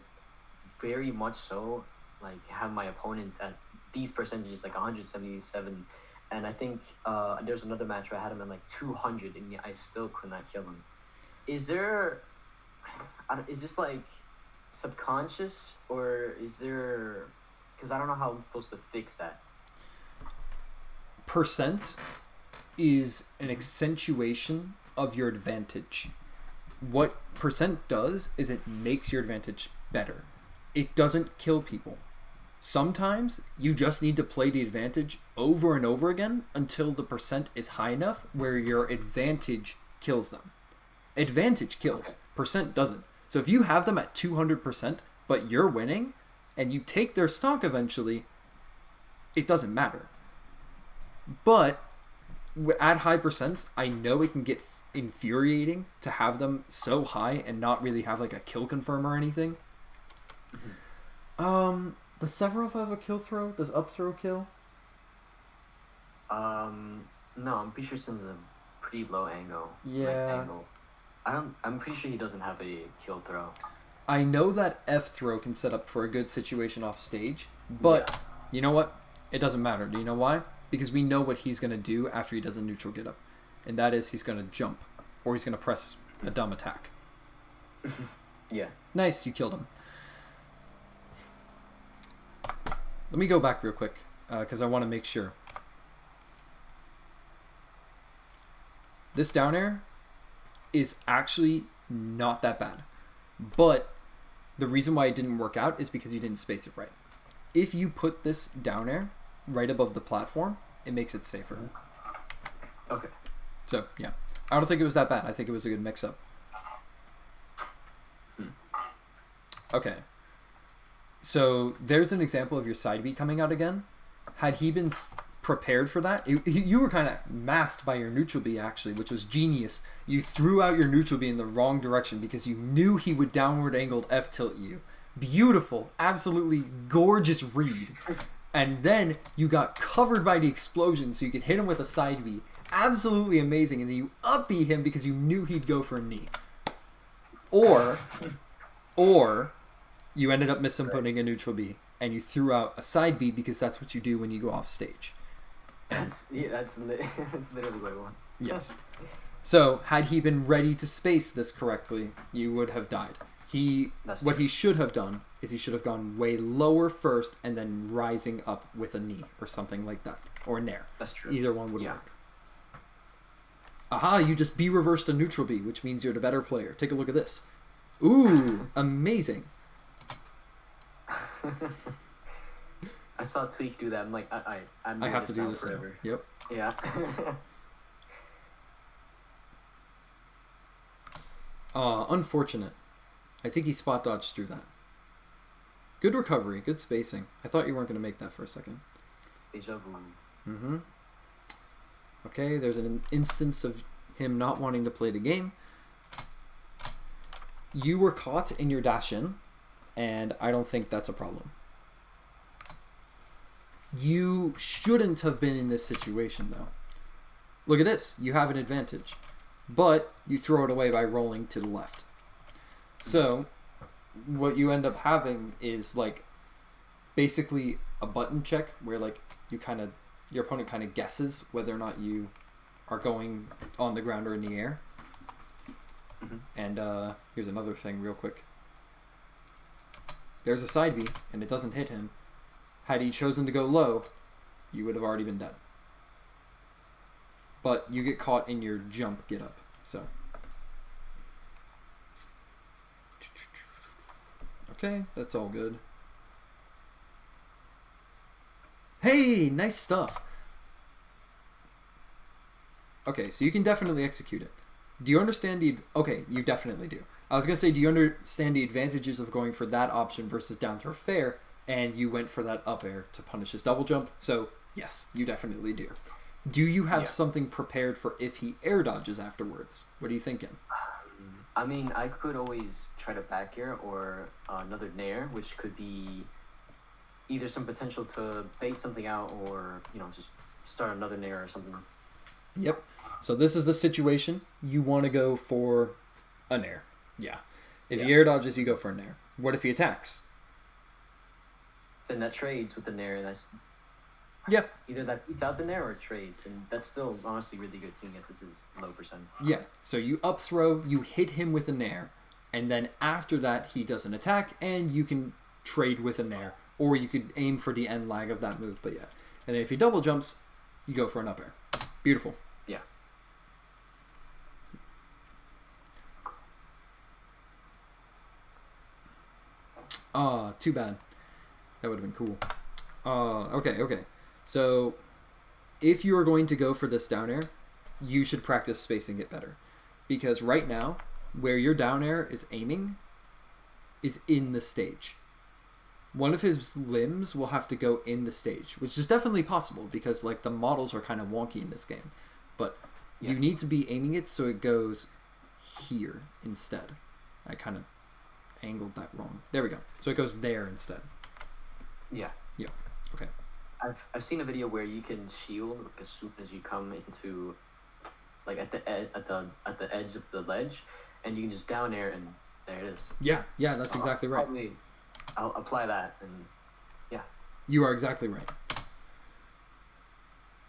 very much so like have my opponent at these percentages like 177, and I think there's another match where I had him at like 200, and yet I still could not kill him. Is this like subconscious, or is there? Because I don't know how I'm supposed to fix that. Percent is an accentuation of your advantage. What percent does is it makes your advantage better. It doesn't kill people. Sometimes you just need to play the advantage over and over again until the percent is high enough where your advantage kills them. Advantage kills. Okay. Percent doesn't. So if you have them at 200%, but you're winning, and you take their stock eventually, it doesn't matter. But at high percents, I know it can get infuriating to have them so high and not really have like a kill confirm or anything. Does Sephiroth have a kill throw? Does up throw kill? No, I'm pretty sure Sin's a pretty low angle. Yeah. I'm pretty sure he doesn't have a kill throw. I know that F throw can set up for a good situation off stage, but you know what? It doesn't matter. Do you know why? Because we know what he's going to do after he does a neutral get up. And that is he's going to jump. Or he's going to press a dumb attack. Yeah. Nice, you killed him. Let me go back real quick, because I want to make sure. This down air is actually not that bad. But the reason why it didn't work out is because you didn't space it right. If you put this down air right above the platform, it makes it safer. Okay. So, yeah. I don't think it was that bad. I think it was a good mix-up. Okay. So there's an example of your side B coming out again. Had he been prepared for that, you were kind of masked by your neutral B actually, which was genius. You threw out your neutral B in the wrong direction because you knew he would downward angled F tilt you. Beautiful, absolutely gorgeous read. And then you got covered by the explosion so you could hit him with a side B. Absolutely amazing. And then you up B him because you knew he'd go for a knee. Or you ended up misinputting a neutral B and you threw out a side B because that's what you do when you go off stage. And That's literally what I want. yes. So had he been ready to space this correctly, you would have died. What he should have done is he should have gone way lower first and then rising up with a knee or something like that. Or a nair. That's true. Either one would work. Aha, you just B reversed a neutral B, which means you're the better player. Take a look at this. Ooh, amazing. I saw Tweak do that. I'm like, I have to do this forever. now. Yep. Yeah. Unfortunate. I think he spot dodged through that. Good recovery, good spacing. I thought you weren't going to make that for a second. Deja vu. Mm-hmm. Okay, there's an instance of him not wanting to play the game. You were caught in your dash in, and I don't think that's a problem. You shouldn't have been in this situation, though. Look at this. You have an advantage. But you throw it away by rolling to the left. So, what you end up having is, like, basically a button check where, like, your opponent kind of guesses whether or not you are going on the ground or in the air. Mm-hmm. And here's another thing real quick. There's a side B, and it doesn't hit him. Had he chosen to go low, you would have already been dead. But you get caught in your jump get up. So. Okay, that's all good. Hey, nice stuff. Okay, so you can definitely execute it. Do you understand the... Okay, you definitely do. I was going to say, do you understand the advantages of going for that option versus down throw fair, and you went for that up air to punish his double jump? So, yes, you definitely do. Do you have something prepared for if he air dodges afterwards? What are you thinking? I mean, I could always try to back air or another nair, which could be either some potential to bait something out or, just start another nair or something. Yep. So this is the situation. You want to go for a nair. Yeah. If he air dodges, you go for a nair. What if he attacks? Then that trades with the nair, and that's... Yeah. Either that beats out the nair or it trades, and that's still honestly really good seeing as this is low percent. Yeah. So you up throw, you hit him with a nair, and then after that he does an attack, and you can trade with a nair, or you could aim for the end lag of that move. But yeah. And then if he double jumps, you go for an up air. Beautiful. Yeah. Too bad. That would have been cool. Okay. So, if you are going to go for this down air, you should practice spacing it better. Because right now, where your down air is aiming is in the stage. One of his limbs will have to go in the stage, which is definitely possible because like the models are kind of wonky in this game. But you need to be aiming it so it goes here instead. I kind of angled that wrong. There we go. So it goes there instead. Yeah. Yeah. Okay. I've seen a video where you can shield as soon as you come into, like at the edge of the ledge, and you can just down air and there it is. Yeah, that's exactly right. Probably, I'll apply that and yeah. You are exactly right.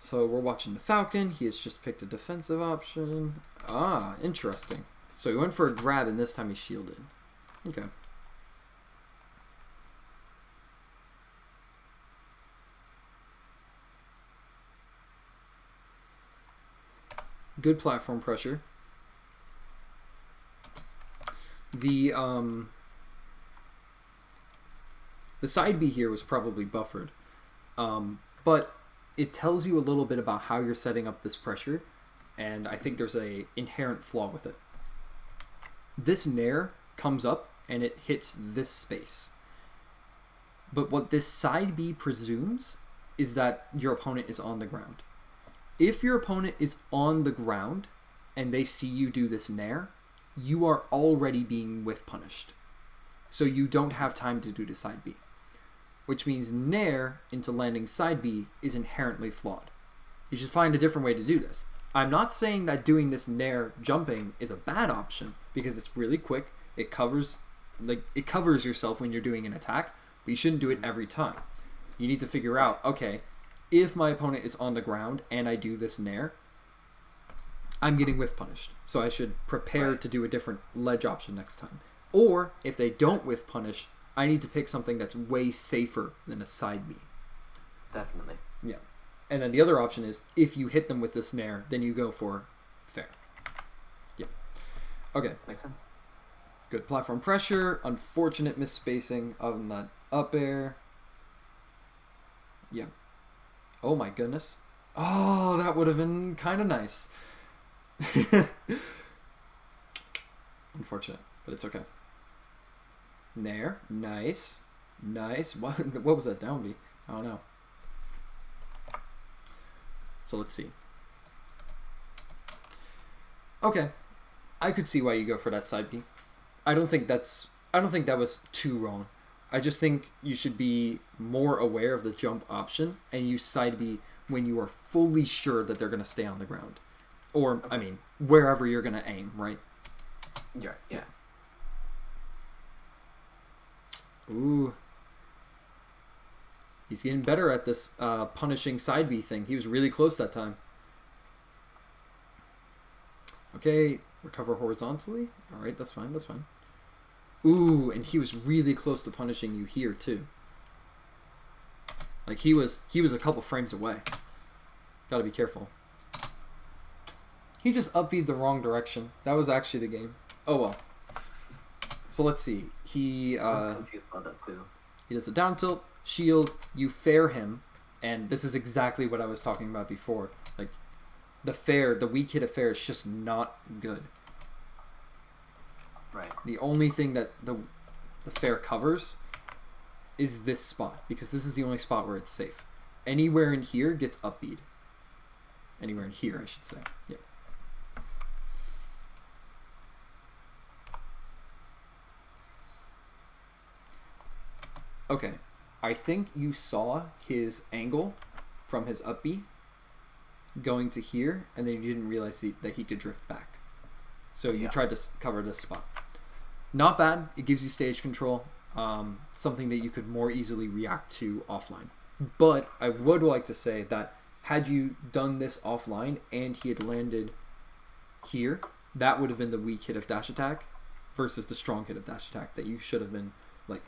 So we're watching the Falcon. He has just picked a defensive option. Ah, interesting. So he went for a grab and this time he shielded. Okay. Good platform pressure. The side B here was probably buffered, but it tells you a little bit about how you're setting up this pressure, and I think there's a inherent flaw with it. This nair comes up and it hits this space. But what this side B presumes is that your opponent is on the ground. If your opponent is on the ground and they see you do this nair, you are already being whiff punished. So you don't have time to do the side B. Which means nair into landing side B is inherently flawed. You should find a different way to do this. I'm not saying that doing this nair jumping is a bad option, because it's really quick. It covers yourself when you're doing an attack, but you shouldn't do it every time. You need to figure out, okay, if my opponent is on the ground and I do this nair, I'm getting whiff punished. So I should prepare to do a different ledge option next time. Or if they don't whiff punish, I need to pick something that's way safer than a side B. Definitely. Yeah. And then the other option is, if you hit them with this nair, then you go for fair. Yeah. Okay. Makes sense. Good platform pressure. Unfortunate misspacing of that up air. Yeah. Oh my goodness. Oh, that would have been kind of nice. Unfortunate, but it's okay. Nair. Nice. Nice. What was that down B? I don't know. So let's see. Okay. I could see why you go for that side B. I don't think that was too wrong. I just think you should be more aware of the jump option and use side B when you are fully sure that they're going to stay on the ground. Or, I mean, wherever you're going to aim, right? Yeah. Ooh. He's getting better at this punishing side B thing. He was really close that time. Okay, recover horizontally. All right, that's fine. Ooh, and he was really close to punishing you here too. Like he was a couple frames away. Gotta be careful. He just up-B'd the wrong direction. That was actually the game. Oh well. So let's see. I was confused about that too. He does a down tilt, shield, you fair him, and this is exactly what I was talking about before. Like the weak hit of fair is just not good. Right. The only thing that the fair covers is this spot, because this is the only spot where it's safe. Anywhere in here gets up-B'd. Anywhere in here, I should say. Yeah. Okay, I think you saw his angle from his up B going to here, and then you didn't realize that he could drift back. So you tried to cover this spot. Not bad. It gives you stage control, something that you could more easily react to offline. But I would like to say that had you done this offline and he had landed here, that would have been the weak hit of dash attack versus the strong hit of dash attack that you should have been, like,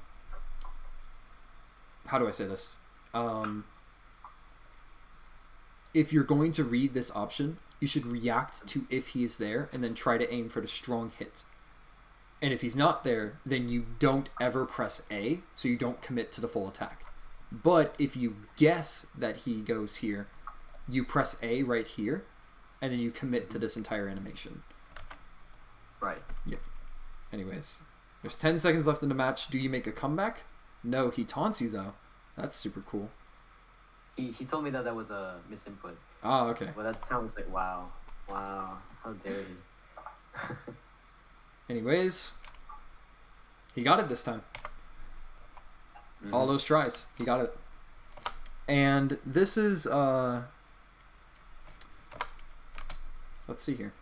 how do I say this? If you're going to read this option, you should react to if he is there and then try to aim for the strong hit. And if he's not there, then you don't ever press A, so you don't commit to the full attack. But if you guess that he goes here, you press A right here, and then you commit to this entire animation. Right. Yep. Anyways, there's 10 seconds left in the match. Do you make a comeback? No, he taunts you though. That's super cool. He told me that was a misinput. Oh, okay. Well, that sounds like wow, how dare he? Anyways, he got it this time. All those tries, he got it. And this is let's see here.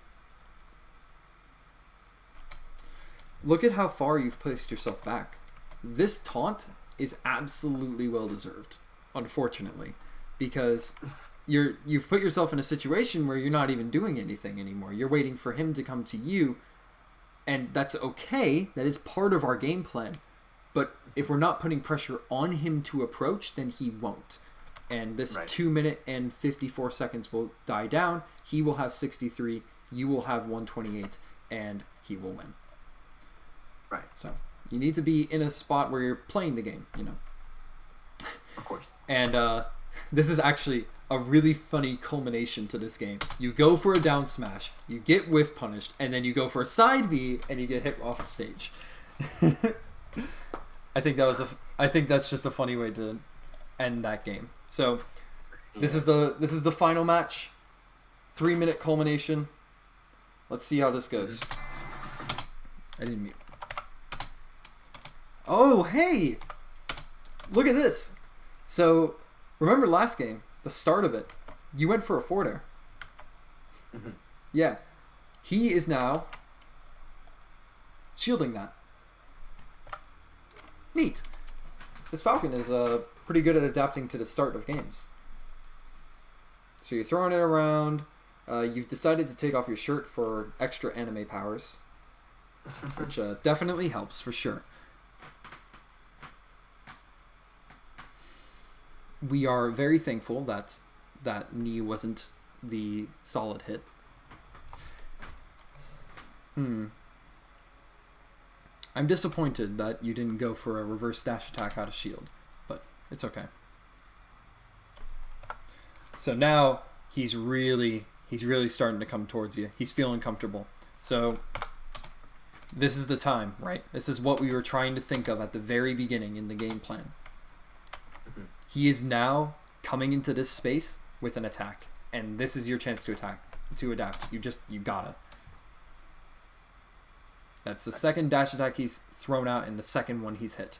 Look at how far you've placed yourself back. This taunt is absolutely well deserved, unfortunately, because you've put yourself in a situation where you're not even doing anything anymore. You're waiting for him to come to you, and that's okay. That is part of our game plan. But if we're not putting pressure on him to approach, then he won't. And this 2 minute and 54 seconds will die down. He will have 63. You will have 128, and he will win. Right. So you need to be in a spot where you're playing the game, you know. Of course. And this is actually a really funny culmination to this game. You go for a down smash, you get whiff punished, and then you go for a side B, and you get hit off the stage. I think that's just a funny way to end that game. So this is the final match. 3-minute culmination. Let's see how this goes. I didn't mute. Oh, hey! Look at this. So, remember last game, the start of it, you went for a forward air. Mm-hmm. Yeah. He is now shielding that. Neat. This Falcon is pretty good at adapting to the start of games. So you're throwing it around. You've decided to take off your shirt for extra anime powers, which definitely helps for sure. We are very thankful that that knee wasn't the solid hit. I'm disappointed that you didn't go for a reverse dash attack out of shield, but it's okay. So now he's really starting to come towards you. He's feeling comfortable. So this is the time, right? This is what we were trying to think of at the very beginning in the game plan. Mm-hmm. He is now coming into this space with an attack, and this is your chance to adapt. You gotta. That's the second dash attack he's thrown out, and the second one he's hit.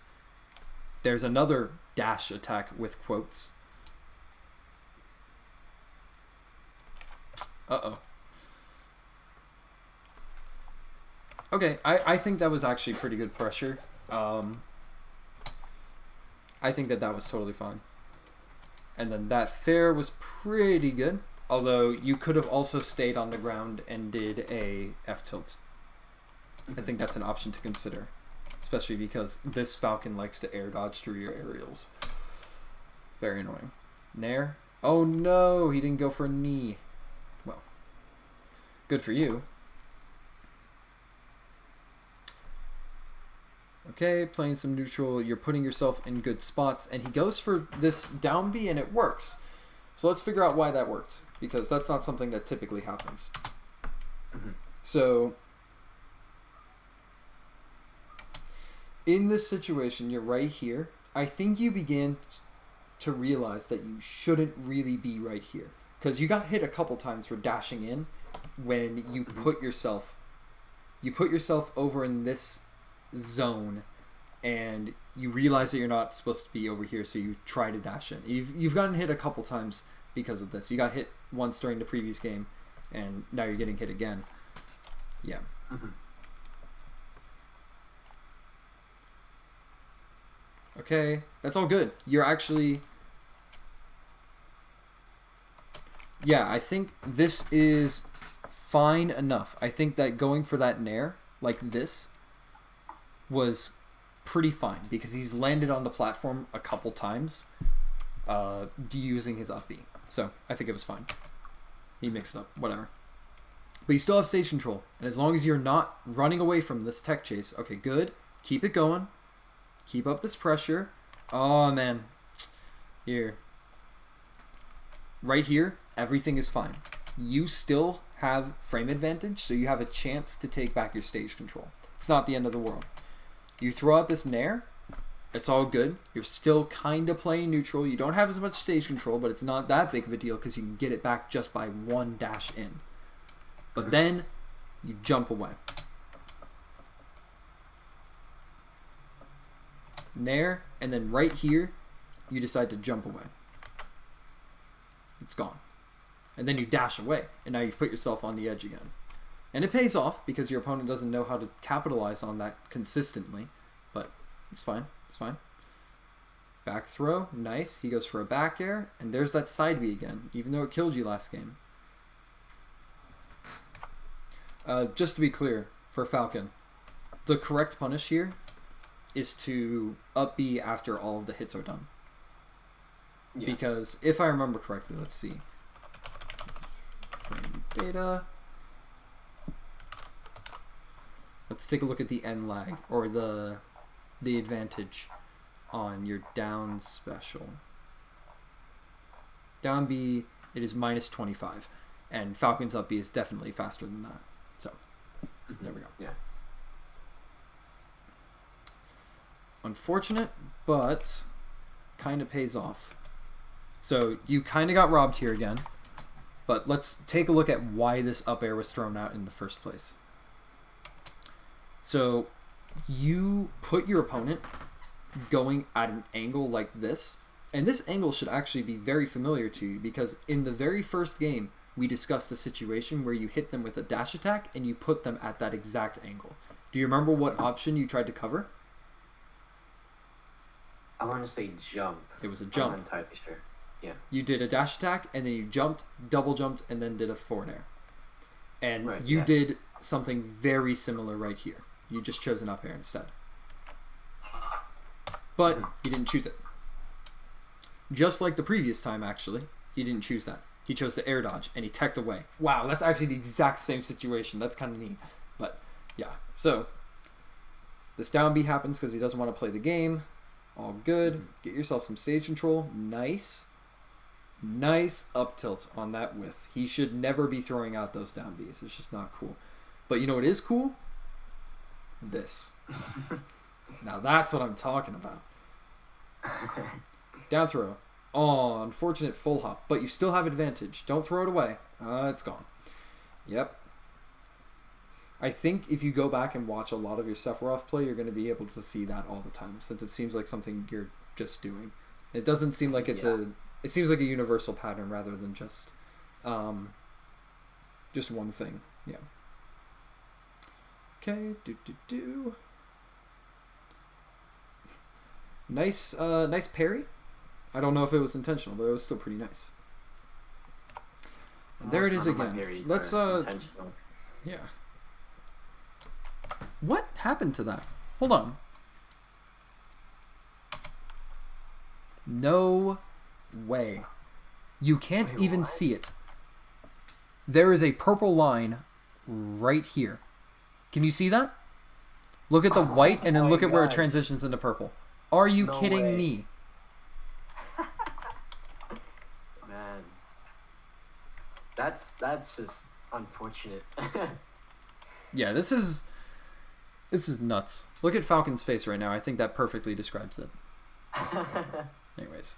There's another dash attack with quotes. Uh-oh. Okay, I think that was actually pretty good pressure. I think that was totally fine. And then that fair was pretty good. Although you could have also stayed on the ground and did a F-tilt. I think that's an option to consider. Especially because this Falcon likes to air dodge through your aerials. Very annoying. Nair. Oh no, he didn't go for a knee. Well, good for you. Okay, playing some neutral. You're putting yourself in good spots. And he goes for this down B and it works. So let's figure out why that worked. Because that's not something that typically happens. Mm-hmm. So in this situation, you're right here. I think you begin to realize that you shouldn't really be right here. Because you got hit a couple times for dashing in when you put yourself over in this zone and you realize that you're not supposed to be over here, so you try to dash in. You've gotten hit a couple times because of this. You got hit once during the previous game and now you're getting hit again. Yeah. Mm-hmm. Okay, that's all good. You're actually... Yeah, I think this is fine enough. I think that going for that nair, like this, was pretty fine. Because he's landed on the platform a couple times using his up B. So, I think it was fine. He mixed it up, whatever. But you still have stage control. And as long as you're not running away from this tech chase, okay, good. Keep it going. Keep up this pressure. Oh, man. Here. Right here, everything is fine. You still have frame advantage, so you have a chance to take back your stage control. It's not the end of the world. You throw out this nair, it's all good. You're still kind of playing neutral. You don't have as much stage control, but it's not that big of a deal because you can get it back just by one dash in. But then, you jump away. Nair, and then right here, you decide to jump away. It's gone. And then you dash away, and now you've put yourself on the edge again. And it pays off because your opponent doesn't know how to capitalize on that consistently, but it's fine. It's fine. Back throw, nice. He goes for a back air, and there's that side B again, even though it killed you last game. Just to be clear, for Falcon, the correct punish here is to up B after all of the hits are done. Yeah. Because if I remember correctly, let's see. Frame data. Let's take a look at the end lag, or the advantage on your down special. Down B, it is minus 25, and Falcon's up B is definitely faster than that. So, there we go. Yeah. Unfortunate, but kind of pays off. So you kind of got robbed here again. But let's take a look at why this up air was thrown out in the first place. So you put your opponent going at an angle like this. And this angle should actually be very familiar to you because in the very first game, we discussed the situation where you hit them with a dash attack and you put them at that exact angle. Do you remember what option you tried to cover? I want to say jump. It was a jump. I'm not entirely sure. Yeah. You did a dash attack and then you jumped, double jumped, and then did a forward air. And Right, you yeah. did something very similar right here. You just chose an up air instead. But he didn't choose it. Just like the previous time, actually, he didn't choose that. He chose the air dodge, and he teched away. Wow, that's actually the exact same situation. That's kind of neat. But, yeah. So, this down B happens because he doesn't want to play the game. All good. Get yourself some stage control. Nice. Nice up tilt on that whiff. He should never be throwing out those down Bs. It's just not cool. But you know what is cool? This. Now that's what I'm talking about. Down throw. Oh, unfortunate full hop. But you still have advantage. Don't throw it away. It's gone. Yep. I think if you go back and watch a lot of your Sephiroth play, you're going to be able to see that all the time, since it seems like something you're just doing. It doesn't seem like it's it seems like a universal pattern rather than just one thing. Yeah. Okay. Nice, nice parry. I don't know if it was intentional, but it was still pretty nice. And there it is again. Let's intentional. Yeah. What happened to that? Hold on. No way. You can't even see it. There is a purple line right here. Can you see that? Look at the white and then look at where it transitions into purple. Are you kidding me? Man. That's just unfortunate. Yeah, this is nuts. Look at Falcon's face right now. I think that perfectly describes it. Anyways.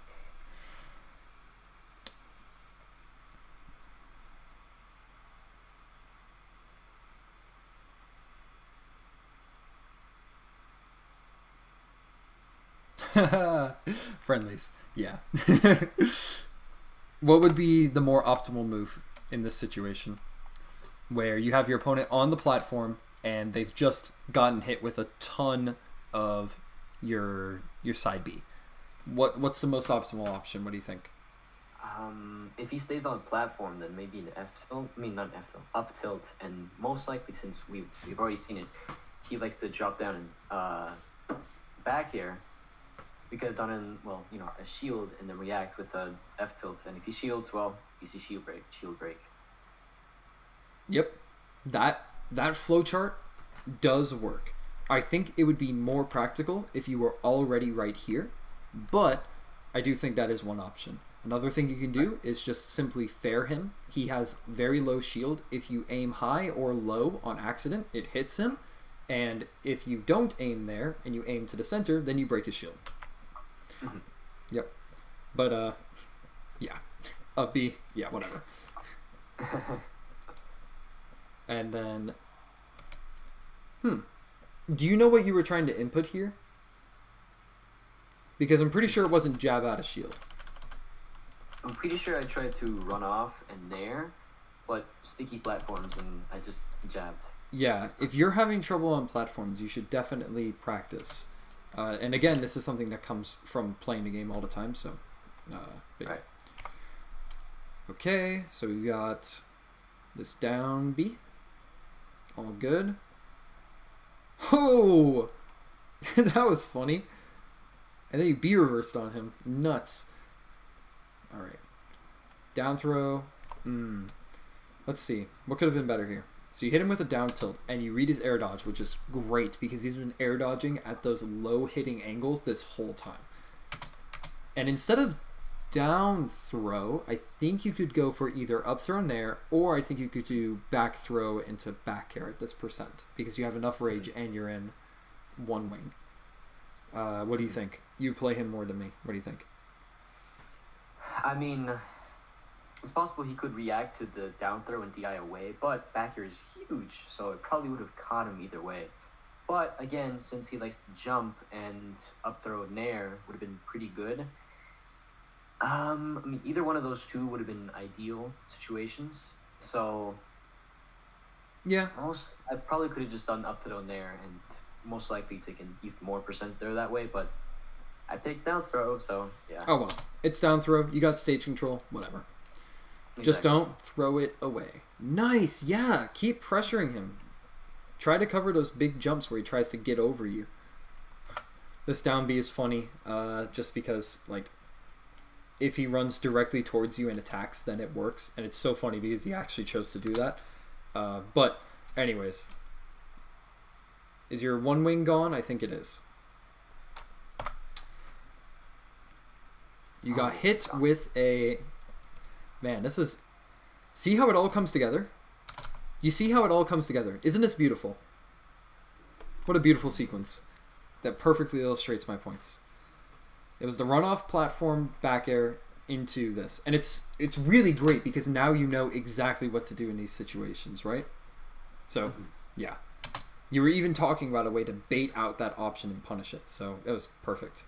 Friendlies. Yeah. What would be the more optimal move in this situation? Where you have your opponent on the platform and they've just gotten hit with a ton of your side B. What's the most optimal option? What do you think? If he stays on the platform, then maybe an F tilt. I mean, not F tilt, up tilt, and most likely, since we've already seen it, he likes to drop down and back here. We could have done a shield and then react with a F tilt, and if he shields, well, easy shield break. Yep, that flowchart does work. I think it would be more practical if you were already right here, but I do think that is one option. Another thing you can do is just simply fair him. He has very low shield. If you aim high or low on accident, it hits him, and if you don't aim there and you aim to the center, then you break his shield. Mm-hmm. Yep. But yeah, up B, yeah, whatever. And then do you know what you were trying to input here? Because I'm pretty sure it wasn't jab out of shield. I'm pretty sure I tried to run off and nair, but sticky platforms and I just jabbed. Yeah, if you're having trouble on platforms, you should definitely practice. And again, this is something that comes from playing the game all the time, so... right. Okay, so we got this down B. All good. Oh! That was funny. And then you B reversed on him. Nuts. Alright. Down throw. Let's see. What could have been better here? So you hit him with a down tilt, and you read his air dodge, which is great, because he's been air dodging at those low hitting angles this whole time. And instead of down throw, I think you could go for either up throw nair, or I think you could do back throw into back air at this percent, because you have enough rage and you're in one wing. What do you think? You play him more than me. What do you think? I mean, it's possible he could react to the down throw and DI away, but back air is huge, so it probably would have caught him either way. But again, since he likes to jump and up throw nair would have been pretty good. I mean, either one of those two would have been ideal situations. So Yeah. I probably could have just done up throw nair and most likely taken even more percent there that way, but I picked down throw, so yeah. Oh well, it's down throw. You got stage control. Whatever. Exactly. Just don't throw it away. Nice. Yeah. Keep pressuring him. Try to cover those big jumps where he tries to get over you. This down B is funny, just because, like, if he runs directly towards you and attacks, then it works. And it's so funny because he actually chose to do that. But, anyways. Is your one wing gone? I think it is. You got hit with a... Man, this is... See how it all comes together? You see how it all comes together? Isn't this beautiful? What a beautiful sequence. That perfectly illustrates my points. It was the runoff platform back air into this. And it's really great because now you know exactly what to do in these situations, right? So, yeah. You were even talking about a way to bait out that option and punish it. So, it was perfect.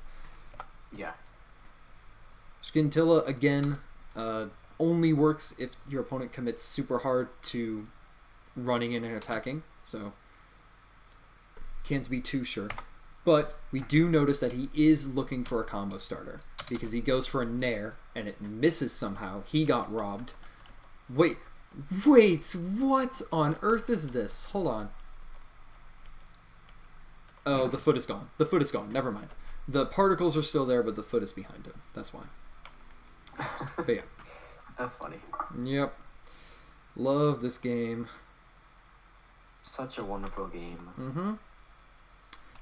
Yeah. Scintilla, again, only works if your opponent commits super hard to running in and attacking. So, can't be too sure. But we do notice that he is looking for a combo starter because he goes for a nair and it misses somehow. He got robbed. Wait, what on earth is this? Hold on. Oh, the foot is gone. The foot is gone. Never mind. The particles are still there, but the foot is behind him. That's why. But yeah. That's funny. Yep. Love this game. Such a wonderful game. Mm-hmm.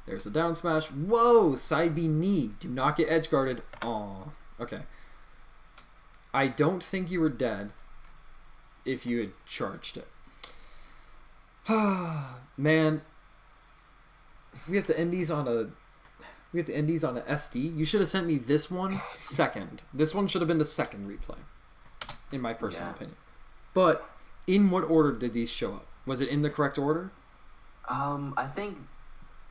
There's the down smash. Whoa! Side B knee. Do not get edge guarded. Aw. Okay. I don't think you were dead if you had charged it. Man. We have to end these on a SD. You should have sent me this one second. This one should have been the second replay, in my personal opinion. But in what order did these show up? Was it in the correct order? I'm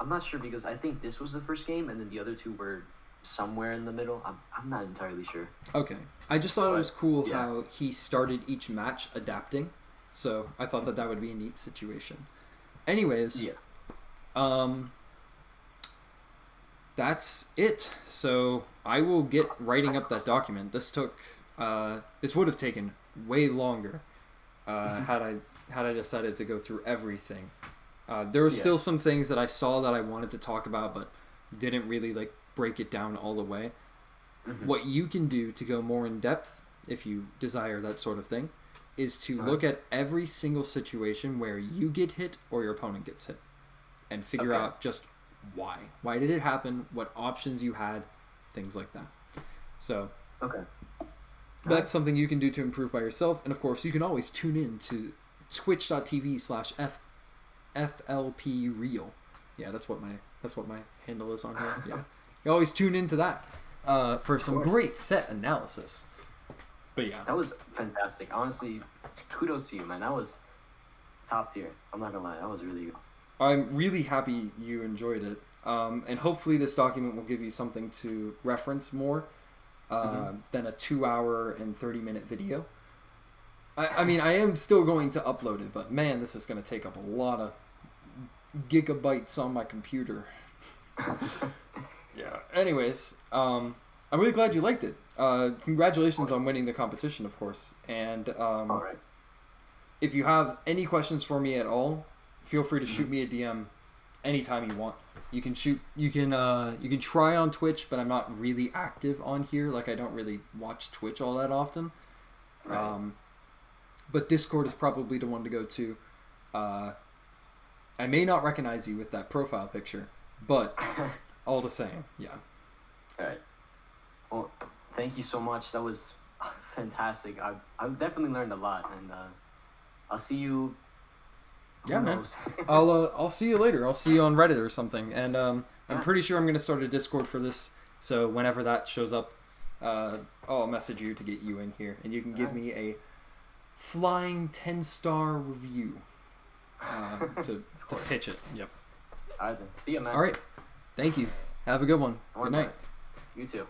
not sure because I think this was the first game and then the other two were somewhere in the middle. I'm not entirely sure. Okay. I just thought it was cool how he started each match adapting. So I thought that would be a neat situation. Anyways. Yeah. That's it. So I will get writing up that document. This would have taken way longer had I decided to go through everything. There were still some things that I saw that I wanted to talk about, but didn't really break it down all the way. Mm-hmm. What you can do to go more in depth, if you desire that sort of thing, is to look at every single situation where you get hit or your opponent gets hit, and figure out just why. Why did it happen? What options you had? Things like that. So, that's something you can do to improve by yourself. And of course, you can always tune in to twitch.tv/FLPReal. Yeah, that's what my handle is on here. Yeah, you always tune into that for some great set analysis. But yeah, that was fantastic. Honestly, kudos to you, man. That was top tier. I'm not gonna lie, that was really good. I'm really happy you enjoyed it, and hopefully this document will give you something to reference more than a 2-hour and 30-minute video. I mean, I am still going to upload it, but man, this is going to take up a lot of gigabytes on my computer. Yeah. Anyways, I'm really glad you liked it. Congratulations on winning the competition, of course. And all right. If you have any questions for me at all, feel free to shoot me a DM anytime you want. You can try on Twitch, but I'm not really active on here. I don't really watch Twitch all that often. Right. But Discord is probably the one to go to. I may not recognize you with that profile picture, but all the same, yeah. All right. Well, thank you so much. That was fantastic. I definitely learned a lot, and I'll see you Yeah, Who man. knows? I'll see you later. I'll see you on Reddit or something. And I'm pretty sure I'm gonna start a Discord for this. So whenever that shows up, I'll message you to get you in here, and you can give me a flying 10-star review to pitch it. Yep. All right then. See ya, man. All right. Thank you. Have a good one. Good night. You too.